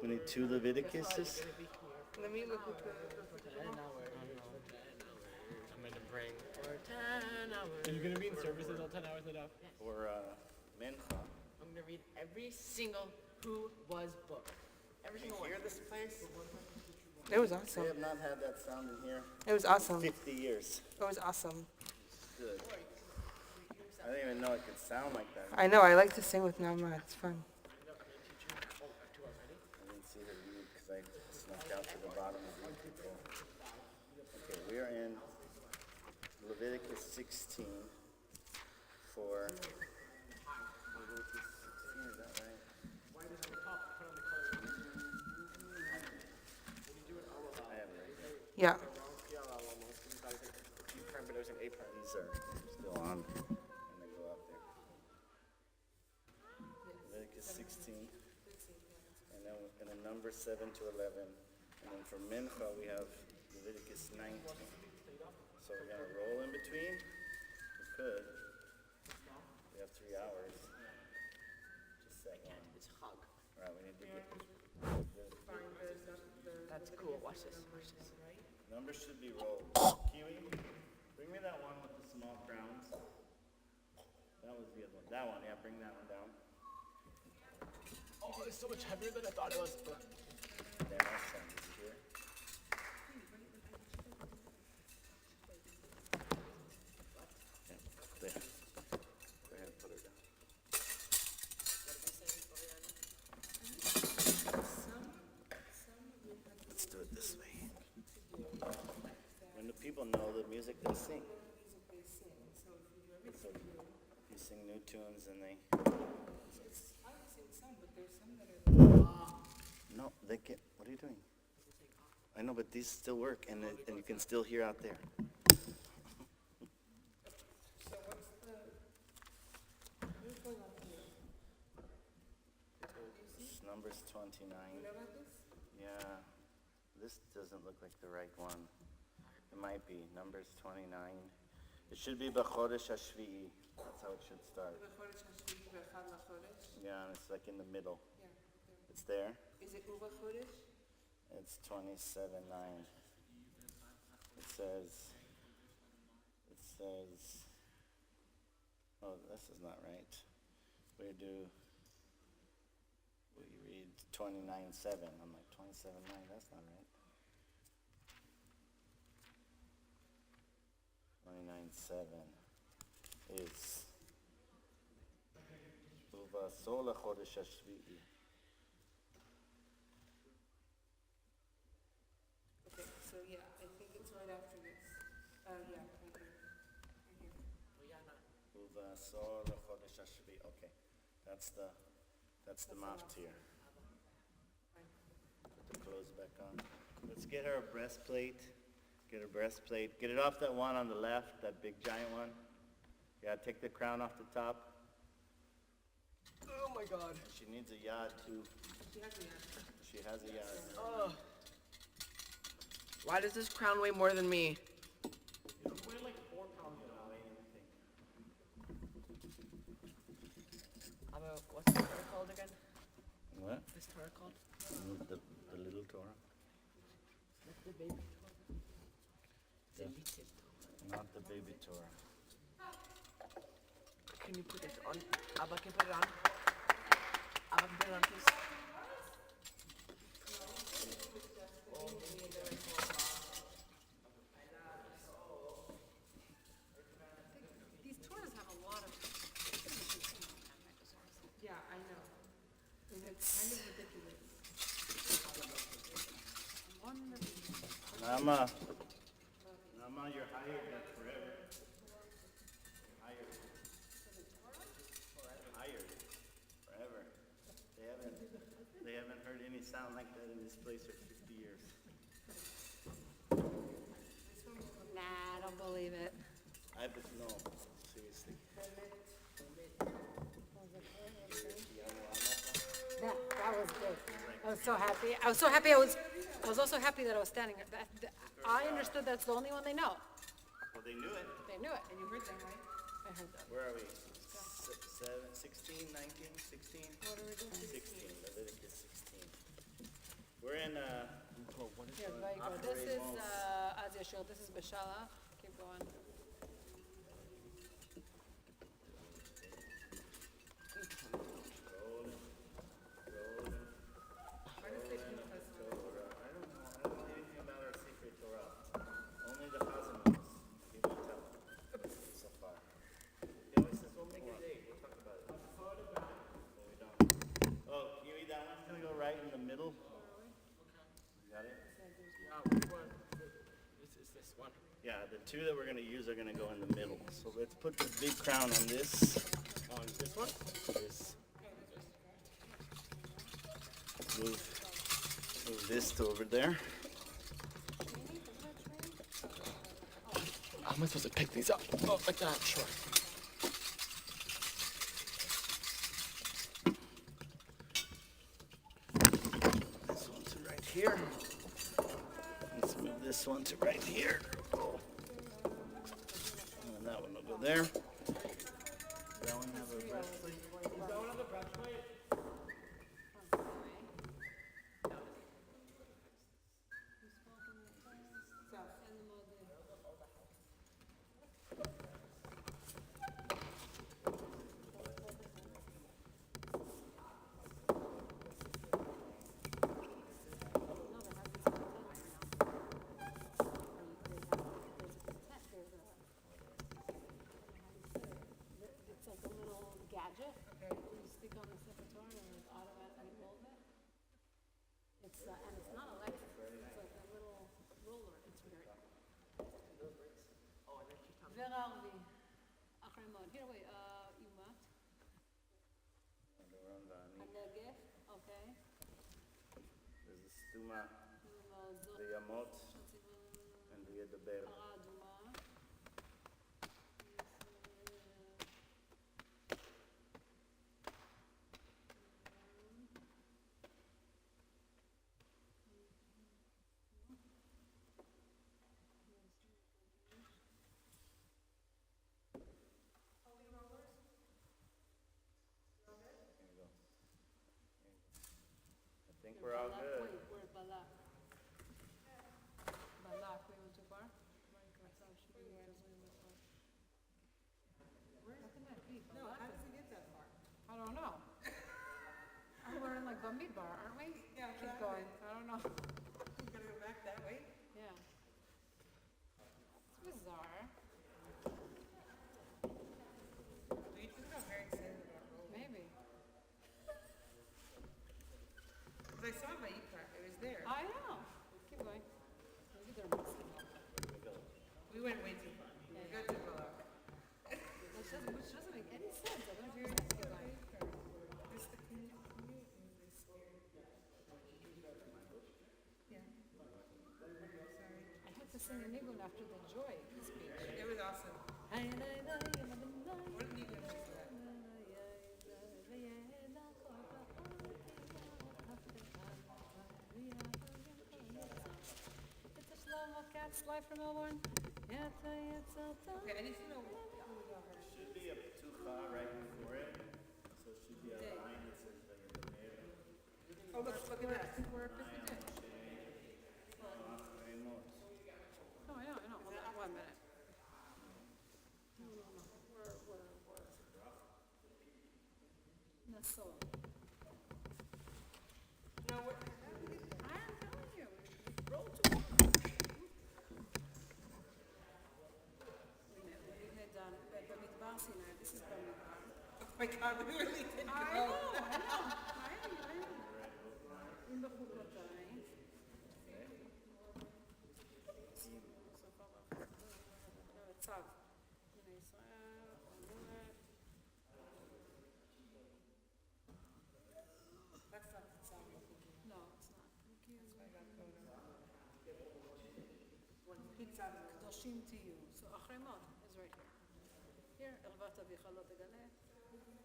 We need two Leviticuses. Let me look at the. 10 hours. I'm gonna bring for 10 hours. Are you gonna be in services all 10 hours a day? Or Mincha. I'm gonna read every single Who Was book. Every single one. Hear this place? It was awesome. They have not had that sound in here It was awesome. 50 years. It was awesome. Good. I didn't even know it could sound like that. I know. I like to sing with Na'ama. It's fun. I didn't see her read because I snuck out to the bottom of the people. Okay, we are in Leviticus 16 for Leviticus 16, is that right? I have it right here. Yeah. These are still on, and they go up there. Leviticus 16, and then number 7 to 11, and then for Mincha we have Leviticus 19. So we're gonna roll in between. We could. We have 3 hours. Just a second. It's hug. All right, we need to get. That's cool. Watch this. Watch this. Numbers should be rolled. Kiwi, bring me that one with the small crowns. That was the other one. That one, yeah, bring that one down. Oh, it's so much heavier than I thought it was. Then I'll send it here. Yeah, there. Go ahead, put her down. Let's do it this way. When the people know the music they sing. So you sing new tunes and they. No, they get. What are you doing? I know, but these still work, and you can still hear out there. Numbers 29. You know about this? Yeah, this doesn't look like the right one. It might be, Numbers 29. It should be B'chodesh HaShvi'i. That's how it should start. Uvachodesh hashvi'i v'echad lachodesh. Yeah, and it's like in the middle. Yeah, there. It's there. Is it uvachodesh? It's 27:9. It says, oh, this is not right. We read 29:7. I'm like, 27:9, that's not right. 29:7 is Uvasol HaChodesh HaShvi'i. Okay, so yeah, I think it's right after this. Yeah, right here. Uvasol HaChodesh HaShvi'i. Okay, that's the maftir. Put the clothes back on. Let's get her a breastplate. Get her breastplate. Get it off that one on the left, that big giant one. Yeah, take the crown off the top. Oh my God. She needs a yad too. She has the answer. She has a yad. Oh. Why does this crown weigh more than me? Weigh like 4 pounds. What's the Torah called again? What? This Torah called? The little Torah? What's the baby Torah? Not the baby Torah. Can you put it on? Abba can put it on. Abba can put it on, please. These Torahs have a lot of. Yeah, I know. And it's kind of ridiculous. Nama, you're hired forever. Hired. Forever. They haven't heard any sound like that in this place for 50 years. Nah, I don't believe it. No, seriously. That was good. I was so happy. I was also happy that I was standing. I understood that's the only one they know. Well, they knew it. They knew it. And you heard them, right? I heard that. Where are we? 16, 19, 16? What are we doing? 16, Leviticus 16. We're in, Here, there you go. This is Az Yashil. This is Beshala. Keep going. Why does it keep us? I don't know anything about our secret Torah. Only the Chazan knows. He won't tell so far. He always says, we'll make a date, we'll talk about it. But we don't. Oh, can you read that one? It's gonna go right in the middle. You got it? This is this one. Yeah, the two that we're gonna use are gonna go in the middle. So let's put this big crown on this. On this one? This. Move this to over there. How am I supposed to pick these up? Oh, like that, sure. This one to right here. Let's move this one to right here. And then that one will go there. That one have a breastplate. It's like a little gadget. You stick on the secretary and it automatically rolls it. And it's not electric. It's like a little roller. It's very. Verarvi. Achrimon. Here, wait. Yumat. Anegef. Okay. There's the stuma, the yamot, and the yedaber. Araduma. think we're all good. Wait, where's Balak? Balak, we went too far? How can that be? No, how does it get that far? I don't know. We're in like Bamidbar, aren't we? Yeah, Keep exactly. going. I don't know. You gotta go back that way? Yeah. It's bizarre. Do you think I'm very excited about rolling? Maybe. Because I saw my e-card, it was there. I know. Keep going. Maybe they're mixing up. We went way too far. We got too far. Which doesn't make any sense. I don't know if you're keep going. Just the can you move this here? Yeah. Sorry. I had to sing a nigun after the joy speech. It was awesome. What did you do after that? It's a Shlomo Katz live from Melbourne. Okay, I need to know who y'all heard. Should be a tucha right before it, so it should be a line that says Vayedaber. Oh, look at that. We're 50 days. No, I know. Hold on, 1 minute. No. We're. Nassau. No, what? I am telling you. Roll to one. We had done Bamidbar Sinai. This is Bamidbar. Oh my God, we really did I go. know. In בחוקותיי. צו. בני ישראל, אומרת. That's not the sound of it. No, it's not. Pizza. קדושים תהיו. So אחרי מות is right here. Here, ערוות אביך לא תגלה. Isn't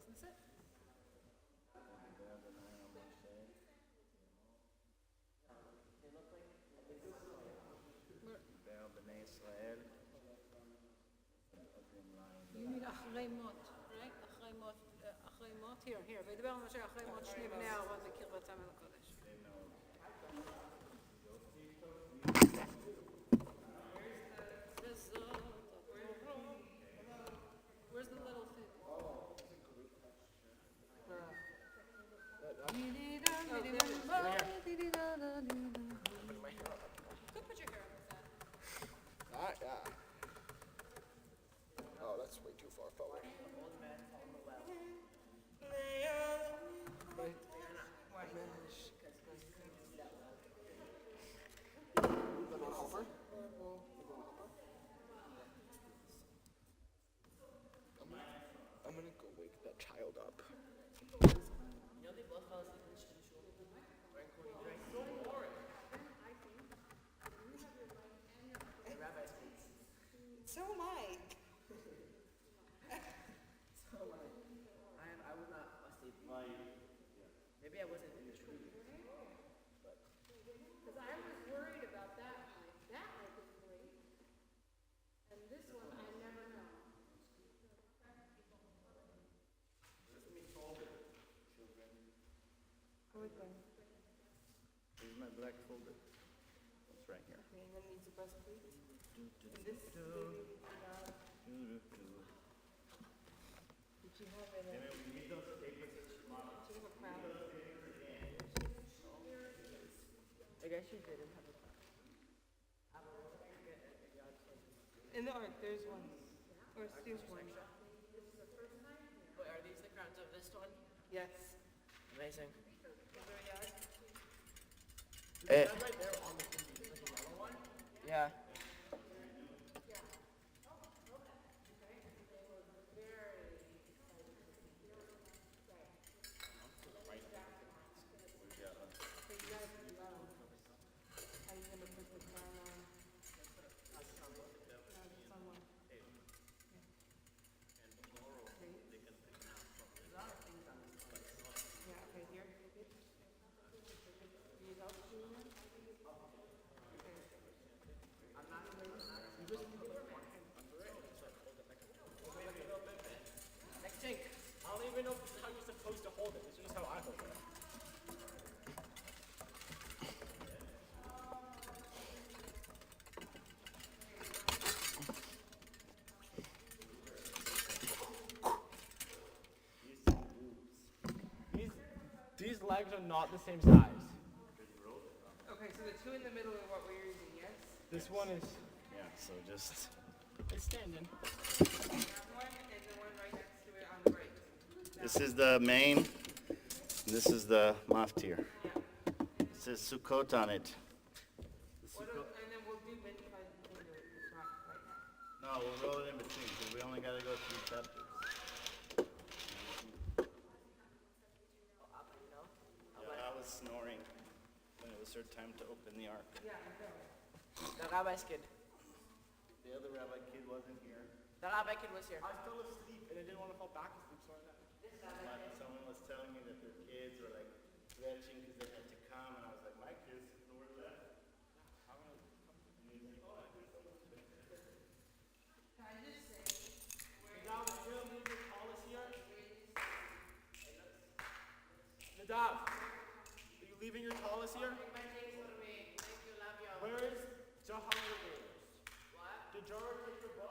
this it? Bel B'nai Israel. You need אחרי מות, right? אחרי מות, here. וידבר על משה אחרי מות שני בני אהרון בקרבתם אל הקודש. Where's the little thing? Go put your hair up with that. Oh, that's way too far forward. I'm gonna go wake that child up. You know they both fell asleep in the shul. Right, Kol Nidre? So boring. The rabbi's mates. So am I. I was not asleep. Maybe I wasn't in the shul. Because I was worried about that mic. That mic is great. And this one, I never know. Here's my black folder. It's right here. Okay, and then needs a breastplate. And this baby, did you have it? We need those papers at Shema. Do you have a crown? I guess you didn't have a plan. In the ark, there's one. Or Steve's one. Wait, are these the crowns of this one? Yes. Amazing. Is there a yard? That's right there on the yellow one? Yeah. How are you gonna put the crown on? No, just on one. Yeah, okay, here. Need help doing it? Okay. legs are not the same size. Okay, so the two in the middle are what we're using, yes? This one is Yeah, so just, it's standing. That one and the one right next to it on the right. this is the main, this is the maftir. It says Sukkot on it. And then we'll do mincha later, not right now. No, we'll roll it in between, because we only gotta go 3 chapters. Yeah, I was snoring when it was her time to open the ark. The rabbi's kid. The other rabbi kid wasn't here. The rabbi kid was here. I fell asleep and I didn't want to fall back asleep, so I left. Someone was telling me that their kids were like retching because they had to come, and I was like, my kids, nowhere left. Nadav, are you leaving your tallis here? Where is Jahar? What? Did Jahar take your book?